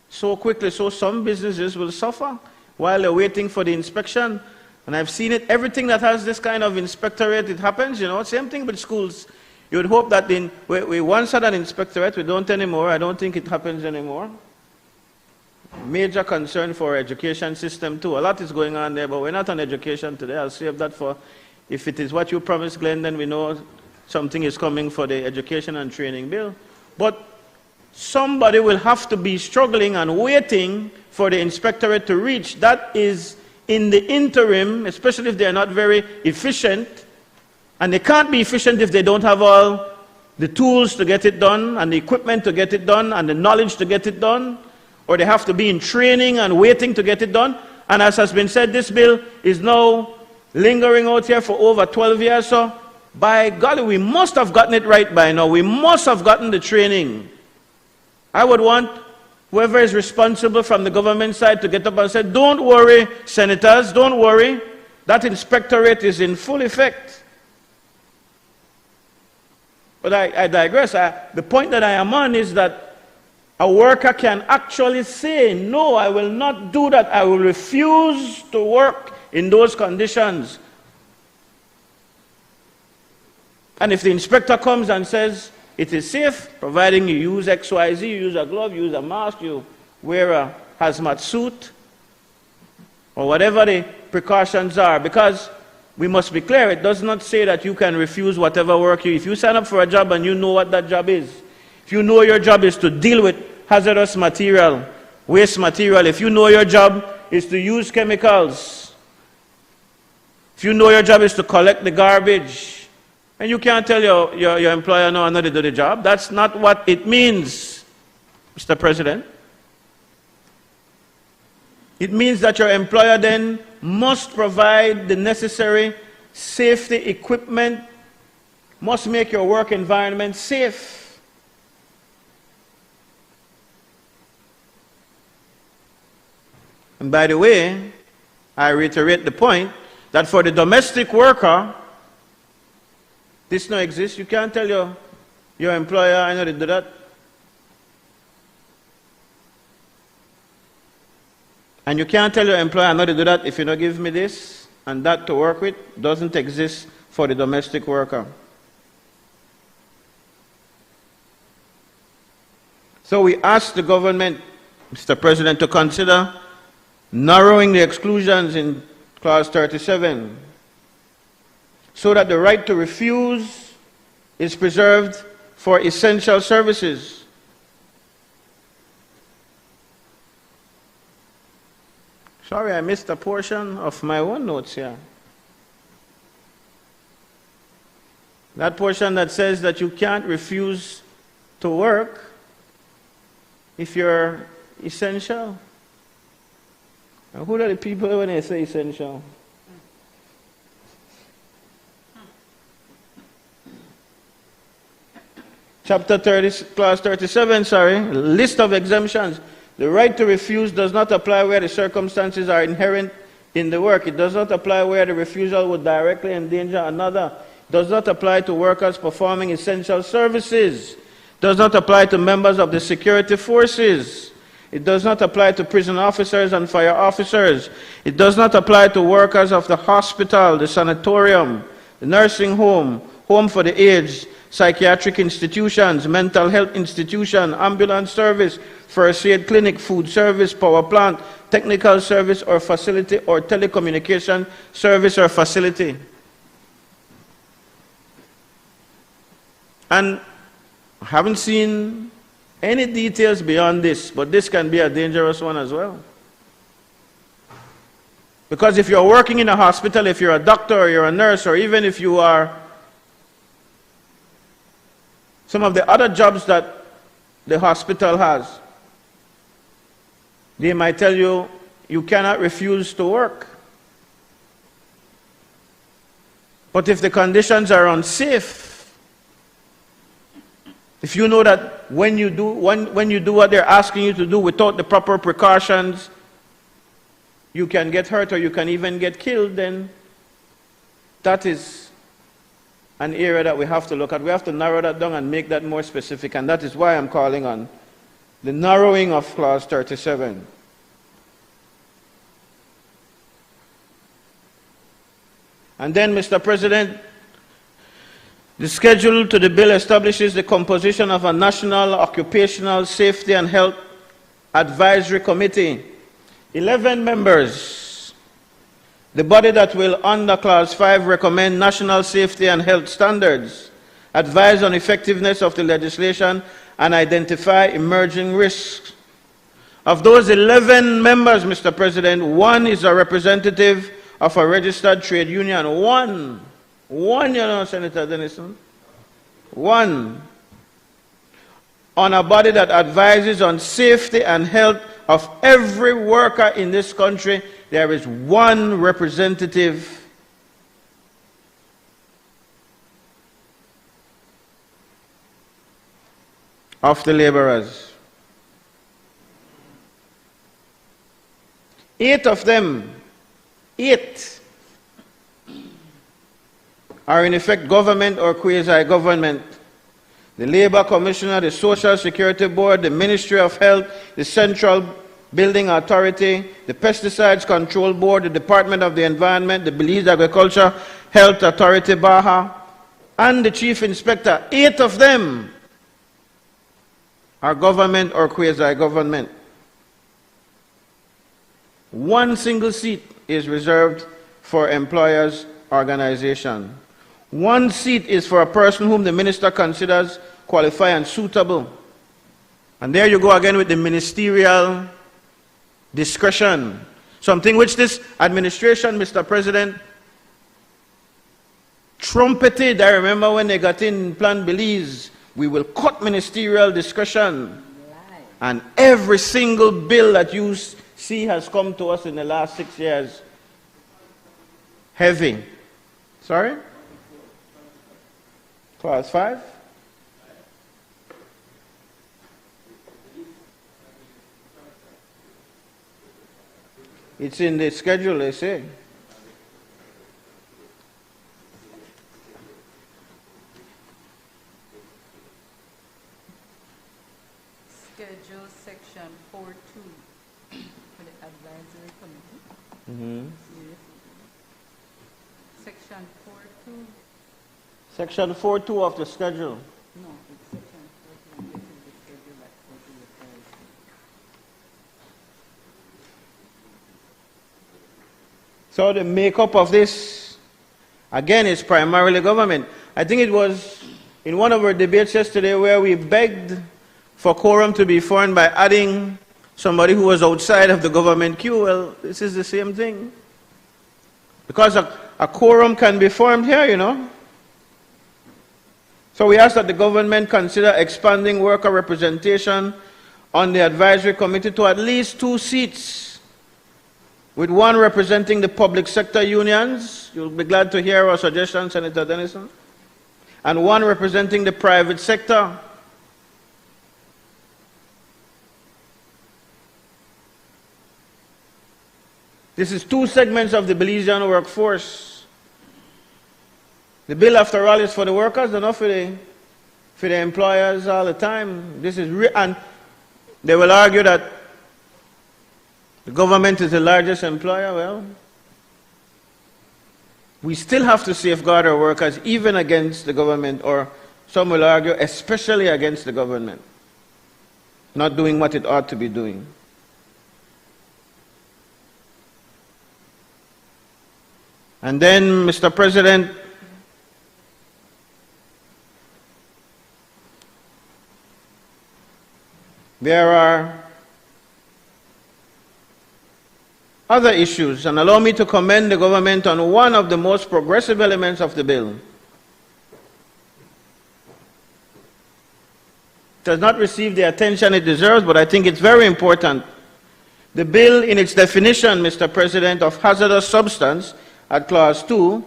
so quickly? So some businesses will suffer while they're waiting for the inspection. And I've seen it, everything that has this kind of inspectorate, it happens, you know. Same thing with schools. You would hope that we once had an inspectorate, we don't anymore. I don't think it happens anymore. Major concern for our education system too. A lot is going on there, but we're not on education today. I'll save that for, if it is what you promised, Glenn, then we know something is coming for the education and training bill. But somebody will have to be struggling and waiting for the inspectorate to reach. That is in the interim, especially if they're not very efficient. And they can't be efficient if they don't have all the tools to get it done, and the equipment to get it done, and the knowledge to get it done. Or they have to be in training and waiting to get it done. And as has been said, this bill is now lingering out here for over 12 years. So by golly, we must have gotten it right by now. We must have gotten the training. I would want whoever is responsible from the government side to get up and say, don't worry, senators, don't worry. That inspectorate is in full effect. But I digress. The point that I am on is that a worker can actually say, no, I will not do that. I will refuse to work in those conditions. And if the inspector comes and says it is safe, providing you use XYZ, you use a glove, you use a mask, you wear a hazmat suit, or whatever the precautions are, because we must be clear, it does not say that you can refuse whatever work if you sign up for a job and you know what that job is. If you know your job is to deal with hazardous material, waste material, if you know your job is to use chemicals, if you know your job is to collect the garbage, and you can't tell your employer, no, I'm not to do the job. That's not what it means, Mr. President. It means that your employer then must provide the necessary safety equipment, must make your work environment safe. And by the way, I reiterate the point that for the domestic worker, this no exists. You can't tell your employer, I know to do that. And you can't tell your employer, I know to do that if you don't give me this and that to work with. Doesn't exist for the domestic worker. So we ask the government, Mr. President, to consider narrowing the exclusions in Clause 37 so that the right to refuse is preserved for essential services. Sorry, I missed a portion of my own notes here. That portion that says that you can't refuse to work if you're essential. Now, who are the people when they say essential? Chapter 30, Clause 37, list of exemptions. The right to refuse does not apply where the circumstances are inherent in the work. It does not apply where the refusal would directly endanger another. It does not apply to workers performing essential services. It does not apply to members of the security forces. It does not apply to prison officers and fire officers. It does not apply to workers of the hospital, the sanatorium, the nursing home, home for the aged, psychiatric institutions, mental health institution, ambulance service, first aid clinic, food service, power plant, technical service or facility, or telecommunication service or facility. And I haven't seen any details beyond this, but this can be a dangerous one as well. Because if you're working in a hospital, if you're a doctor or you're a nurse, or even if you are some of the other jobs that the hospital has, they might tell you, you cannot refuse to work. But if the conditions are unsafe, if you know that when you do what they're asking you to do without the proper precautions, you can get hurt or you can even get killed, then that is an area that we have to look at. We have to narrow that down and make that more specific, and that is why I'm calling on the narrowing of Clause 37. And then, Mr. President, the schedule to the bill establishes the composition of a National Occupational Safety and Health Advisory Committee. 11 members. The body that will, under Clause 5, recommend national safety and health standards, advise on effectiveness of the legislation, and identify emerging risks. Of those 11 members, Mr. President, one is a representative of a registered trade union. One, Senator Denison. One. On a body that advises on safety and health of every worker in this country, there is one representative. Of the laborers. 8 of them, 8, are in effect government or quasi-government. The Labor Commissioner, the Social Security Board, the Ministry of Health, the Central Building Authority, the Pesticides Control Board, the Department of the Environment, the Belize Agriculture Health Authority, Baja, and the Chief Inspector. 8 of them are government or quasi-government. One single seat is reserved for employers' organization. One seat is for a person whom the minister considers qualified and suitable. And there you go again with the ministerial discretion. Something which this administration, Mr. President, trumpeted. I remember when they got in Plan Belize, we will cut ministerial discretion. And every single bill that you see has come to us in the last 6 years heavy. Sorry? Clause 5? It's in the schedule, they say. Schedule section 4.2 for the advisory committee. Mm-hmm. Section 4.2. Section 4.2 of the schedule. No, it's section 4.2. This is the schedule that 4.2 refers to. So the makeup of this, again, is primarily government. I think it was in one of our debates yesterday where we begged for quorum to be formed by adding somebody who was outside of the government queue. Well, this is the same thing. Because a quorum can be formed here, you know. So we ask that the government consider expanding worker representation on the advisory committee to at least 2 seats, with one representing the public sector unions. You'll be glad to hear our suggestion, Senator Denison. And one representing the private sector. This is 2 segments of the Belizean workforce. The bill, after all, is for the workers and not for the employers all the time. This is and they will argue that the government is the largest employer. Well, we still have to safeguard our workers even against the government, or some will argue especially against the government not doing what it ought to be doing. And then, Mr. President, there are other issues, and allow me to commend the government on one of the most progressive elements of the bill. It does not receive the attention it deserves, but I think it's very important. The bill, in its definition, Mr. President, of hazardous substance at Clause 2,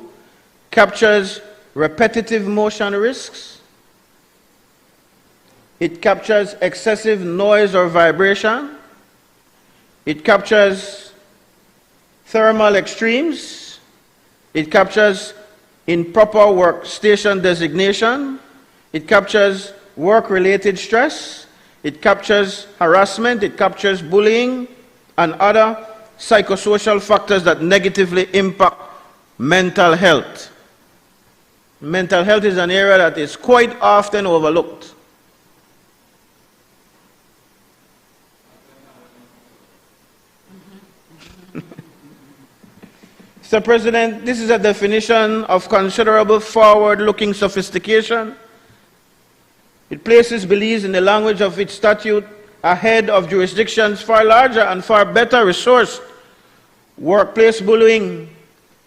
captures repetitive motion risks. It captures excessive noise or vibration. It captures thermal extremes. It captures improper workstation designation. It captures work-related stress. It captures harassment. It captures bullying and other psychosocial factors that negatively impact mental health. Mental health is an area that is quite often overlooked. Mr. President, this is a definition of considerable forward-looking sophistication. It places Belize in the language of its statute ahead of jurisdictions far larger and far better resourced. Workplace bullying,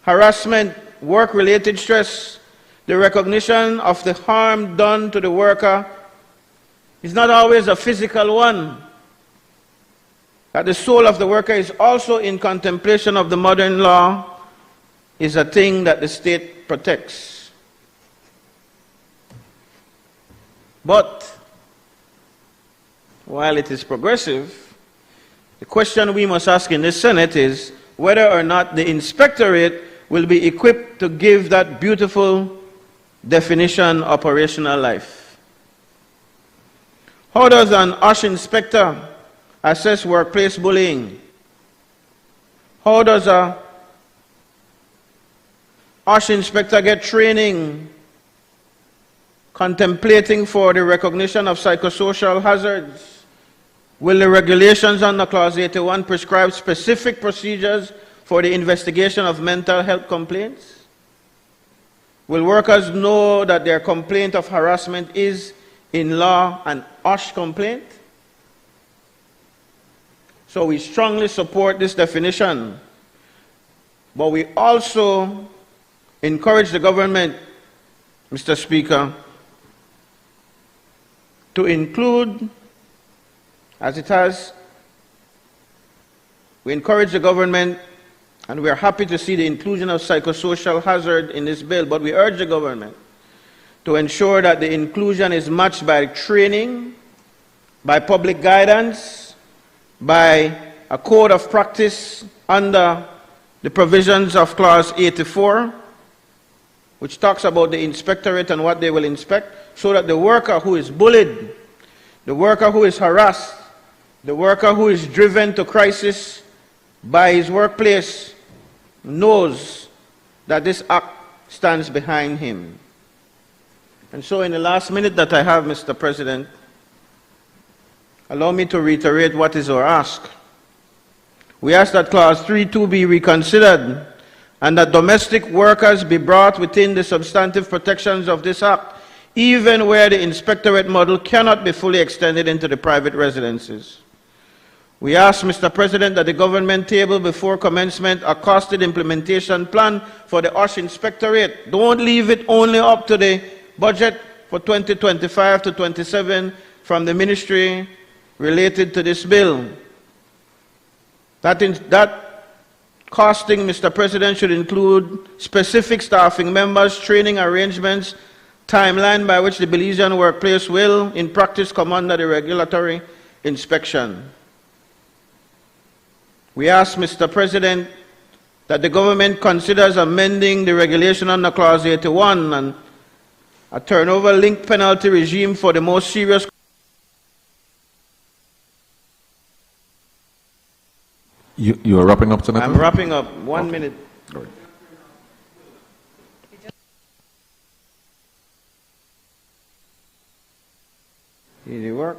harassment, work-related stress, the recognition of the harm done to the worker is not always a physical one. That the soul of the worker is also in contemplation of the modern law is a thing that the state protects. But while it is progressive, the question we must ask in this Senate is whether or not the inspectorate will be equipped to give that beautiful definition operational life. How does an OSH inspector assess workplace bullying? How does a OSH inspector get training contemplating for the recognition of psychosocial hazards? Will the regulations under Clause 81 prescribe specific procedures for the investigation of mental health complaints? Will workers know that their complaint of harassment is in law an OSH complaint? So we strongly support this definition, but we also encourage the government, Mr. Speaker, to include, as it has, we encourage the government, and we are happy to see the inclusion of psychosocial hazard in this bill, but we urge the government to ensure that the inclusion is matched by training, by public guidance, by a code of practice under the provisions of Clause 84, which talks about the inspectorate and what they will inspect, so that the worker who is bullied, the worker who is harassed, the worker who is driven to crisis by his workplace knows that this act stands behind him. And so in the last minute that I have, Mr. President, allow me to reiterate what is our ask. We ask that Clause 3.2 be reconsidered and that domestic workers be brought within the substantive protections of this Act, even where the inspectorate model cannot be fully extended into the private residences. We ask, Mr. President, that the government table before commencement a costed implementation plan for the OSH inspectorate. Don't leave it only up to the budget for 2025 to 27 from the ministry related to this bill. That costing, Mr. President, should include specific staffing members, training arrangements, timeline by which the Belizean workplace will, in practice, come under the regulatory inspection. We ask, Mr. President, that the government considers amending the regulation under Clause 81 and a turnover-linked penalty regime for the most serious. You are wrapping up, Senator? I'm wrapping up. 1 minute. All right. Did it work?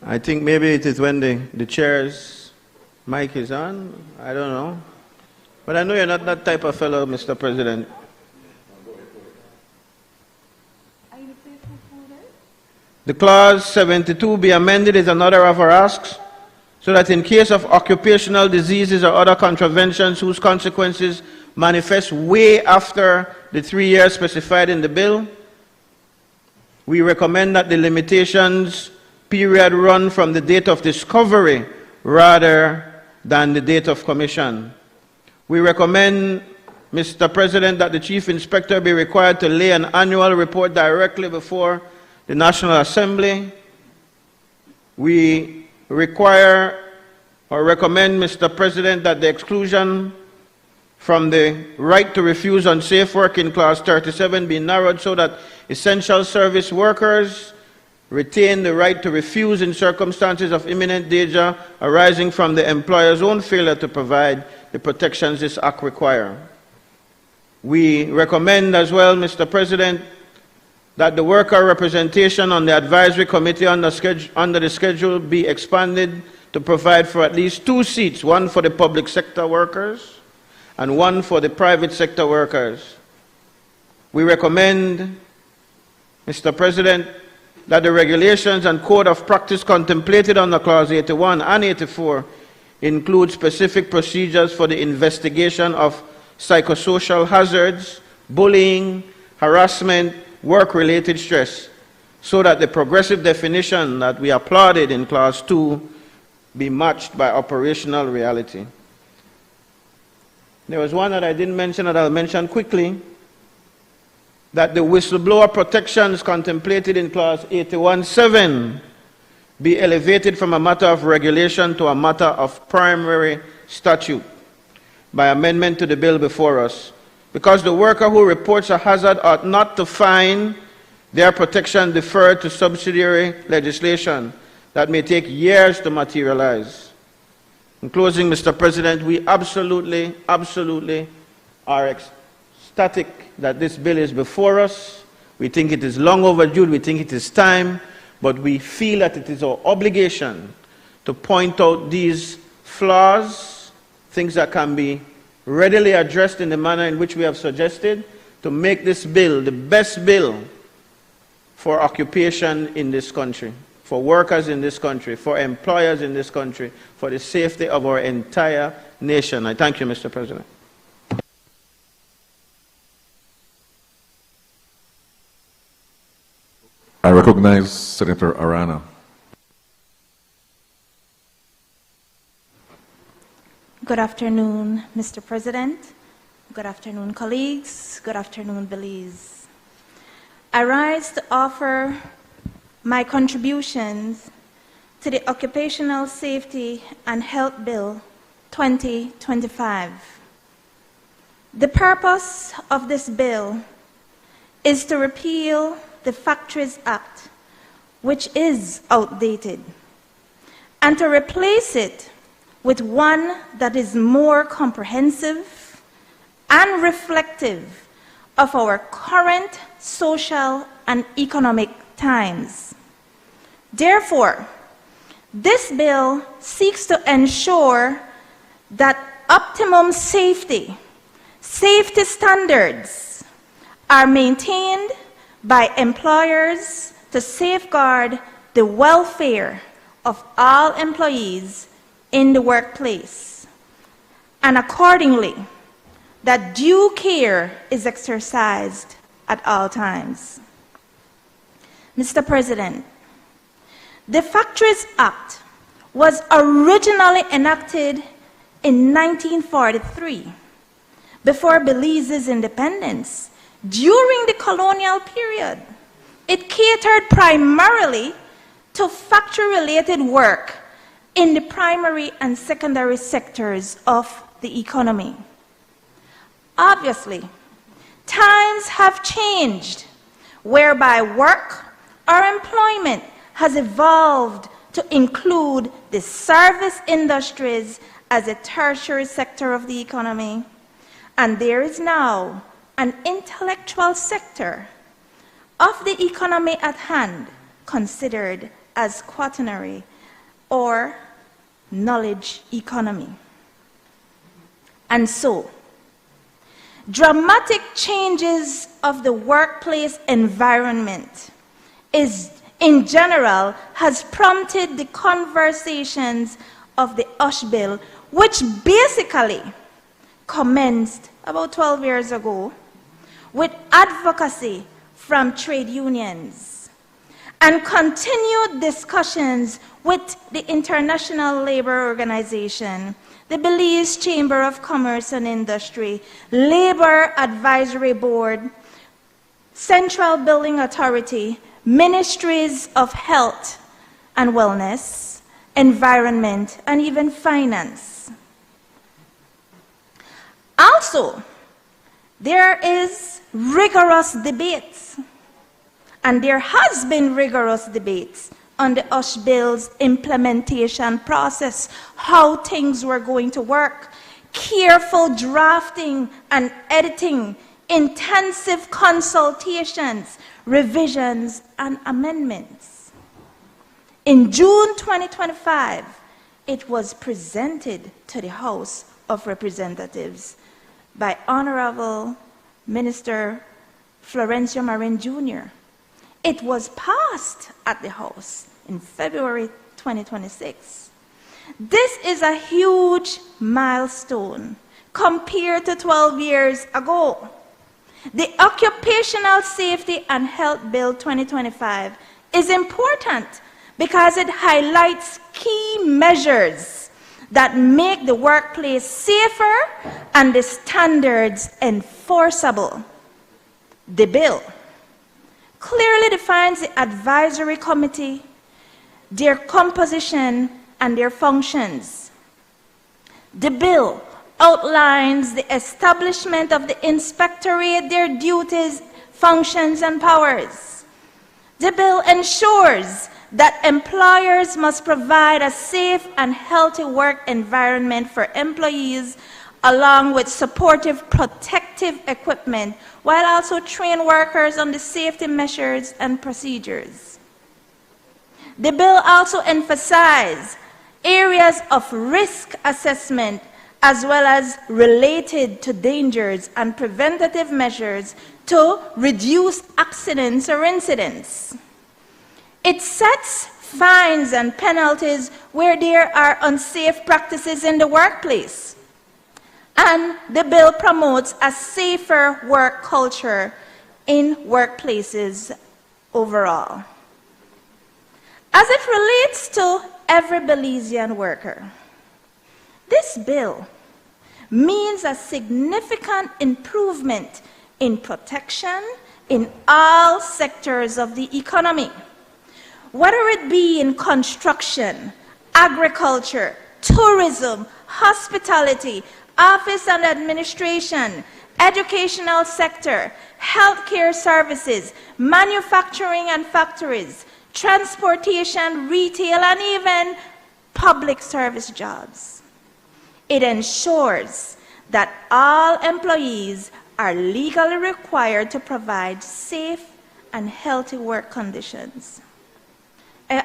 I think maybe it is when the chair's mic is on. I don't know. But I know you're not that type of fellow, Mr. President. The clause 72 be amended is another of our asks, so that in case of occupational diseases or other contraventions whose consequences manifest way after the 3 years specified in the bill, we recommend that the limitations period run from the date of discovery rather than the date of commission. We recommend, Mr. President, that the Chief Inspector be required to lay an annual report directly before the National Assembly. We require or recommend, Mr. President, that the exclusion from the right to refuse unsafe work in Clause 37 be narrowed so that essential service workers retain the right to refuse in circumstances of imminent danger arising from the employer's own failure to provide the protections this Act requires. We recommend as well, Mr. President, that the worker representation on the advisory committee under the schedule be expanded to provide for at least 2 seats, one for the public sector workers and one for the private sector workers. We recommend, Mr. President, that the regulations and code of practice contemplated under Clause 81 and 84 include specific procedures for the investigation of psychosocial hazards, bullying, harassment, work-related stress, so that the progressive definition that we applauded in Clause 2 be matched by operational reality. There was one that I didn't mention that I'll mention quickly, that the whistleblower protections contemplated in Clause 81(7) be elevated from a matter of regulation to a matter of primary statute by amendment to the bill before us, because the worker who reports a hazard ought not to find their protection deferred to subsidiary legislation that may take years to materialize. In closing, Mr. President, we absolutely are ecstatic that this bill is before us. We think it is long overdue. We think it is time, but we feel that it is our obligation to point out these flaws, things that can be readily addressed in the manner in which we have suggested, to make this bill the best bill for occupation in this country, for workers in this country, for employers in this country, for the safety of our entire nation. I thank you, Mr. President. I recognize Senator Arana. Good afternoon, Mr. President. Good afternoon, colleagues. Good afternoon, Belize. I rise to offer my contributions to the Occupational Safety and Health Bill 2025. The purpose of this bill is to repeal the Factories Act, which is outdated, and to replace it with one that is more comprehensive and reflective of our current social and economic times. Therefore, this bill seeks to ensure that optimum safety standards are maintained by employers to safeguard the welfare of all employees in the workplace, and accordingly, that due care is exercised at all times. Mr. President, the Factories Act was originally enacted in 1943, before Belize's independence. During the colonial period, it catered primarily to factory-related work in the primary and secondary sectors of the economy. Obviously, times have changed, whereby work or employment has evolved to include the service industries as a tertiary sector of the economy, and there is now an intellectual sector of the economy at hand considered as quaternary or knowledge economy. And so, dramatic changes of the workplace environment is in general has prompted the conversations of the OSH bill, which basically commenced about 12 years ago with advocacy from trade unions and continued discussions with the International Labour Organization, the Belize Chamber of Commerce and Industry, Labour Advisory Board, Central Building Authority, Ministries of Health and Wellness, Environment, and even Finance. Also, there is rigorous debates, and there has been rigorous debates on the OSH bill's implementation process, how things were going to work, careful drafting and editing, intensive consultations, revisions, and amendments. In June 2025, it was presented to the House of Representatives by Honorable Minister Florencio Marin Jr. It was passed at the House in February 2026. This is a huge milestone compared to 12 years ago. The Occupational Safety and Health Bill 2025 is important because it highlights key measures that make the workplace safer and the standards enforceable. The bill clearly defines the advisory committee, their composition, and their functions. The bill outlines the establishment of the inspectorate, their duties, functions, and powers. The bill ensures that employers must provide a safe and healthy work environment for employees, along with supportive protective equipment, while also train workers on the safety measures and procedures. The bill also emphasizes areas of risk assessment as well as related to dangers and preventative measures to reduce accidents or incidents. It sets fines and penalties where there are unsafe practices in the workplace. And the bill promotes a safer work culture in workplaces overall. As it relates to every Belizean worker, this bill means a significant improvement in protection in all sectors of the economy, whether it be in construction, agriculture, tourism, hospitality, office and administration, educational sector, healthcare services, manufacturing and factories, transportation, retail, and even public service jobs. It ensures that all employees are legally required to provide safe and healthy work conditions.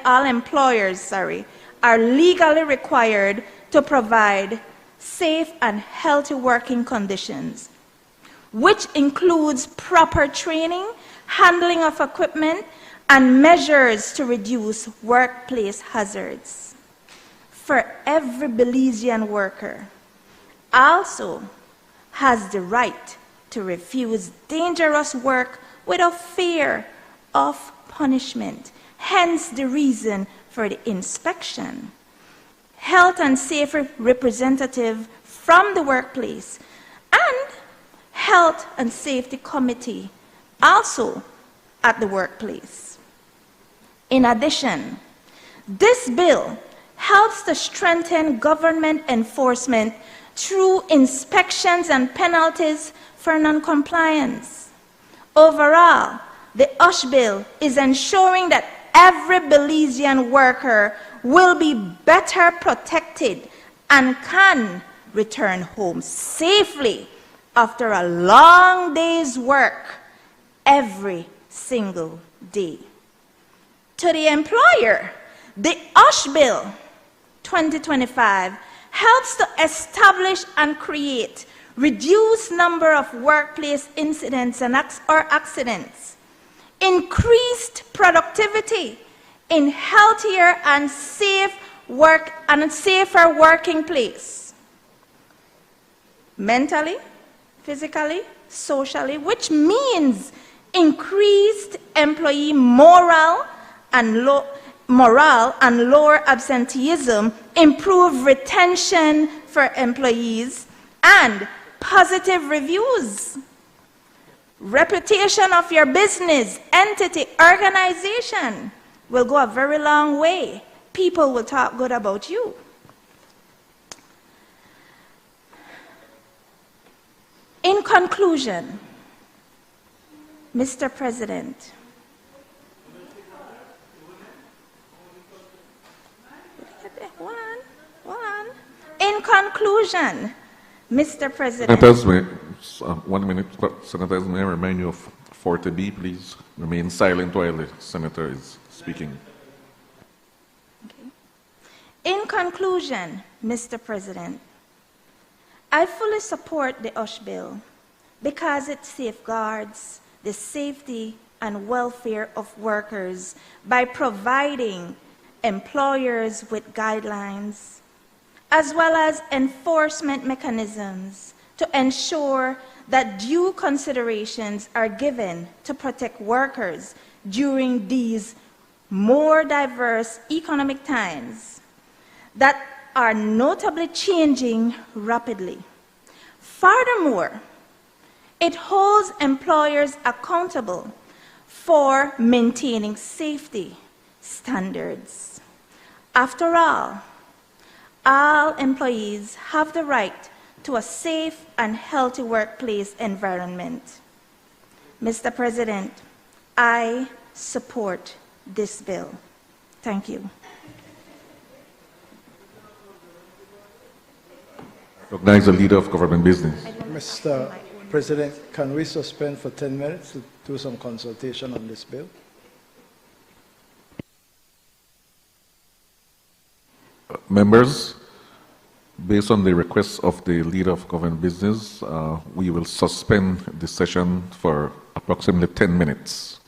All employers, are legally required to provide safe and healthy working conditions, which includes proper training, handling of equipment, and measures to reduce workplace hazards. For every Belizean worker also has the right to refuse dangerous work without fear of punishment, hence the reason for the inspection. Health and safety representative from the workplace and health and safety committee also at the workplace. In addition, this bill helps to strengthen government enforcement through inspections and penalties for non-compliance. Overall, the OSH bill is ensuring that every Belizean worker will be better protected and can return home safely after a long day's work every single day. To the employer, the OSH bill 2025 helps to establish and create reduced number of workplace incidents or accidents, increased productivity, in healthier and safer working place, mentally, physically, socially, which means increased employee morale and lower absenteeism, improved retention for employees, and positive reviews. Reputation of your business, entity, organization will go a very long way. People will talk good about you. In conclusion, Mr. President, in conclusion, Mr. President. Senators, 1 minute. Senators, may I remind you of 40B, please remain silent while the senator is speaking. Okay. In conclusion, Mr. President, I fully support the OSH bill because it safeguards the safety and welfare of workers by providing employers with guidelines as well as enforcement mechanisms to ensure that due considerations are given to protect workers during these more diverse economic times that are notably changing rapidly. Furthermore, it holds employers accountable for maintaining safety standards. After all employees have the right to a safe and healthy workplace environment. Mr. President, I support this bill. Thank you. Recognize the Leader of Government Business. Mr. President, can we suspend for 10 minutes to do some consultation on this bill? Members, based on the request of the Leader of Government Business, we will suspend the session for approximately 10 minutes.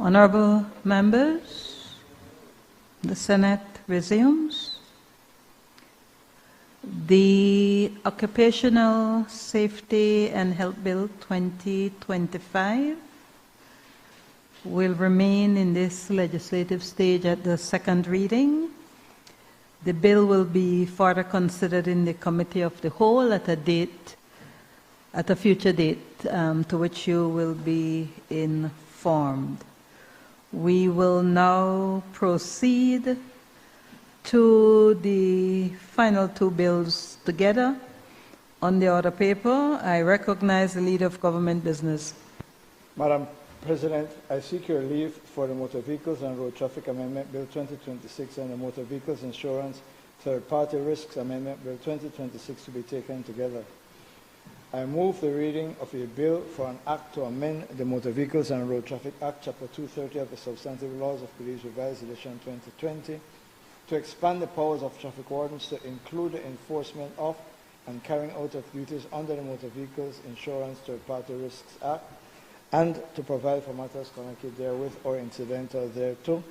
Honorable members, the Senate resumes. The Occupational Safety and Health Bill 2025 will remain in this legislative stage at the second reading. The bill will be further considered in the Committee of the Whole at a future date to which you will be informed. We will now proceed to the final two bills together. On the order paper, I recognize the Leader of Government Business. Madam President, I seek your leave for the Motor Vehicles and Road Traffic Amendment Bill 2026 and the Motor Vehicles Insurance Third-Party Risks Amendment Bill 2026 to be taken together. I move the reading of a bill for an act to amend the Motor Vehicles and Road Traffic Act, Chapter 230 of the Substantive Laws of Police Revised Edition 2020, to expand the powers of traffic wardens to include the enforcement of and carrying out of duties under the Motor Vehicles Insurance Third-Party Risks Act, and to provide for matters connected therewith or incidental thereto.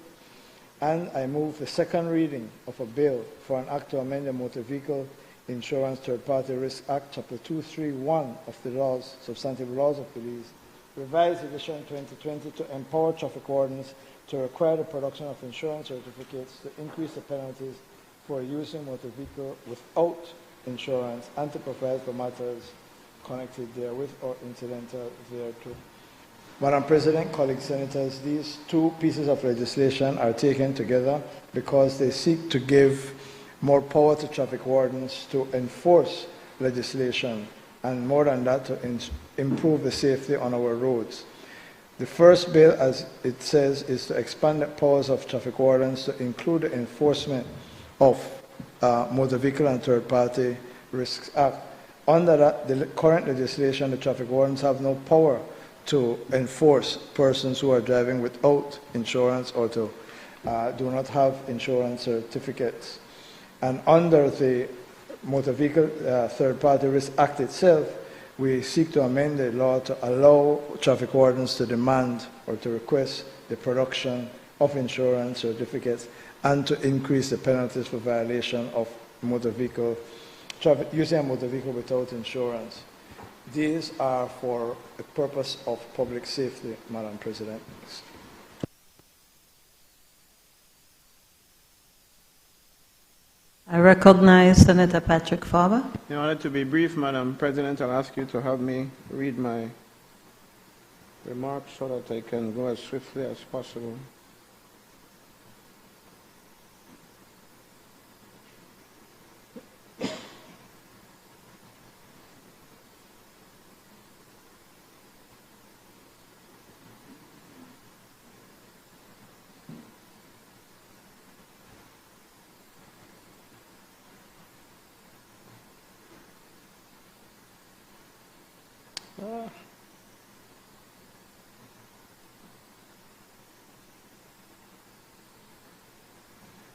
And I move the second reading of a bill for an act to amend the Motor Vehicle Insurance Third-Party Risk Act, Chapter 231 of the laws, Substantive Laws of Police, Revised Edition 2020, to empower traffic wardens to require the production of insurance certificates, to increase the penalties for using motor vehicle without insurance, and to provide for matters connected therewith or incidental thereto. Madam President, colleagues senators, these two pieces of legislation are taken together because they seek to give more power to traffic wardens to enforce legislation, and more than that, to improve the safety on our roads. The first bill, as it says, is to expand the powers of traffic wardens to include the enforcement of Motor Vehicle and Third-Party Risks Act. Under that, the current legislation, the traffic wardens have no power to enforce persons who are driving without insurance or to do not have insurance certificates. And under the Motor Vehicle Third-Party Risk Act itself, we seek to amend the law to allow traffic wardens to demand or to request the production of insurance certificates and to increase the penalties for violation of motor vehicle, using a motor vehicle without insurance. These are for the purpose of public safety, Madam President. I recognize Senator Patrick Farber. In order to be brief, Madam President, I'll ask you to help me read my remarks so that I can go as swiftly as possible.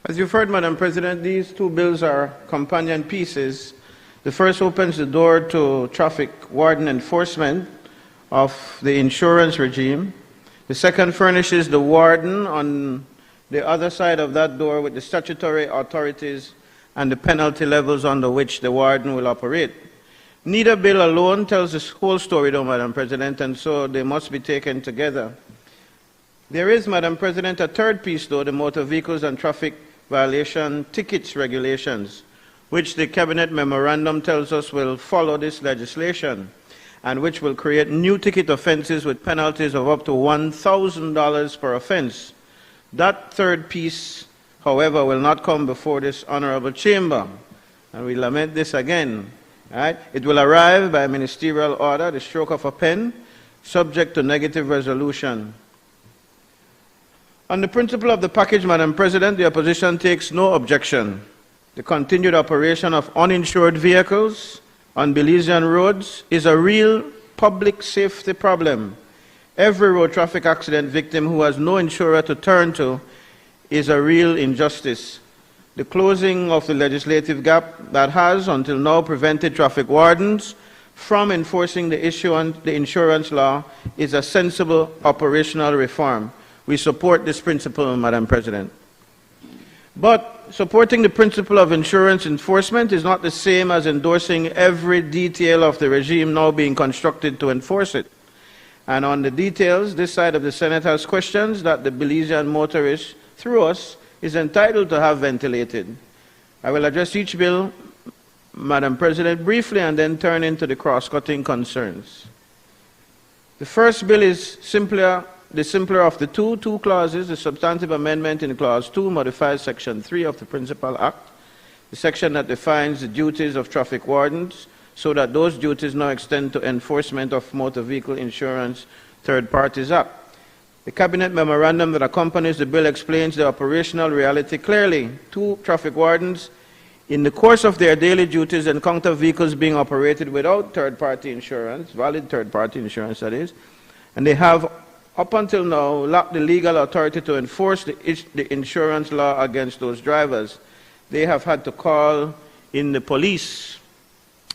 As you've heard, Madam President, these two bills are companion pieces. The first opens the door to traffic warden enforcement of the insurance regime. The second furnishes the warden on the other side of that door with the statutory authorities and the penalty levels under which the warden will operate. Neither bill alone tells the whole story, though, Madam President, and so they must be taken together. There is, Madam President, a third piece, though, the Motor Vehicles and Traffic Violation Tickets Regulations, which the Cabinet Memorandum tells us will follow this legislation, and which will create new ticket offenses with penalties of up to $1,000 per offense. That third piece, however, will not come before this honorable chamber, and we lament this again. Right? It will arrive by ministerial order, the stroke of a pen, subject to negative resolution. On the principle of the package, Madam President, the opposition takes no objection. The continued operation of uninsured vehicles on Belizean roads is a real public safety problem. Every road traffic accident victim who has no insurer to turn to is a real injustice. The closing of the legislative gap that has until now prevented traffic wardens from enforcing the insurance law is a sensible operational reform. We support this principle, Madam President. But supporting the principle of insurance enforcement is not the same as endorsing every detail of the regime now being constructed to enforce it. And on the details, this side of the Senate has questions that the Belizean motorist, through us, is entitled to have ventilated. I will address each bill, Madam President, briefly and then turn into the cross-cutting concerns. The first bill is the simpler of the two clauses. The substantive amendment in Clause 2 modifies Section 3 of the Principal Act, the section that defines the duties of traffic wardens, so that those duties now extend to enforcement of Motor Vehicle Insurance Third Parties Act. The Cabinet memorandum that accompanies the bill explains the operational reality clearly. 2 traffic wardens, in the course of their daily duties, encounter vehicles being operated without third-party insurance, valid third-party insurance that is, and they have up until now lacked the legal authority to enforce the insurance law against those drivers. They have had to call in the police.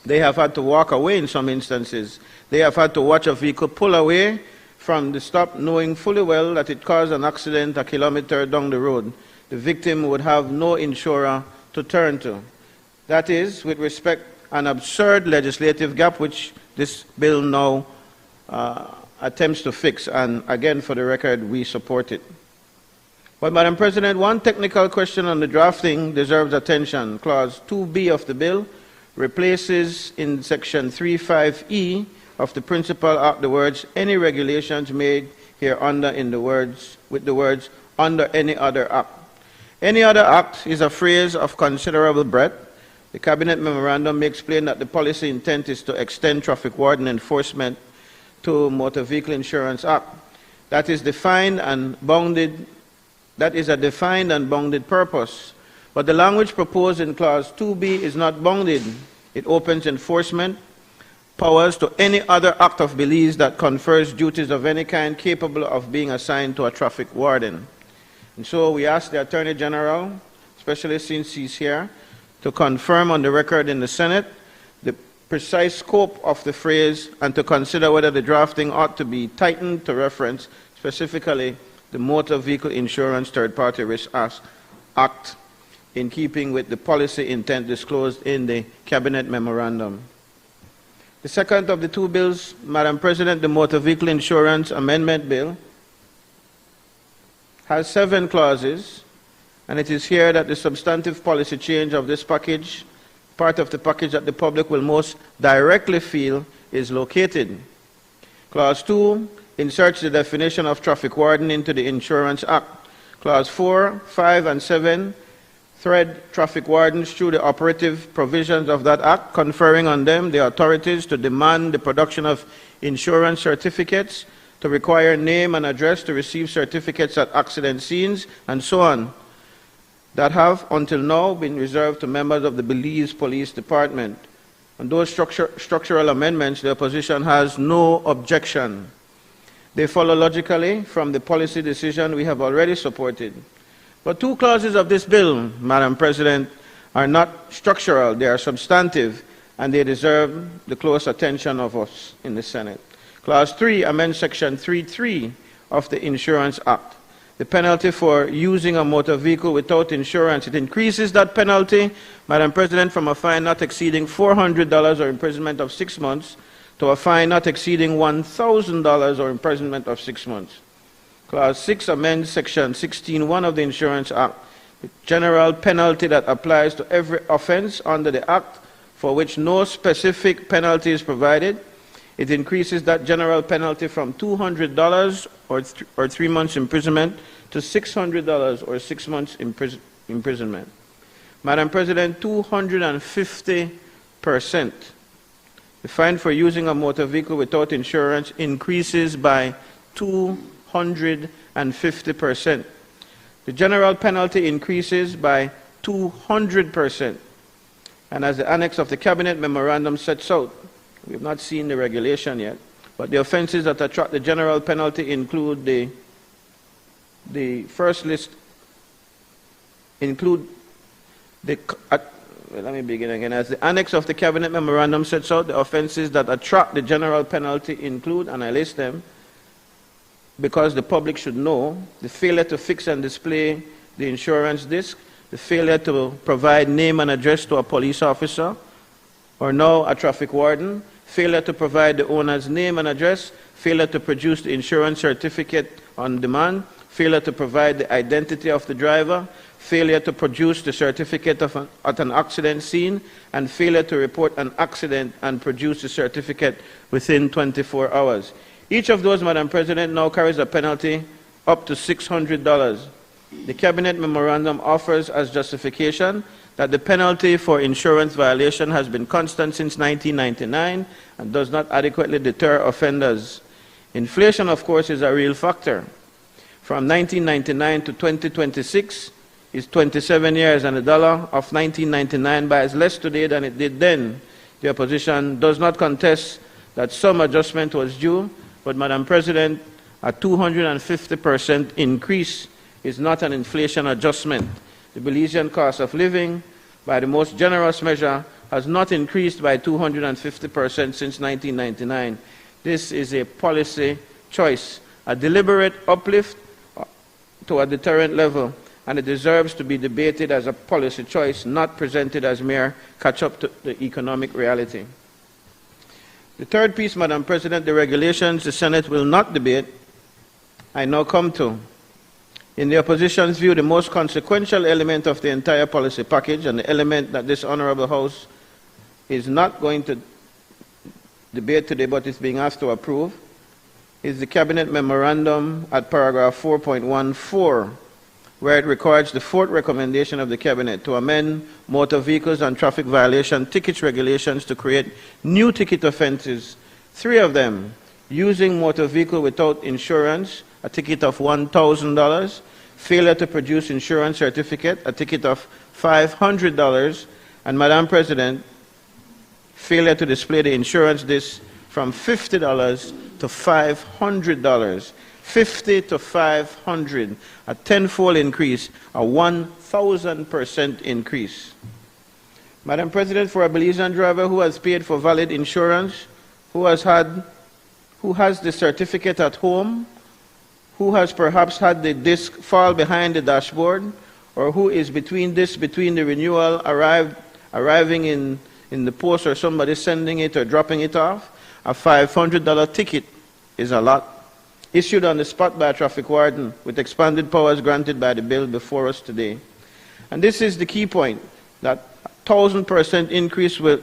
They have had to walk away in some instances. They have had to watch a vehicle pull away from the stop, knowing fully well that it caused an accident a kilometer down the road. The victim would have no insurer to turn to. That is, with respect, an absurd legislative gap which this bill now attempts to fix, and again, for the record, we support it. But, Madam President, one technical question on the drafting deserves attention. Clause 2B of the bill replaces in Section 3.5e of the Principal Act the words "any regulations made hereunder" with the words "under any other act." Any other act is a phrase of considerable breadth. The Cabinet memorandum makes plain that the policy intent is to extend traffic warden enforcement to Motor Vehicle Insurance Act. That is a defined and bounded purpose. But the language proposed in Clause 2B is not bounded. It opens enforcement powers to any other act of Belize that confers duties of any kind capable of being assigned to a traffic warden. And so we ask the Attorney General, especially since he's here, to confirm on the record in the Senate the precise scope of the phrase and to consider whether the drafting ought to be tightened to reference specifically the Motor Vehicle Insurance Third-Party Risk Act in keeping with the policy intent disclosed in the Cabinet memorandum. The second of the 2 bills, Madam President, the Motor Vehicle Insurance Amendment Bill, has 7 clauses, and it is here that the substantive policy change of this package, part of the package that the public will most directly feel, is located. Clause 2 inserts the definition of traffic warden into the Insurance Act. Clause 4, 5, and 7 thread traffic wardens through the operative provisions of that Act, conferring on them the authorities to demand the production of insurance certificates, to require name and address to receive certificates at accident scenes, and so on, that have until now been reserved to members of the Belize Police Department. On those structural amendments, the opposition has no objection. They follow logically from the policy decision we have already supported. But 2 clauses of this bill, Madam President, are not structural, they are substantive, and they deserve the close attention of us in the Senate. Clause 3 amends Section 3.3 of the Insurance Act. The penalty for using a motor vehicle without insurance, it increases that penalty, Madam President, from a fine not exceeding $400 or imprisonment of 6 months to a fine not exceeding $1,000 or imprisonment of 6 months. Clause 6 amends Section 16.1 of the Insurance Act, the general penalty that applies to every offense under the Act for which no specific penalty is provided. It increases that general penalty from $200 or 3 months imprisonment to $600 or 6 months imprisonment. Madam President, 250%. The fine for using a motor vehicle without insurance increases by 250%. The general penalty increases by 200%. And as the annex of the Cabinet memorandum sets out, we have not seen the regulation yet, but the offenses that attract the general penalty include the first list, include the, let me begin again. As the annex of the Cabinet memorandum sets out, the offenses that attract the general penalty include, and I list them, because the public should know, the failure to fix and display the insurance disc, the failure to provide name and address to a police officer, or now a traffic warden, failure to provide the owner's name and address, failure to produce the insurance certificate on demand, failure to provide the identity of the driver, failure to produce the certificate at an accident scene, and failure to report an accident and produce the certificate within 24 hours. Each of those, Madam President, now carries a penalty up to $600. The Cabinet memorandum offers as justification that the penalty for insurance violation has been constant since 1999 and does not adequately deter offenders. Inflation, of course, is a real factor. From 1999 to 2026 is 27 years, and the dollar of 1999 buys less today than it did then. The opposition does not contest that some adjustment was due, but, Madam President, a 250% increase is not an inflation adjustment. The Belizean cost of living, by the most generous measure, has not increased by 250% since 1999. This is a policy choice, a deliberate uplift to a deterrent level, and it deserves to be debated as a policy choice, not presented as mere catch-up to the economic reality. The third piece, Madam President, the regulations the Senate will not debate, I now come to. In the opposition's view, the most consequential element of the entire policy package, and the element that this Honorable House is not going to debate today but is being asked to approve, is the Cabinet memorandum at paragraph 4.14, where it records the fourth recommendation of the Cabinet to amend motor vehicles and traffic violation ticket regulations to create new ticket offenses, 3 of them: using motor vehicle without insurance, a ticket of $1,000, failure to produce insurance certificate, a ticket of $500, and, Madam President, failure to display the insurance disc from $50 to $500. 50 to 500, a tenfold increase, a 1,000% increase. Madam President, for a Belizean driver who has paid for valid insurance, who has the certificate at home, who has perhaps had the disc fall behind the dashboard, or who is between the renewal arriving in the post or somebody sending it or dropping it off, a $500 ticket is a lot. Issued on the spot by a traffic warden with expanded powers granted by the bill before us today. And this is the key point, that 1,000% increase will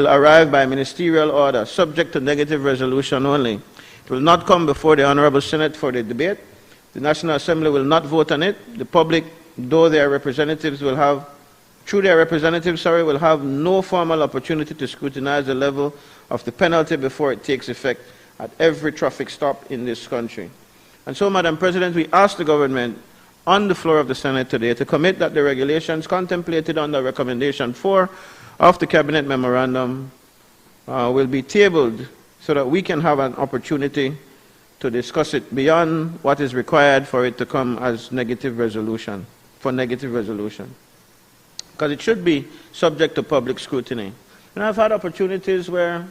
arrive by ministerial order, subject to negative resolution only. It will not come before the Honorable Senate for the debate. The National Assembly will not vote on it. The public, though their representatives will have, through their representatives, will have no formal opportunity to scrutinize the level of the penalty before it takes effect at every traffic stop in this country. And so, Madam President, we ask the government on the floor of the Senate today to commit that the regulations contemplated under recommendation 4 of the Cabinet memorandum will be tabled so that we can have an opportunity to discuss it beyond what is required for it to come as negative resolution, because it should be subject to public scrutiny. And I've had opportunities where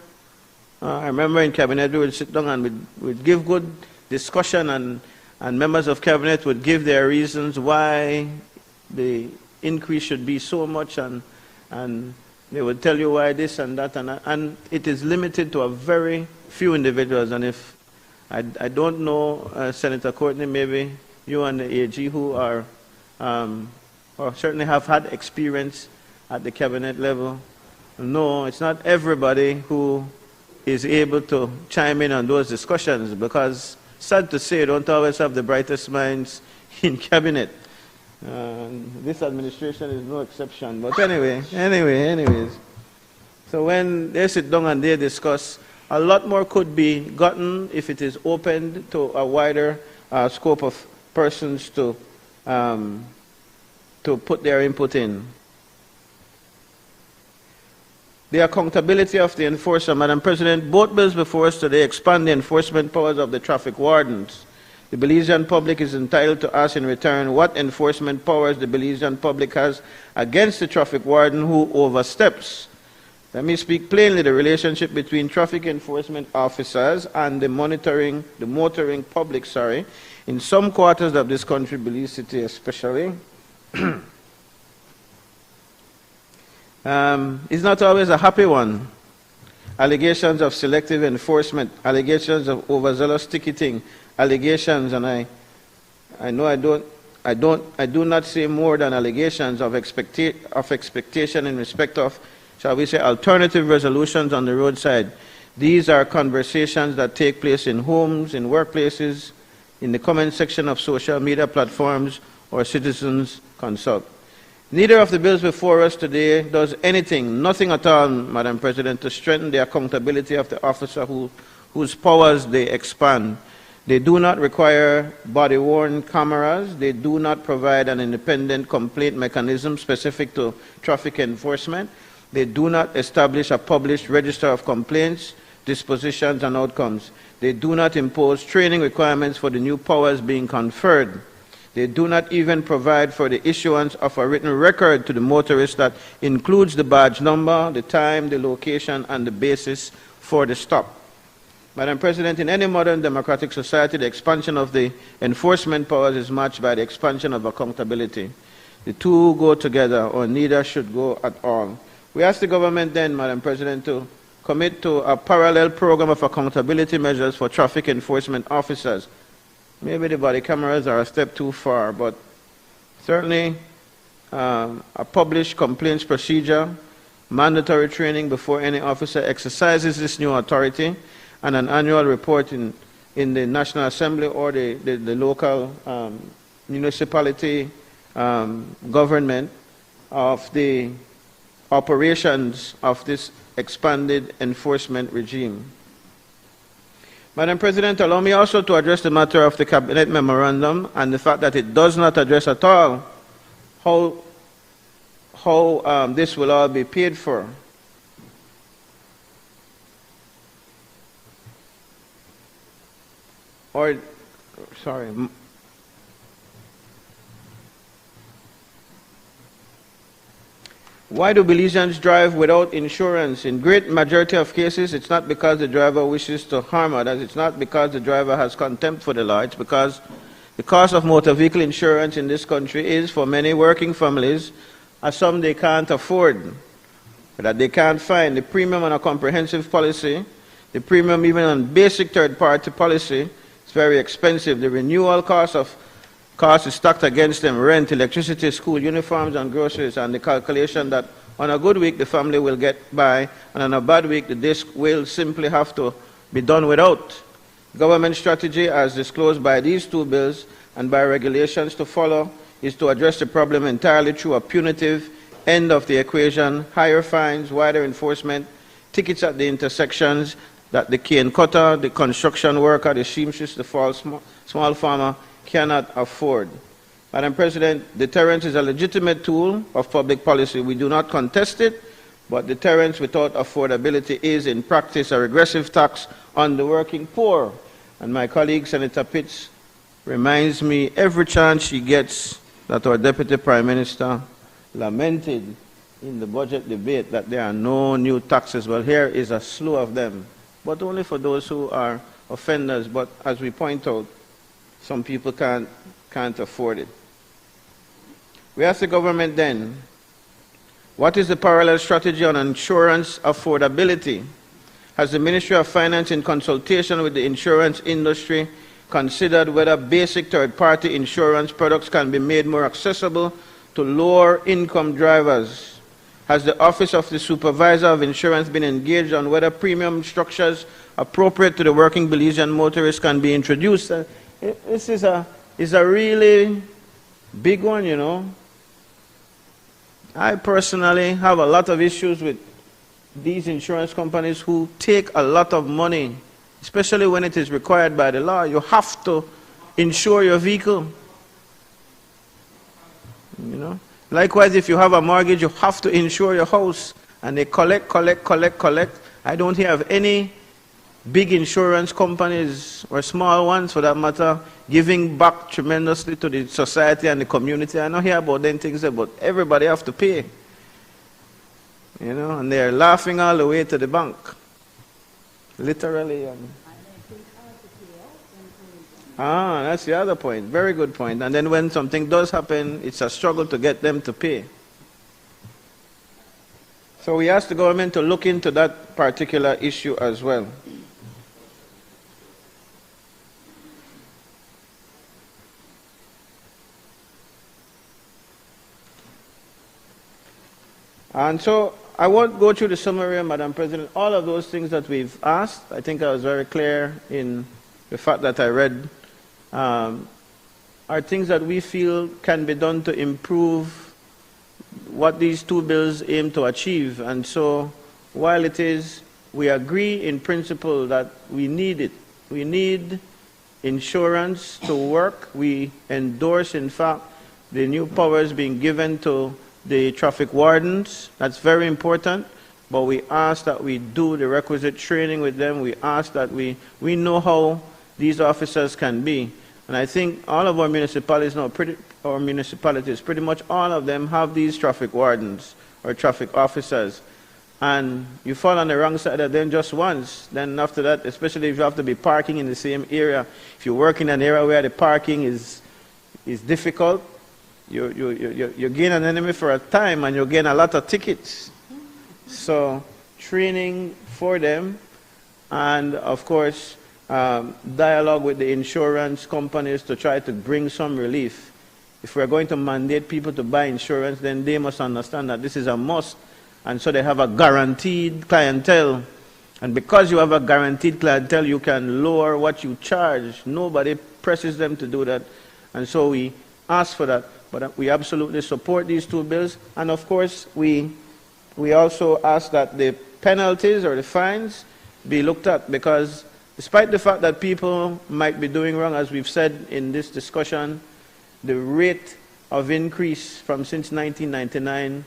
I remember in Cabinet we would sit down and we'd give good discussion, and members of Cabinet would give their reasons why the increase should be so much, and they would tell you why this and that, and it is limited to a very few individuals. And if I don't know, Senator Courtney, maybe you and the AG who are or certainly have had experience at the Cabinet level, no, it's not everybody who is able to chime in on those discussions, because, sad to say, don't always have the brightest minds in Cabinet. This administration is no exception. But anyways. So when they sit down and they discuss, a lot more could be gotten if it is opened to a wider scope of persons to put their input in. The accountability of the enforcer. Madam President, both bills before us today expand the enforcement powers of the traffic wardens. The Belizean public is entitled to ask in return what enforcement powers the Belizean public has against the traffic warden who oversteps Let me speak plainly, the relationship between traffic enforcement officers and the motoring public, in some quarters of this country, Belize City especially, is not always a happy one. Allegations of selective enforcement, allegations of overzealous ticketing, allegations, and I know I do not say more than allegations of expectation in respect of, shall we say, alternative resolutions on the roadside. These are conversations that take place in homes, in workplaces, in the comment section of social media platforms, or citizens consult. Neither of the bills before us today does anything, nothing at all, Madam President, to strengthen the accountability of the officer whose powers they expand. They do not require body-worn cameras. They do not provide an independent complaint mechanism specific to traffic enforcement. They do not establish a published register of complaints, dispositions, and outcomes. They do not impose training requirements for the new powers being conferred. They do not even provide for the issuance of a written record to the motorist that includes the badge number, the time, the location, and the basis for the stop. Madam President, in any modern democratic society, the expansion of the enforcement powers is matched by the expansion of accountability. The two go together, or neither should go at all. We ask the government then, Madam President, to commit to a parallel program of accountability measures for traffic enforcement officers. Maybe the body cameras are a step too far, but certainly a published complaints procedure, mandatory training before any officer exercises this new authority, and an annual report in the National Assembly or the local municipality government of the operations of this expanded enforcement regime. Madam President, allow me also to address the matter of the Cabinet Memorandum and the fact that it does not address at all how this will all be paid for. Why do Belizeans drive without insurance? In great majority of cases, it's not because the driver wishes to harm others. It's not because the driver has contempt for the law. It's because the cost of motor vehicle insurance in this country is, for many working families, a sum they can't afford, that they can't find. The premium on a comprehensive policy, the premium even on basic third-party policy, is very expensive. The renewal cost is stacked against them: rent, electricity, school uniforms, and groceries, and the calculation that on a good week the family will get by, and on a bad week the disc will simply have to be done without. Government strategy, as disclosed by these two bills and by regulations to follow, is to address the problem entirely through a punitive end of the equation: higher fines, wider enforcement, tickets at the intersections that the cane cutter, the construction worker, the seamstress, the small farmer cannot afford. Madam President, deterrence is a legitimate tool of public policy. We do not contest it, but deterrence without affordability is, in practice, a regressive tax on the working poor. And my colleague, Senator Pitts, reminds me every chance she gets that our Deputy Prime Minister lamented in the budget debate that there are no new taxes. Well, here is a slew of them, but only for those who are offenders. But as we point out, some people can't afford it. We ask the government then, what is the parallel strategy on insurance affordability? Has the Ministry of Finance, in consultation with the insurance industry, considered whether basic third-party insurance products can be made more accessible to lower-income drivers? Has the Office of the Supervisor of Insurance been engaged on whether premium structures appropriate to the working Belizean motorist can be introduced? This is a really big one, you know. I personally have a lot of issues with these insurance companies who take a lot of money, especially when it is required by the law. You have to insure your vehicle. You know. Likewise, if you have a mortgage, you have to insure your house. And they collect. I don't hear of any big insurance companies, or small ones for that matter, giving back tremendously to the society and the community. I don't hear about them things, but everybody have to pay. You know, and they're laughing all the way to the bank. Literally. That's the other point. Very good point. And then when something does happen, it's a struggle to get them to pay. So we asked the government to look into that particular issue as well. And so I won't go through the summary, Madam President. All of those things that we've asked, I think I was very clear in the fact that I read, are things that we feel can be done to improve what these two bills aim to achieve. And so while it is, we agree in principle that we need it. We need insurance to work. We endorse, in fact, the new powers being given to the traffic wardens. That's very important. But we ask that we do the requisite training with them. We ask that we know how these officers can be. And I think all of our municipalities now, pretty much all of them have these traffic wardens or traffic officers. And you fall on the wrong side of them just once. Then after that, especially if you have to be parking in the same area, if you work in an area where the parking is difficult, you gain an enemy for a time and you gain a lot of tickets. So training for them and, of course, dialogue with the insurance companies to try to bring some relief. If we're going to mandate people to buy insurance, then they must understand that this is a must. And so they have a guaranteed clientele. And because you have a guaranteed clientele, you can lower what you charge. Nobody presses them to do that. And so we ask for that. But we absolutely support these two bills. And of course, we also ask that the penalties or the fines be looked at, because despite the fact that people might be doing wrong, as we've said in this discussion, the rate of increase from since 1999,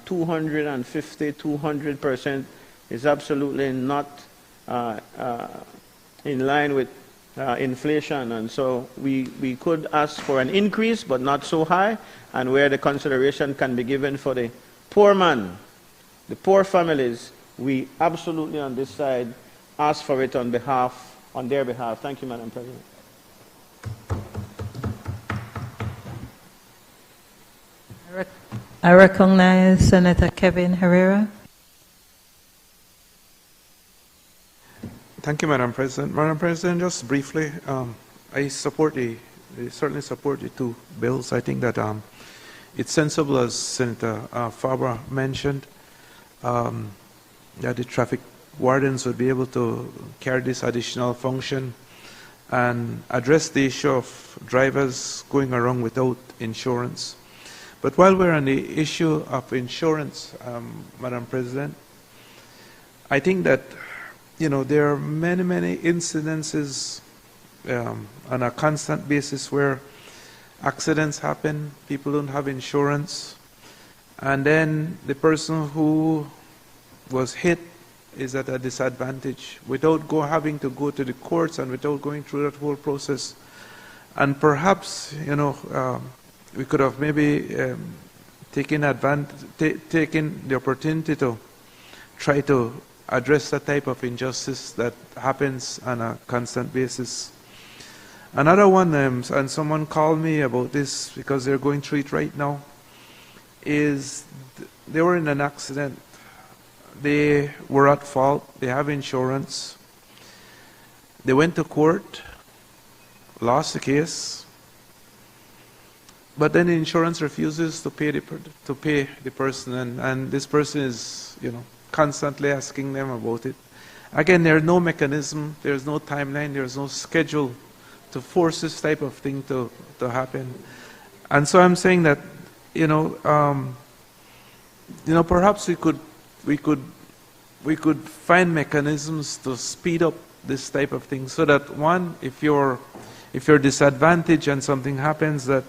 250, 200% is absolutely not in line with inflation. And so we could ask for an increase, but not so high, and where the consideration can be given for the poor man, the poor families, we absolutely on this side ask for it on their behalf. Thank you, Madam President. I recognize Senator Kevin Herrera. Thank you, Madam President. Madam President, just briefly, I certainly support the two bills. I think that it's sensible, as Senator Faber mentioned, that the traffic wardens would be able to carry this additional function and address the issue of drivers going around without insurance. But while we're on the issue of insurance, Madam President, I think that there are many incidences on a constant basis where accidents happen, people don't have insurance, and then the person who was hit is at a disadvantage without having to go to the courts and without going through that whole process. And perhaps, we could have maybe taken the opportunity to try to address that type of injustice that happens on a constant basis. Another one, and someone called me about this because they're going through it right now, is they were in an accident. They were at fault. They have insurance. They went to court, lost the case, but then the insurance refuses to pay the person, and this person is, constantly asking them about it. Again, there's no mechanism, there's no timeline, there's no schedule to force this type of thing to happen. And so I'm saying that, perhaps we could find mechanisms to speed up this type of thing, so that one, if you're disadvantaged and something happens, that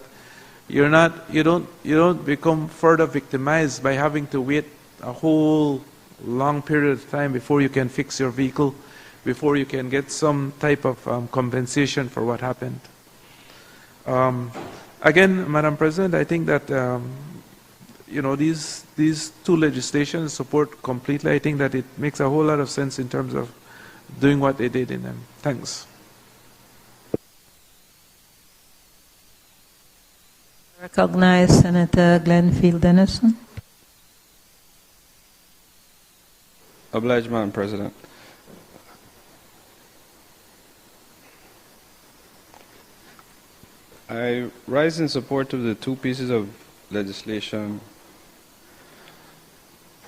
you don't become further victimized by having to wait a whole long period of time before you can fix your vehicle, before you can get some type of compensation for what happened. Again, Madam President, I think that you know, these two legislations support completely. I think that it makes a whole lot of sense in terms of doing what they did in them. Thanks. Recognize Senator Glenfield Dennison. Obliged, Madam President. I rise in support of the two pieces of legislation,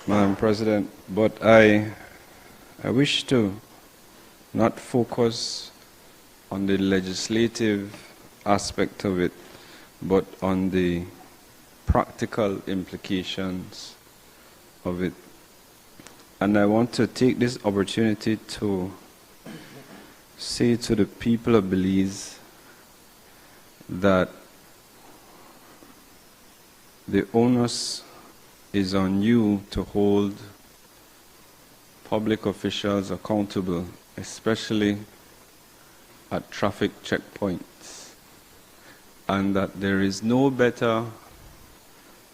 Madam President, but I wish to not focus on the legislative aspect of it, but on the practical implications of it. And I want to take this opportunity to say to the people of Belize that the onus is on you to hold public officials accountable, especially at traffic checkpoints, and that there is no better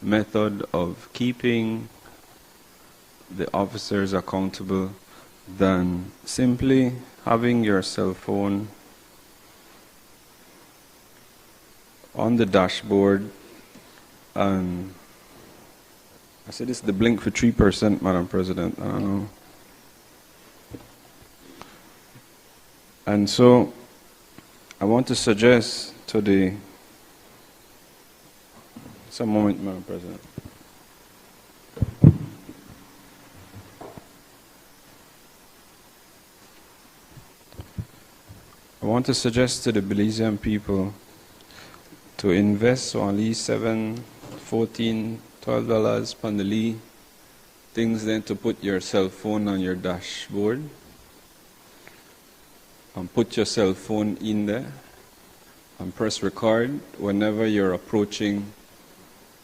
method of keeping the officers accountable than simply having your cell phone on the dashboard. And I said this is the blink for 3%, Madam President. I don't know. And so I want to suggest to the... Just a moment, Madam President. I want to suggest to the Belizean people to invest on at least $7, $14, $12 per the things then to put your cell phone on your dashboard and put your cell phone in there and press record whenever you're approaching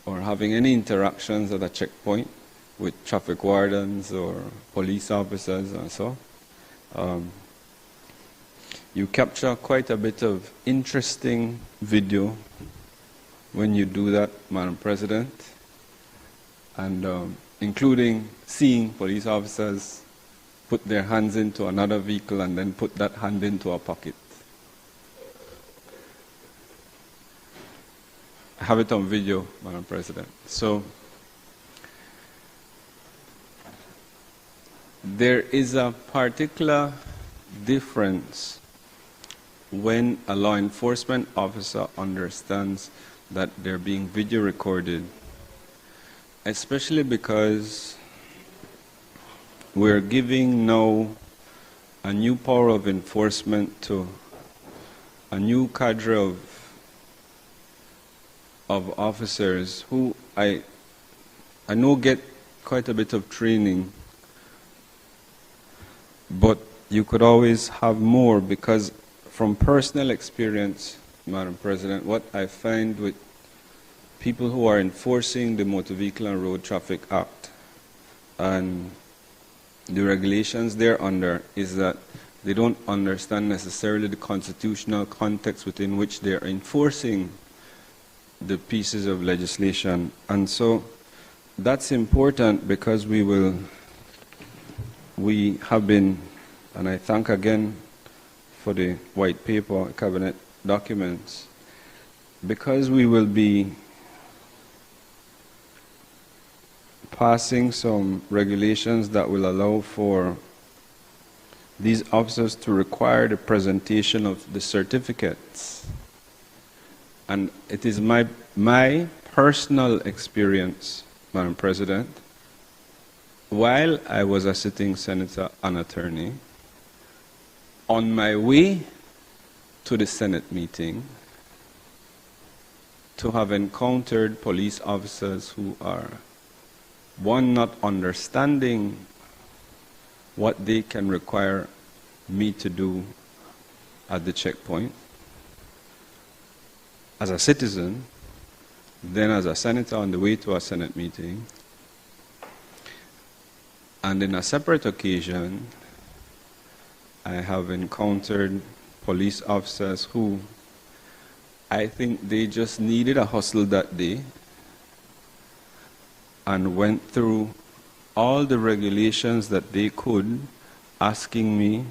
or having any interactions at a checkpoint with traffic wardens or police officers and so. You capture quite a bit of interesting video when you do that, Madam President, and including seeing police officers put their hands into another vehicle and then put that hand into a pocket. I have it on video, Madam President. So there is a particular difference when a law enforcement officer understands that they're being video recorded, especially because we're giving now a new power of enforcement to a new cadre of officers who I know get quite a bit of training, but you could always have more, because from personal experience, Madam President, what I find with people who are enforcing the Motor Vehicle and Road Traffic Act and the regulations they're under is that they don't understand necessarily the constitutional context within which they're enforcing the pieces of legislation. And so that's important, because we have been, and I thank again for the white paper, cabinet documents, because we will be passing some regulations that will allow for these officers to require the presentation of the certificates. And it is my personal experience, Madam President, while I was a sitting senator and attorney, on my way to the Senate meeting, to have encountered police officers who are, one, not understanding what they can require me to do at the checkpoint as a citizen, then as a senator on the way to a Senate meeting, and in a separate occasion, I have encountered police officers who I think they just needed a hustle that day, and went through all the regulations that they could, asking me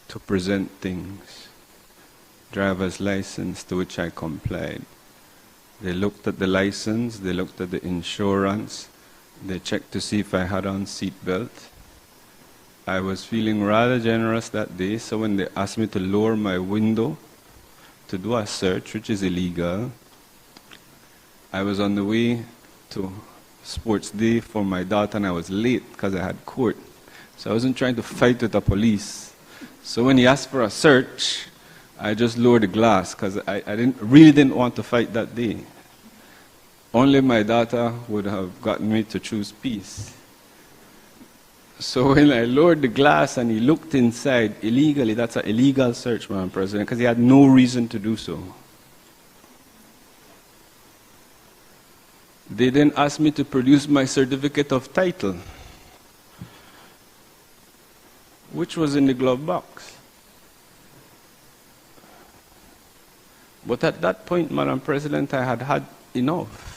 to present things. Driver's license, to which I complied. They looked at the license, they looked at the insurance, they checked to see if I had on seatbelt. I was feeling rather generous that day, so when they asked me to lower my window to do a search, which is illegal, I was on the way to sports day for my daughter and I was late because I had court. So I wasn't trying to fight with the police. So when he asked for a search, I just lowered the glass because I really didn't want to fight that day. Only my daughter would have gotten me to choose peace. So when I lowered the glass and he looked inside illegally, that's an illegal search, Madam President, because he had no reason to do so. They then asked me to produce my certificate of title, which was in the glove box. But at that point, Madam President, I had had enough.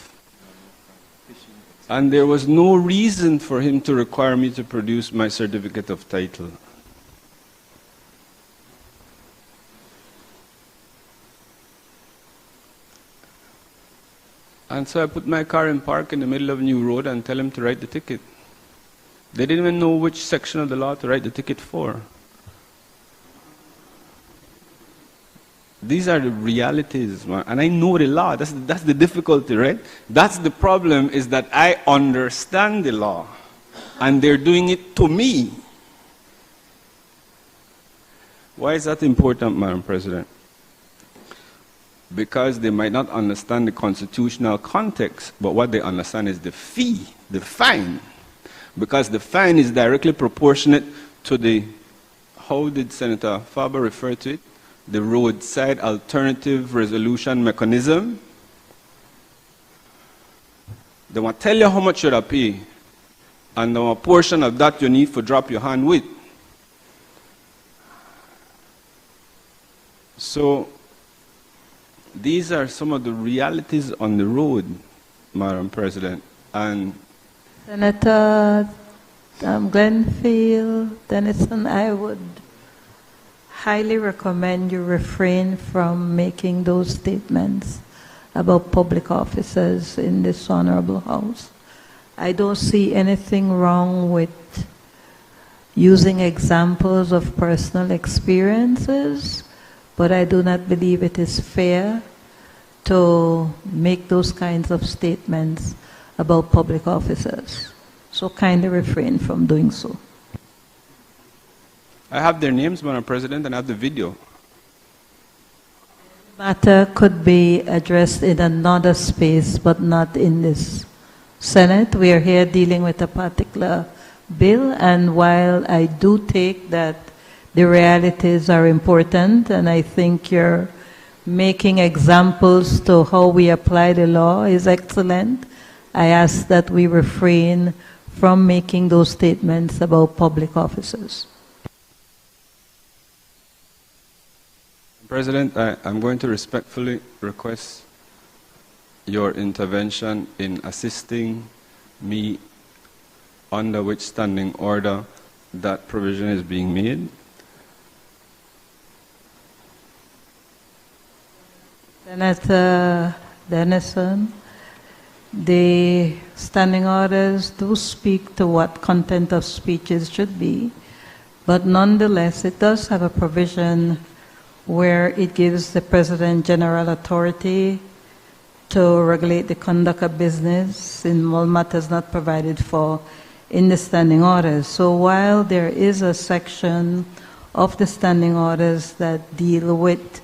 And there was no reason for him to require me to produce my certificate of title. And so I put my car in park in the middle of New Road and tell him to write the ticket. They didn't even know which section of the law to write the ticket for. These are the realities, man. And I know the law. That's the difficulty, right? That's the problem, is that I understand the law. And they're doing it to me. Why is that important, Madam President? Because they might not understand the constitutional context, but what they understand is the fee, the fine. Because the fine is directly proportionate to the, how did Senator Faber refer to it? The roadside alternative resolution mechanism. They want to tell you how much you should pay, and a portion of that you need to drop your hand with. So these are some of the realities on the road, Madam President. And Senator Glenfield, Dennison, I would highly recommend you refrain from making those statements about public officers in this honorable House. I don't see anything wrong with using examples of personal experiences, but I do not believe it is fair to make those kinds of statements about public officers. So kindly refrain from doing so. I have their names, Madam President, and I have the video. Matter could be addressed in another space, but not in this Senate. We are here dealing with a particular bill, and while I do take that the realities are important, and I think you're making examples to how we apply the law is excellent, I ask that we refrain from making those statements about public officers. President, I'm going to respectfully request your intervention in assisting me under which standing order that provision is being made. Senator Dennison, the standing orders do speak to what content of speeches should be, but nonetheless it does have a provision where it gives the President general authority to regulate the conduct of business in all matters not provided for in the standing orders. So while there is a section of the standing orders that deal with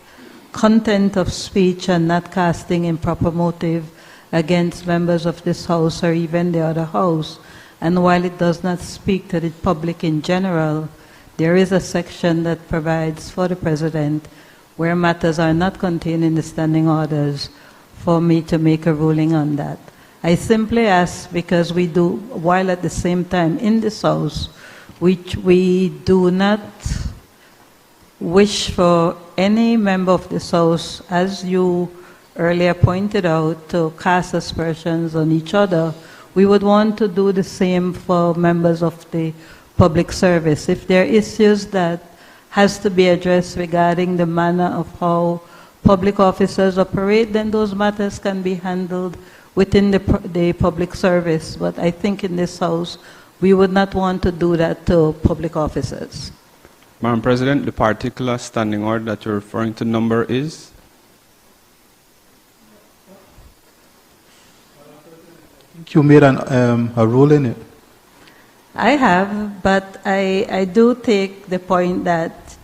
content of speech and not casting improper motive against members of this House or even the other House, and while it does not speak to the public in general, there is a section that provides for the President where matters are not contained in the standing orders for me to make a ruling on that. I simply ask because we do, while at the same time in this House, we do not wish for any member of this House, as you earlier pointed out, to cast aspersions on each other we would want to do the same for members of the public service. If there are issues that has to be addressed regarding the manner of how public officers operate, then those matters can be handled within the public service. But I think in this House, we would not want to do that to public officers. Madam President, the particular standing order that you're referring to number is? You made a rule in it. I have, but I do take the point that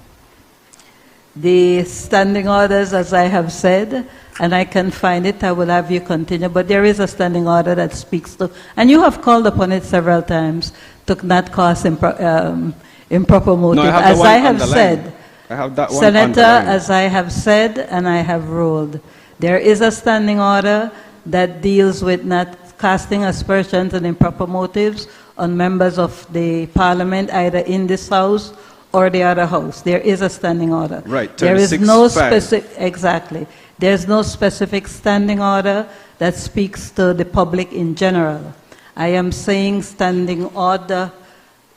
the standing orders, as I have said, and I can find it, I will have you continue, but there is a standing order that speaks to, and you have called upon it several times, to not cause improper motive. No, as I have said, I have that one Senator, underlined. as I have said and I have ruled, there is a standing order that deals with not casting aspersions and improper motives on members of the parliament, either in this House or the other House. There is a standing order. Right, There is no 36(5). specific, exactly. There's no specific standing order that speaks to the public in general. I am saying standing order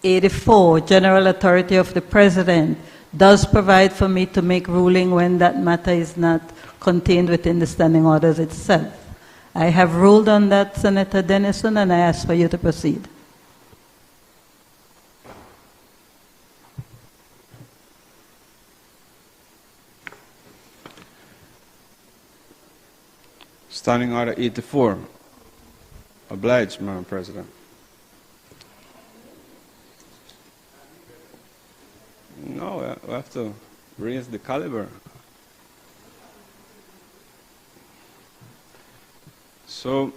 84, general authority of the president, does provide for me to make ruling when that matter is not contained within the standing orders itself. I have ruled on that, Senator Dennison, and I ask for you to proceed. Standing Order 84. Obliged, Madam President. No, we have to raise the caliber. So,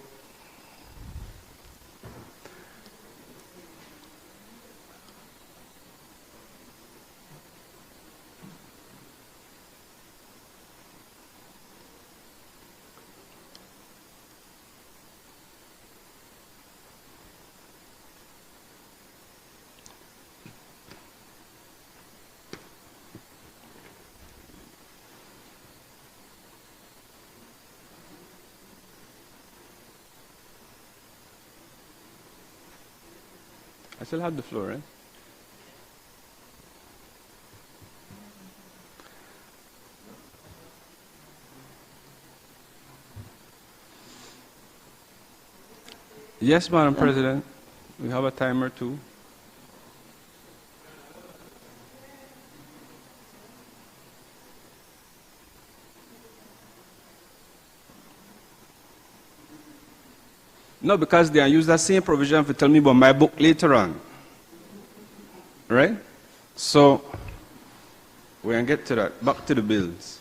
I still have the floor, right? Yes, Madam President. We have a timer too. No, because they use that same provision to tell me about my book later on. Right? So, we can get to that. Back to the bills.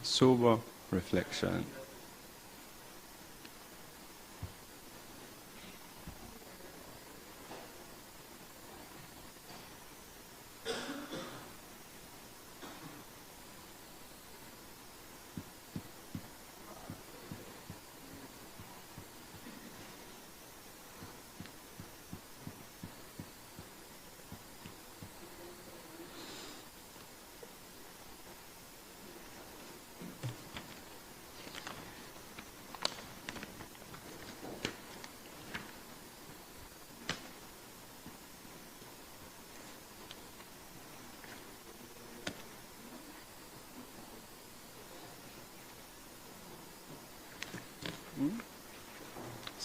Sober reflection.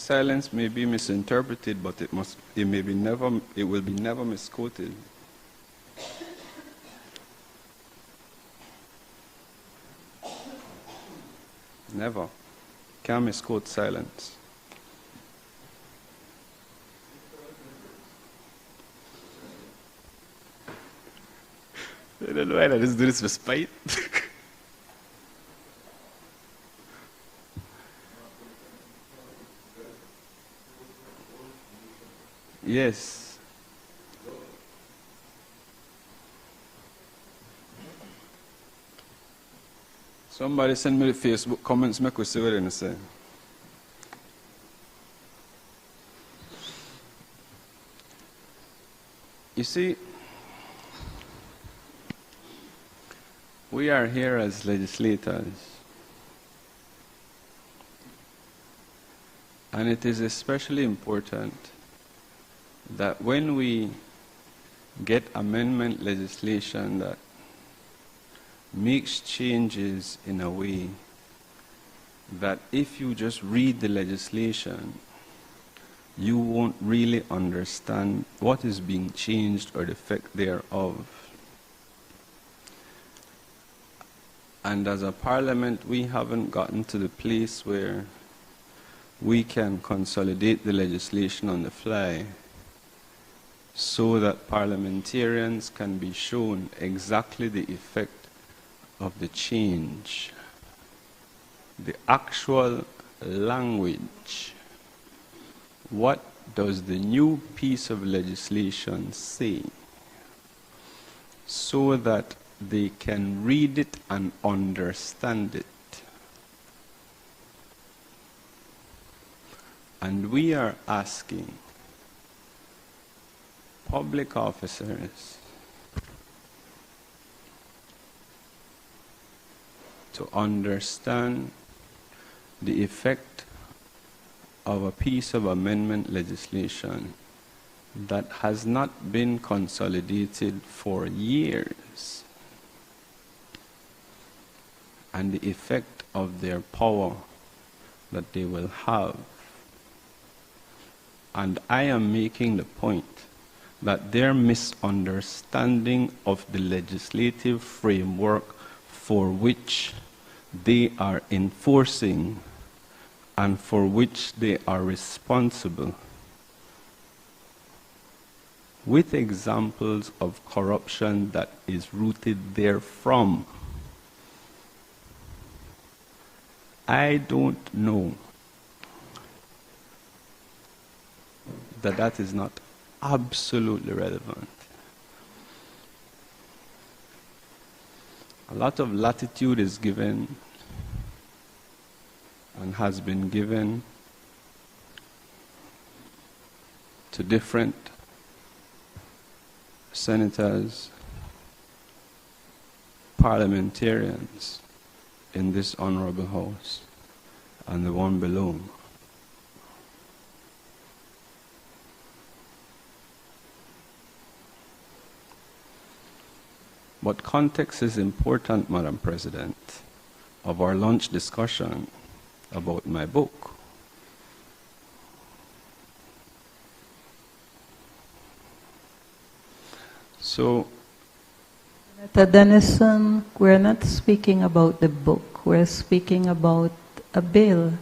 silence may be misinterpreted, but it will be never misquoted. Never. Can't misquote silence. I don't know why I just do this for spite. Yes. Somebody send me the Facebook comments, make us see what they say. You see, we are here as legislators, and it is especially important that when we get amendment legislation that makes changes in a way that if you just read the legislation, you won't really understand what is being changed or the effect thereof. And as a parliament, we haven't gotten to the place where we can consolidate the legislation on the fly so that parliamentarians can be shown exactly the effect of the change, the actual language. What does the new piece of legislation say, so that they can read it and understand it? And we are asking public officers to understand the effect of a piece of amendment legislation that has not been consolidated for years, and the effect of their power that they will have. And I am making the point that their misunderstanding of the legislative framework for which they are enforcing and for which they are responsible, with examples of corruption that is rooted therefrom. I don't know that that is not absolutely relevant. A lot of latitude is given and has been given to different senators, parliamentarians in this honorable house and the one below. But context is important, Madam President, of our lunch discussion about my book. So, Senator Denison, we're not speaking about the book, we're speaking about a bill.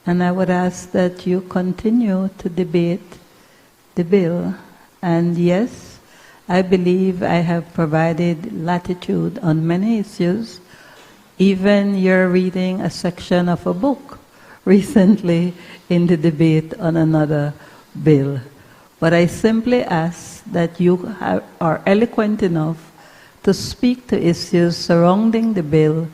And I would ask that you continue to debate the bill. And yes, I believe I have provided latitude on many issues. Even you're reading a section of a book recently in the debate on another bill. But I simply ask that you are eloquent enough to speak to issues surrounding the bill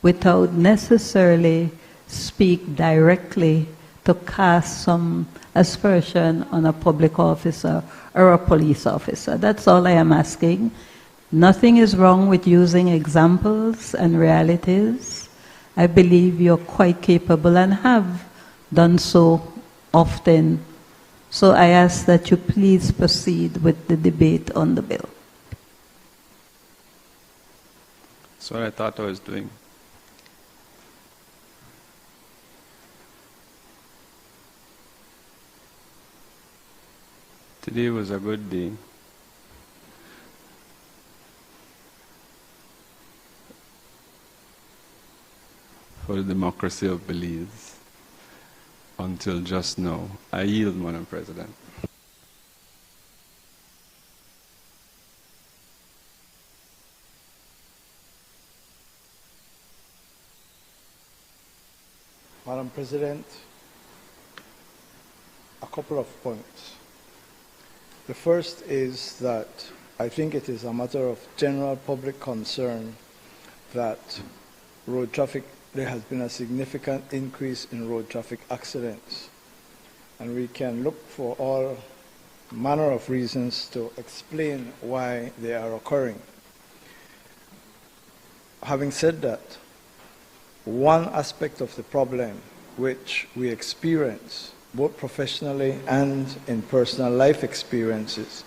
without necessarily speak directly to cast some aspersion on a public officer or a police officer. That's all I am asking. Nothing is wrong with using examples and realities. I believe you're quite capable and have done so often. So I ask that you please proceed with the debate on the bill. that's what I thought I was doing. Today was a good day. For the democracy of Belize until just now. I yield, Madam President. Madam President, a couple of points. The first is that I think it is a matter of general public concern that there has been a significant increase in road traffic accidents. And we can look for all manner of reasons to explain why they are occurring. Having said that, one aspect of the problem which we experience, both professionally and in personal life experiences,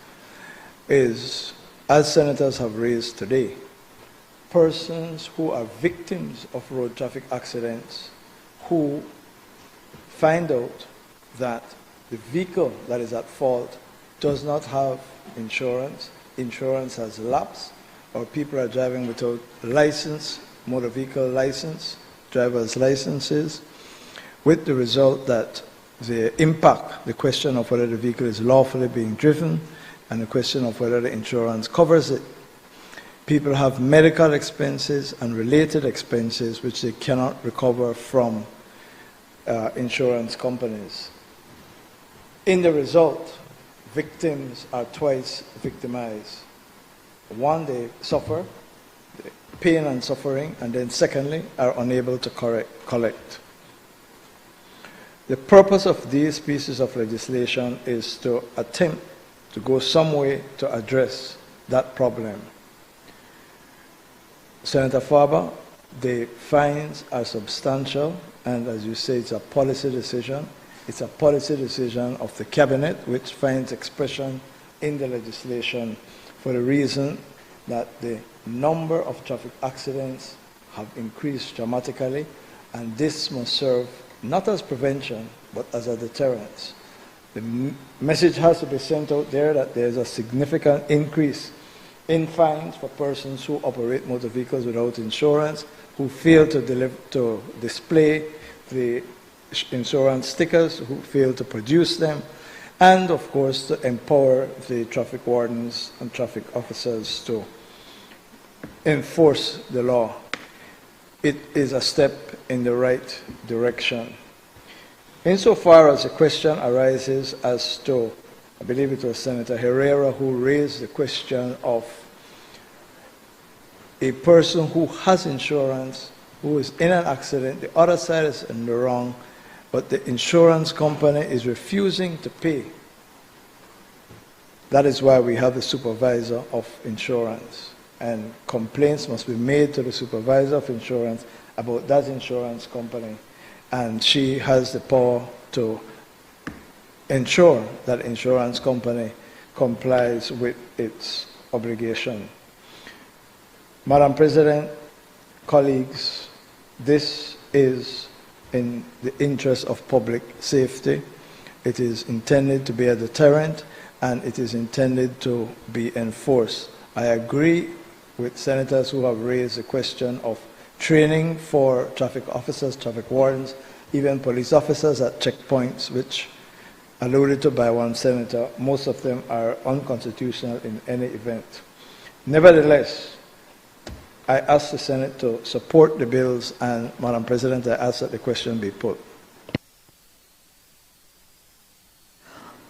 is, as senators have raised today, persons who are victims of road traffic accidents who find out that the vehicle that is at fault does not have insurance, insurance has lapsed, or people are driving without license, motor vehicle license, driver's licenses, with the result that the impact, the question of whether the vehicle is lawfully being driven, and the question of whether the insurance covers it. People have medical expenses and related expenses which they cannot recover from insurance companies. In the result, victims are twice victimized. One, they suffer pain and suffering, and then secondly, are unable to collect. The purpose of these pieces of legislation is to attempt to go some way to address that problem. Senator Farber, the fines are substantial, and as you say, it's a policy decision. It's a policy decision of the Cabinet, which finds expression in the legislation for the reason that the number of traffic accidents have increased dramatically, and this must serve not as prevention, but as a deterrence. The message has to be sent out there that there's a significant increase in fines for persons who operate motor vehicles without insurance, who fail to display the insurance stickers, who fail to produce them, and of course to empower the traffic wardens and traffic officers to enforce the law. It is a step in the right direction. Insofar as the question arises as to, I believe it was Senator Herrera who raised the question of a person who has insurance, who is in an accident, the other side is in the wrong, but the insurance company is refusing to pay. That is why we have the supervisor of insurance, and complaints must be made to the supervisor of insurance about that insurance company, and she has the power to ensure that insurance company complies with its obligation. Madam President, colleagues, this is in the interest of public safety. It is intended to be a deterrent, and it is intended to be enforced. I agree with senators who have raised the question of training for traffic officers, traffic wardens, even police officers at checkpoints, which, alluded to by one senator, most of them are unconstitutional in any event. Nevertheless, I ask the Senate to support the bills, and Madam President, I ask that the question be put.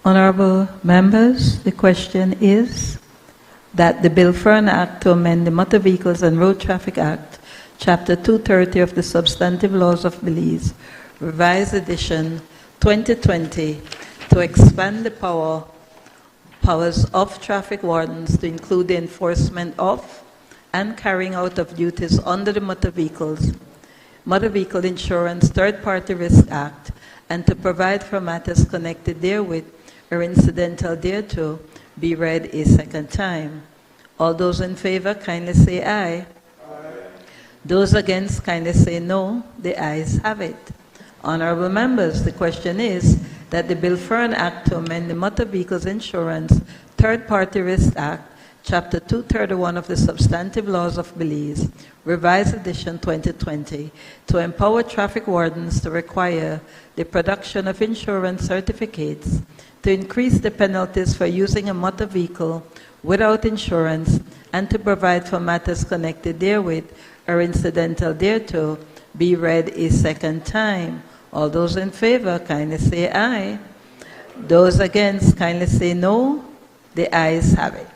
Honorable members, the question is that the bill for an act to amend the Motor Vehicles and Road Traffic Act, Chapter 230 of the Substantive Laws of Belize, Revised Edition 2020, to expand the powers of traffic wardens to include the enforcement of and carrying out of duties under the Motor Vehicle Insurance Third-Party Risk Act, and to provide for matters connected therewith or incidental thereto, be read a second time. All those in favor, kindly say aye. Aye. Those against, kindly say no. The ayes have it. Honorable members, the question is that the bill for an act to amend the Motor Vehicles Insurance Third-Party Risk Act, Chapter 231 of the Substantive Laws of Belize, Revised Edition 2020, to empower traffic wardens to require the production of insurance certificates, to increase the penalties for using a motor vehicle without insurance, and to provide for matters connected therewith or incidental thereto, be read a second time. All those in favor, kindly say aye. Those against, kindly say no. The ayes have it.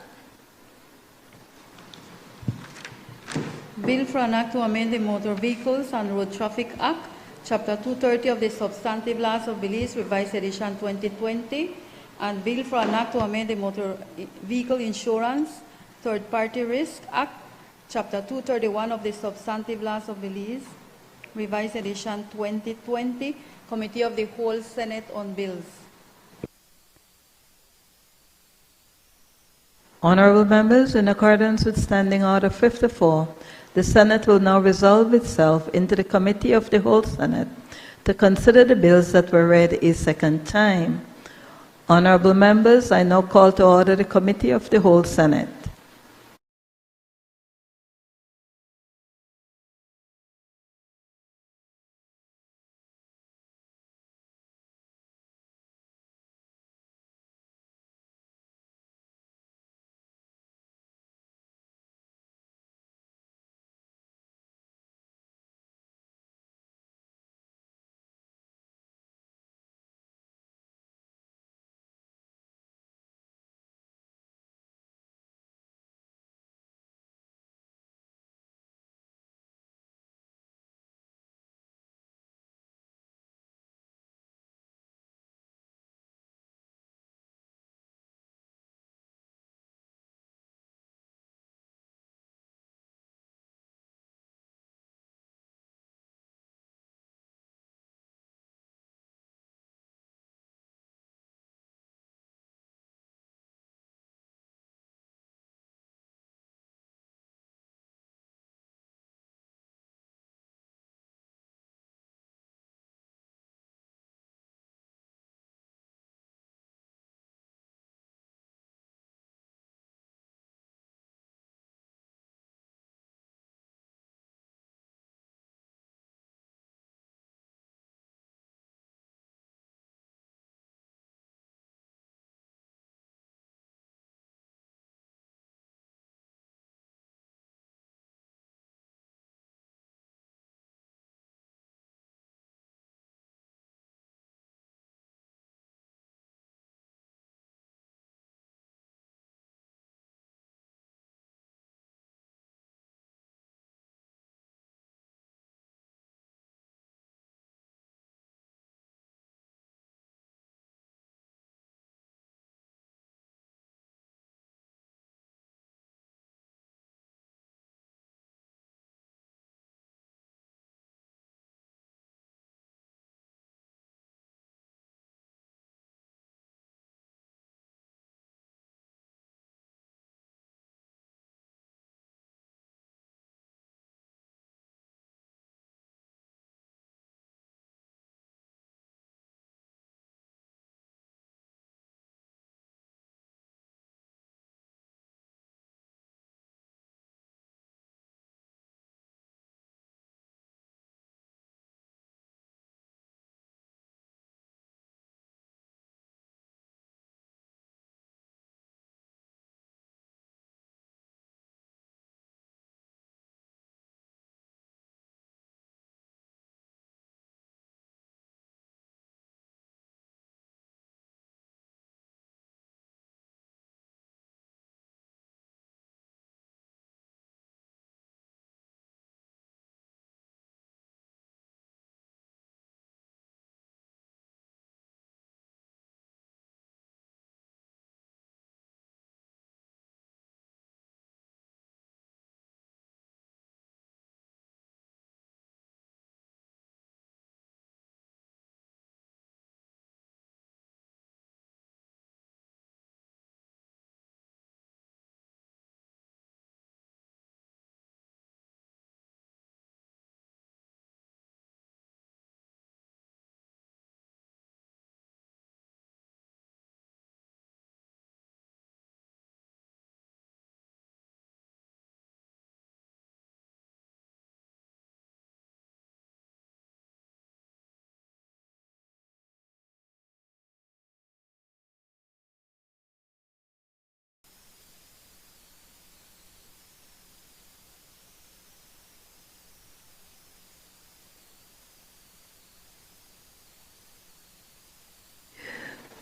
Bill for an act to amend the Motor Vehicles and Road Traffic Act, Chapter 230 of the Substantive Laws of Belize, Revised Edition 2020, and Bill for an act to amend the Motor Vehicle Insurance Third-Party Risk Act, Chapter 231 of the Substantive Laws of Belize, Revised Edition 2020, Committee of the Whole Senate on Bills. Honorable members, in accordance with Standing Order 54, the Senate will now resolve itself into the Committee of the Whole Senate to consider the bills that were read a second time. Honorable members, I now call to order the Committee of the Whole Senate.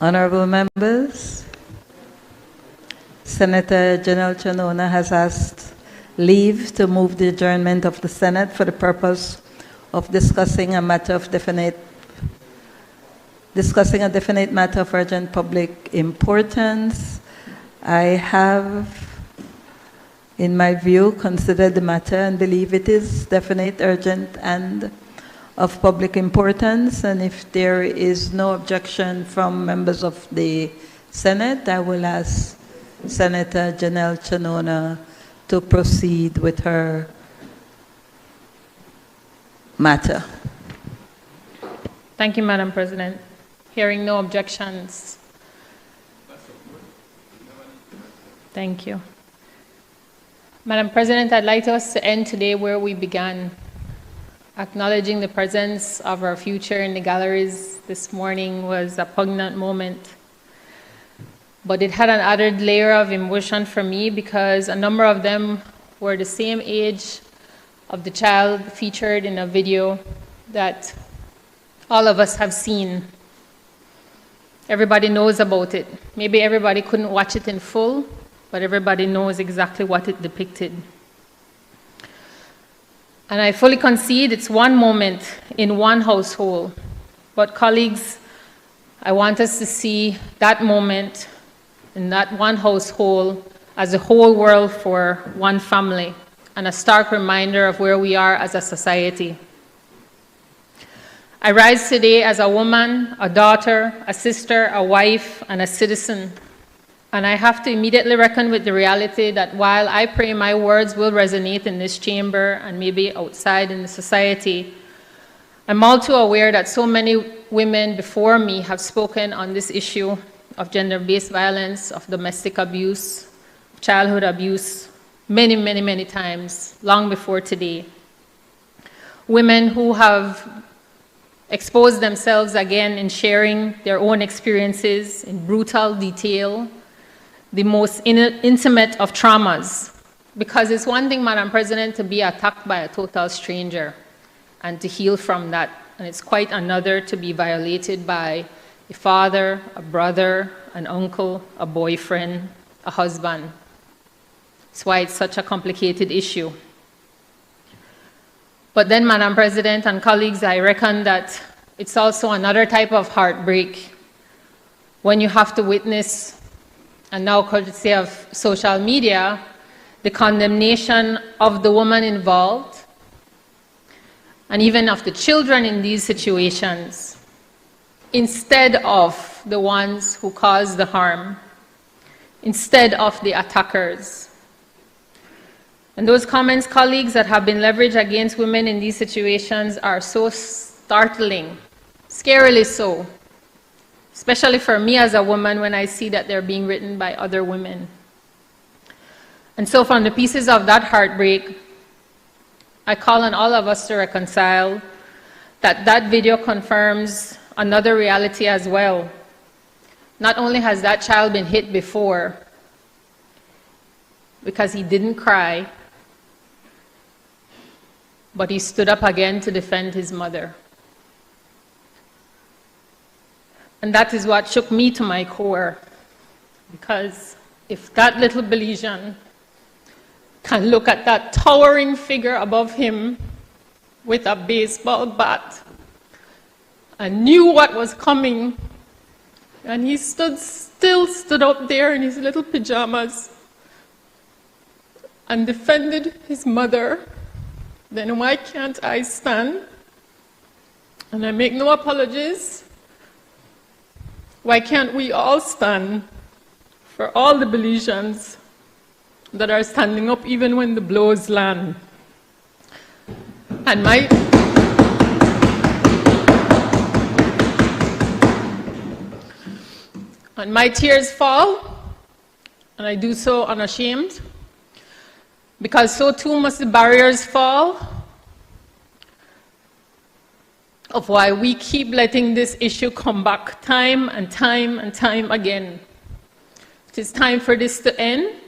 Honorable members, Senator Janelle Chanona has asked leave to move the adjournment of the Senate for the purpose of discussing a definite matter of urgent public importance. I have, in my view, considered the matter and believe it is definite, urgent, and of public importance. And if there is no objection from members of the Senate, I will ask Senator Janelle Chanona to proceed with her matter. Thank you, Madam President. Hearing no objections. Thank you. Madam President, I'd like us to end today where we began, acknowledging the presence of our future in the galleries this morning was a poignant moment. But it had an added layer of emotion for me because a number of them were the same age of the child featured in a video that all of us have seen. Everybody knows about it. Maybe everybody couldn't watch it in full, but everybody knows exactly what it depicted. And I fully concede it's one moment in one household. But colleagues, I want us to see that moment in that one household as a whole world for one family, and a stark reminder of where we are as a society. I rise today as a woman, a daughter, a sister, a wife, and a citizen. And I have to immediately reckon with the reality that while I pray my words will resonate in this chamber and maybe outside in the society, I'm all too aware that so many women before me have spoken on this issue of gender-based violence, of domestic abuse, childhood abuse, many, many, many times, long before today. Women who have exposed themselves again in sharing their own experiences in brutal detail, the most intimate of traumas. Because it's one thing, Madam President, to be attacked by a total stranger and to heal from that. And it's quite another to be violated by a father, a brother, an uncle, a boyfriend, a husband. That's why it's such a complicated issue. But then, Madam President and colleagues, I reckon that it's also another type of heartbreak when you have to witness, and now courtesy of social media, the condemnation of the woman involved, and even of the children in these situations, instead of the ones who caused the harm, instead of the attackers. And those comments, colleagues, that have been leveraged against women in these situations are so startling, scarily so, especially for me as a woman when I see that they're being written by other women. And so from the pieces of that heartbreak, I call on all of us to reconcile that that video confirms another reality as well. Not only has that child been hit before because he didn't cry, but he stood up again to defend his mother. And that is what shook me to my core, because if that little Belizean can look at that towering figure above him with a baseball bat and knew what was coming, and he still stood up there in his little pajamas and defended his mother, then why can't I stand? And I make no apologies. Why can't we all stand for all the Belizeans that are standing up even when the blows land? And my tears fall, and I do so unashamed, because so too must the barriers fall of why we keep letting this issue come back time and time and time again. It is time for this to end,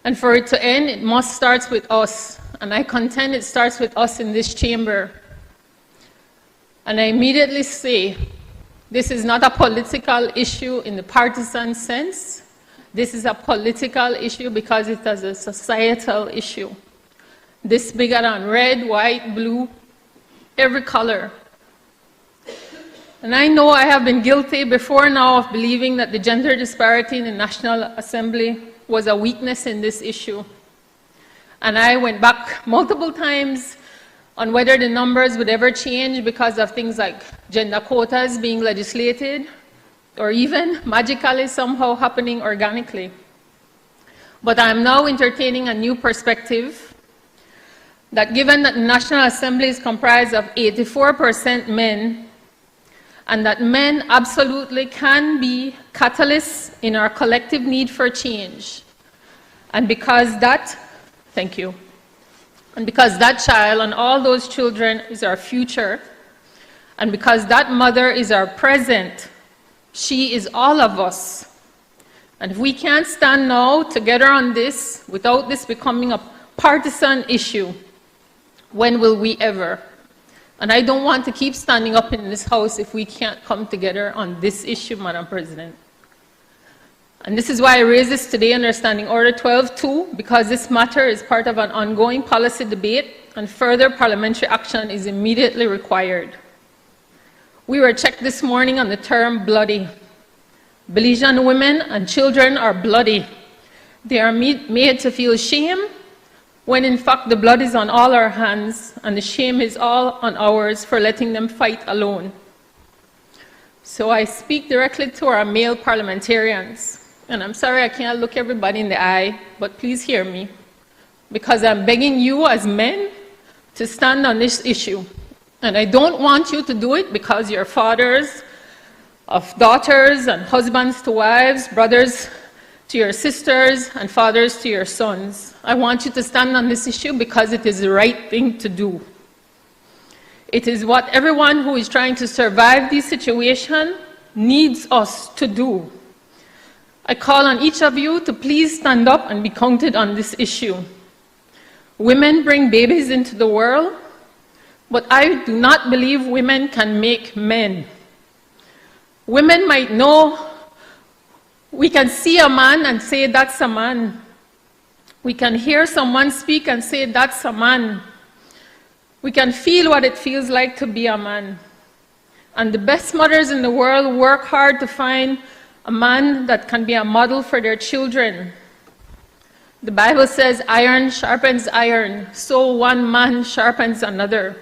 and for it to end, it must start with us, and I contend it starts with us in this chamber. And I immediately say This is not a political issue in the partisan sense. This is a political issue because it is a societal issue. This bigger than red, white, blue, every color. And I know I have been guilty before now of believing that the gender disparity in the National Assembly was a weakness in this issue. And I went back multiple times on whether the numbers would ever change because of things like gender quotas being legislated, or even magically somehow happening organically. But I'm now entertaining a new perspective that given that the National Assembly is comprised of 84% men, and that men absolutely can be catalysts in our collective need for change. And because that, thank you, and because that child and all those children is our future, and because that mother is our present, she is all of us. And if we can't stand now together on this, without this becoming a partisan issue, when will we ever? And I don't want to keep standing up in this House if we can't come together on this issue, Madam President. And this is why I raise this today under Standing Order 12.2, because this matter is part of an ongoing policy debate and further parliamentary action is immediately required. We were checked this morning on the term bloody. Belizean women and children are bloody. They are made to feel shame, when in fact the blood is on all our hands and the shame is all on ours for letting them fight alone. So I speak directly to our male parliamentarians, and I'm sorry I can't look everybody in the eye, but please hear me, because I'm begging you as men to stand on this issue. And I don't want you to do it because you're fathers of daughters and husbands to wives, brothers to your sisters and fathers to your sons. I want you to stand on this issue because it is the right thing to do. It is what everyone who is trying to survive this situation needs us to do. I call on each of you to please stand up and be counted on this issue. Women bring babies into the world, but I do not believe women can make men. Women might know. We can see a man and say, that's a man. We can hear someone speak and say, that's a man. We can feel what it feels like to be a man. And the best mothers in the world work hard to find a man that can be a model for their children. The Bible says, iron sharpens iron, so one man sharpens another.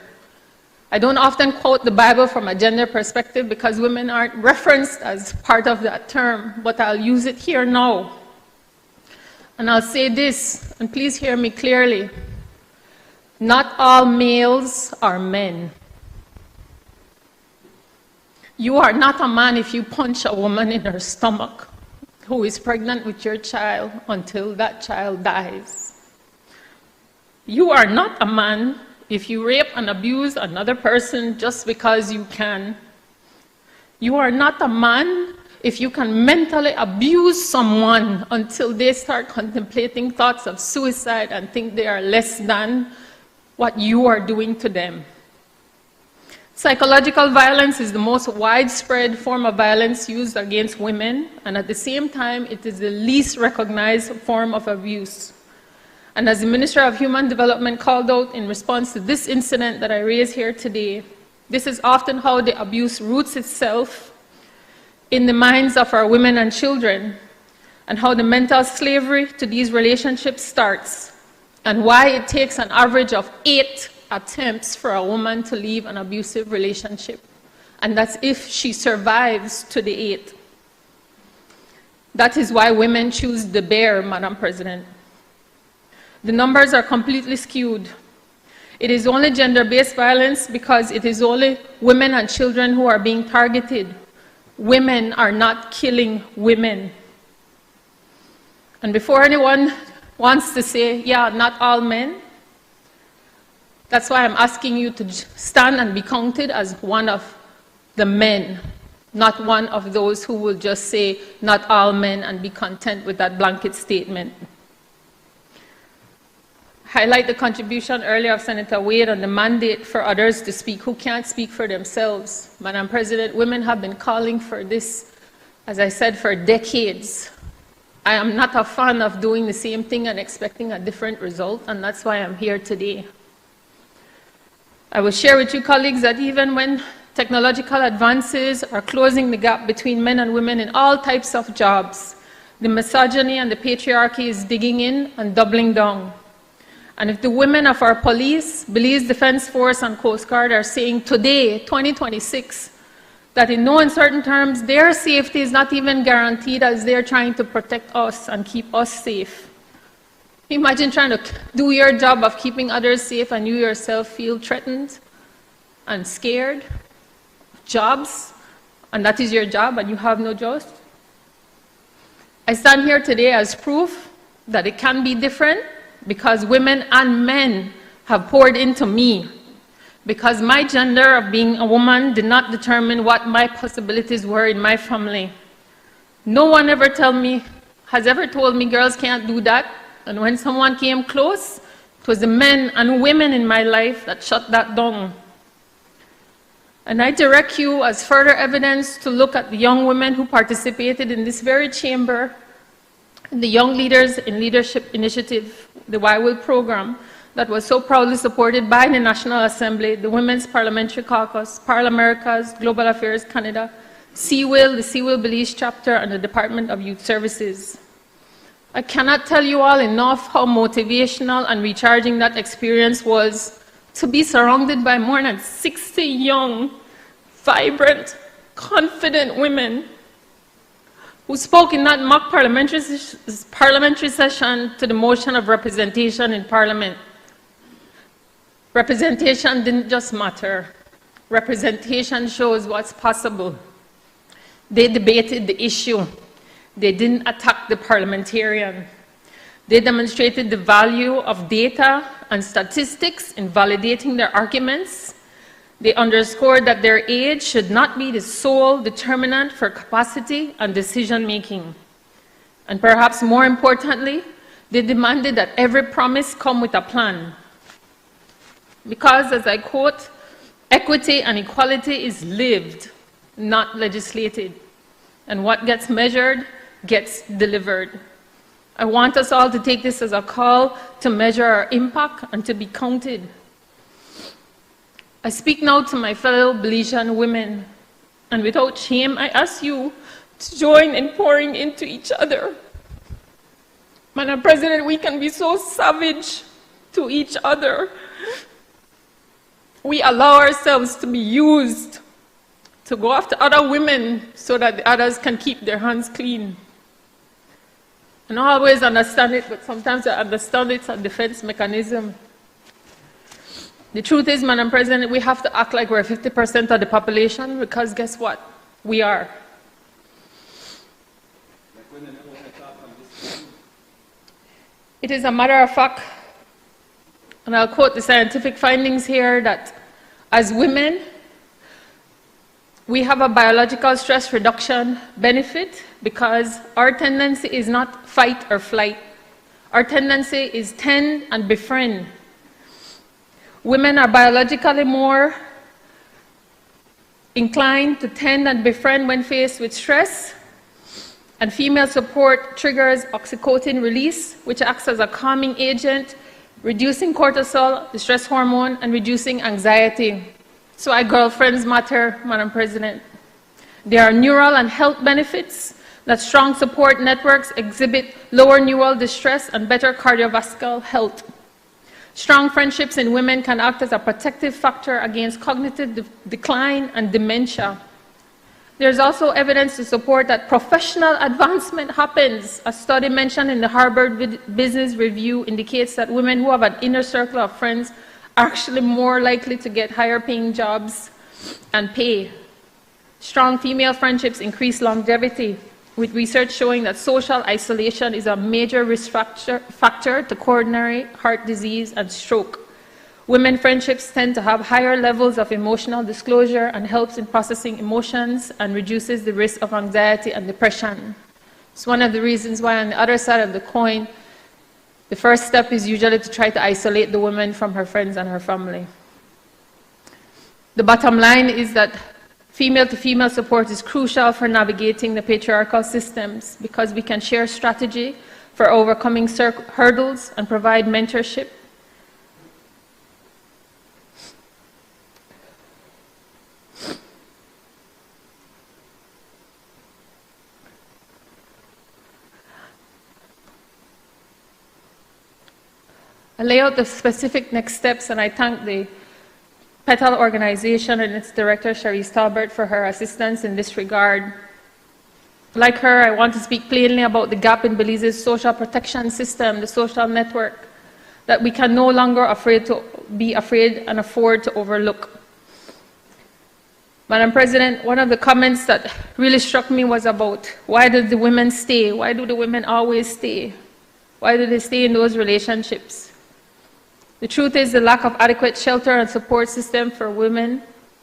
I don't often quote the Bible from a gender perspective because women aren't referenced as part of that term, but I'll use it here now. And I'll say this, and please hear me clearly. Not all males are men. You are not a man if you punch a woman in her stomach who is pregnant with your child until that child dies. You are not a man if you rape and abuse another person just because you can. You are not a man if you can mentally abuse someone until they start contemplating thoughts of suicide and think they are less than what you are doing to them. Psychological violence is the most widespread form of violence used against women, and at the same time, it is the least recognized form of abuse. And as the Minister of Human Development called out in response to this incident that I raise here today, this is often how the abuse roots itself in the minds of our women and children, and how the mental slavery to these relationships starts, and why it takes an average of 8 attempts for a woman to leave an abusive relationship. And that's if she survives to the 8th. That is why women choose the bear, Madam President. The numbers are completely skewed. It is only gender-based violence because it is only women and children who are being targeted. Women are not killing women. And before anyone wants to say, yeah, not all men, that's why I'm asking you to stand and be counted as one of the men, not one of those who will just say, not all men, and be content with that blanket statement. highlight the contribution earlier of Senator Wade on the mandate for others to speak who can't speak for themselves. Madam President, women have been calling for this, as I said, for decades. I am not a fan of doing the same thing and expecting a different result, and that's why I'm here today. I will share with you, colleagues, that even when technological advances are closing the gap between men and women in all types of jobs, the misogyny and the patriarchy is digging in and doubling down. And if the women of our police, Belize Defense Force and Coast Guard are saying today, 2026, that in no uncertain terms, their safety is not even guaranteed as they're trying to protect us and keep us safe. Imagine trying to do your job of keeping others safe and you yourself feel threatened and scared. Jobs, and that is your job and you have no jobs. I stand here today as proof that it can be different because women and men have poured into me. Because my gender of being a woman did not determine what my possibilities were in my family. No one ever has ever told me girls can't do that. And when someone came close, it was the men and women in my life that shut that down. And I direct you as further evidence to look at the young women who participated in this very chamber, the Young Leaders in Leadership Initiative, the YWIL program, that was so proudly supported by the National Assembly, the Women's Parliamentary Caucus, Parl-Americas, Global Affairs Canada, CWIL, the CWIL Belize chapter, and the Department of Youth Services. I cannot tell you all enough how motivational and recharging that experience was to be surrounded by more than 60 young, vibrant, confident women who spoke in that mock parliamentary session to the motion of representation in Parliament. Representation didn't just matter. Representation shows what's possible. They debated the issue. They didn't attack the parliamentarian. They demonstrated the value of data and statistics in validating their arguments. They underscored that their age should not be the sole determinant for capacity and decision-making. And perhaps more importantly, they demanded that every promise come with a plan. Because, as I quote, equity and equality is lived, not legislated. And what gets measured gets delivered. I want us all to take this as a call to measure our impact and to be counted. I speak now to my fellow Belizean women, and without shame, I ask you to join in pouring into each other. Madam President, we can be so savage to each other. We allow ourselves to be used to go after other women so that the others can keep their hands clean. And I always understand it, but sometimes I understand it's a defense mechanism. The truth is, Madam President, we have to act like we're 50% of the population because guess what? We are. It is a matter of fact, and I'll quote the scientific findings here, that as women, we have a biological stress reduction benefit because our tendency is not fight or flight. Our tendency is tend and befriend. Women are biologically more inclined to tend and befriend when faced with stress, and female support triggers oxytocin release, which acts as a calming agent, reducing cortisol, the stress hormone, and reducing anxiety. So our girlfriends matter, Madam President. There are neural and health benefits that strong support networks exhibit lower neural distress and better cardiovascular health. Strong friendships in women can act as a protective factor against cognitive decline and dementia. There's also evidence to support that professional advancement happens. A study mentioned in the Harvard Business Review indicates that women who have an inner circle of friends are actually more likely to get higher paying jobs and pay. Strong female friendships increase longevity, with research showing that social isolation is a major risk factor to coronary heart disease and stroke. Women friendships tend to have higher levels of emotional disclosure and helps in processing emotions and reduces the risk of anxiety and depression. It's one of the reasons why on the other side of the coin, The first step is usually to try to isolate the woman from her friends and her family. The bottom line is that female-to-female support is crucial for navigating the patriarchal systems because we can share strategy for overcoming hurdles and provide mentorship. I lay out the specific next steps, and I thank the Petal organization and its director, Cherise Talbert, for her assistance in this regard. Like her, I want to speak plainly about the gap in Belize's social protection system, the social network, that we can no longer be afraid and afford to overlook. Madam President, one of the comments that really struck me was about why did the women stay? Why do the women always stay? Why do they stay in those relationships? The truth is the lack of adequate shelter and support system for women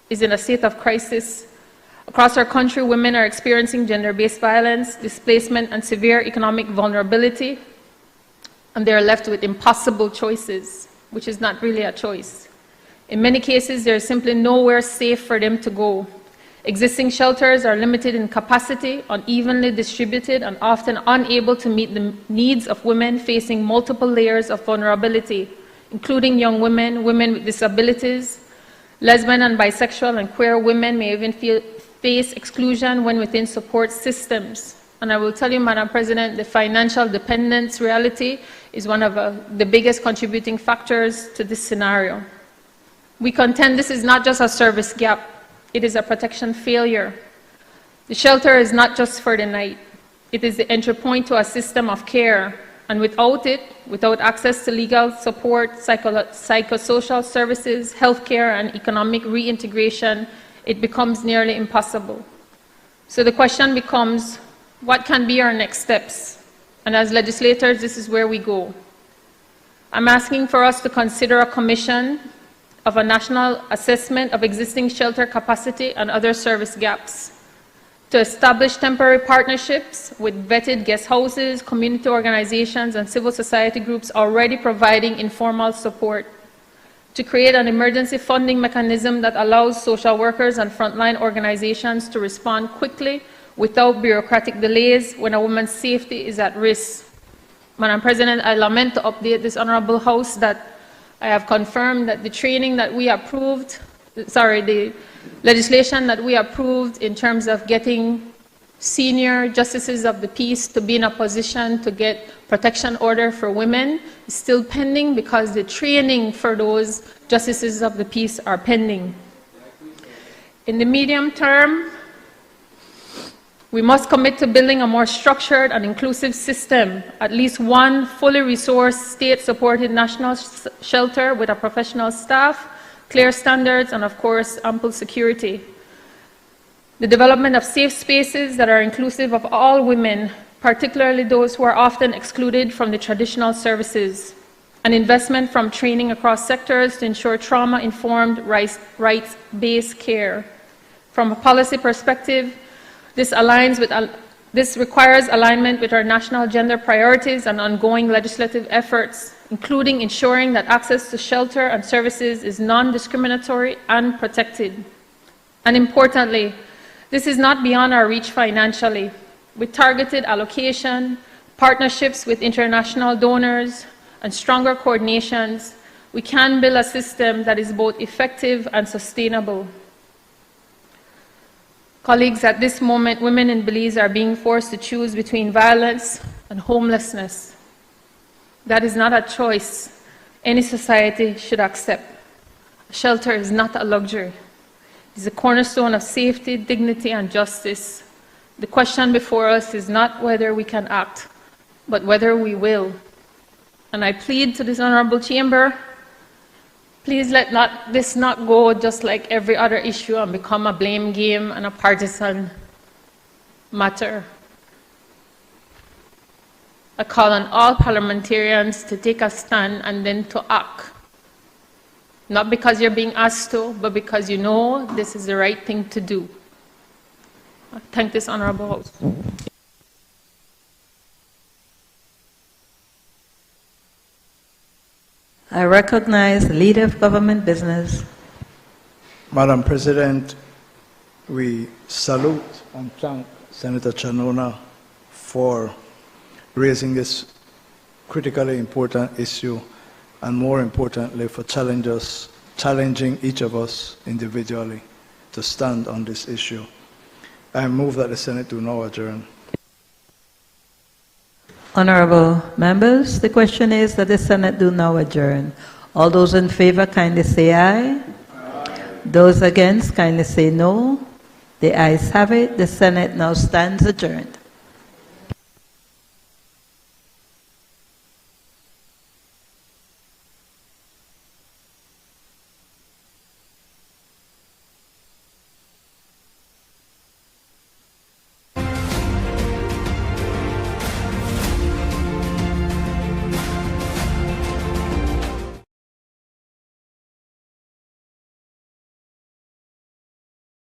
is in a state of crisis. Across our country, women are experiencing gender-based violence, displacement, and severe economic vulnerability, and they are left with impossible choices, which is not really a choice. In many cases, there is simply nowhere safe for them to go. Existing shelters are limited in capacity, unevenly distributed, and often unable to meet the needs of women facing multiple layers of vulnerability, including young women, women with disabilities, lesbian and bisexual and queer women may even face exclusion when within support systems. And I will tell you, Madam President, the financial dependence reality is one of the biggest contributing factors to this scenario. We contend this is not just a service gap, it is a protection failure. The shelter is not just for the night, it is the entry point to a system of care. And without it, without access to legal support, psychosocial services, healthcare, and economic reintegration, it becomes nearly impossible. So the question becomes, what can be our next steps? And as legislators, this is where we go. I'm asking for us to consider a commission of a national assessment of existing shelter capacity and other service gaps, to establish temporary partnerships with vetted guest houses, community organizations, and civil society groups already providing informal support, to create an emergency funding mechanism that allows social workers and frontline organizations to respond quickly without bureaucratic delays when a woman's safety is at risk. Madam President, I lament to update this Honorable House that I have confirmed that the training that we approved, the legislation that we approved in terms of getting senior justices of the peace to be in a position to get protection order for women is still pending because the training for those justices of the peace are pending. In the medium term, we must commit to building a more structured and inclusive system, at least one fully resourced state-supported national shelter with a professional staff, clear standards, and of course, ample security. The development of safe spaces that are inclusive of all women, particularly those who are often excluded from the traditional services. An investment from training across sectors to ensure trauma-informed, rights-based care. From a policy perspective, this requires alignment with our national gender priorities and ongoing legislative efforts, including ensuring that access to shelter and services is non-discriminatory and protected. And importantly, this is not beyond our reach financially. With targeted allocation, partnerships with international donors, and stronger coordinations, we can build a system that is both effective and sustainable. Colleagues, at this moment, women in Belize are being forced to choose between violence and homelessness. That is not a choice any society should accept. Shelter is not a luxury. It is a cornerstone of safety, dignity, and justice. The question before us is not whether we can act, but whether we will. And I plead to this Honorable Chamber, please let this not go just like every other issue and become a blame game and a partisan matter. I call on all parliamentarians to take a stand and then to act. Not because you're being asked to, but because you know this is the right thing to do. I thank this Honorable House. I recognize the Leader of Government Business. Madam President, we salute and thank Senator Chanona for raising this critically important issue, and more importantly, for challenging each of us individually to stand on this issue. I move that the Senate do now adjourn. Honorable members, the question is that the Senate do now adjourn. All those in favor kindly say aye. Those against kindly say no. The ayes have it. The Senate now stands adjourned.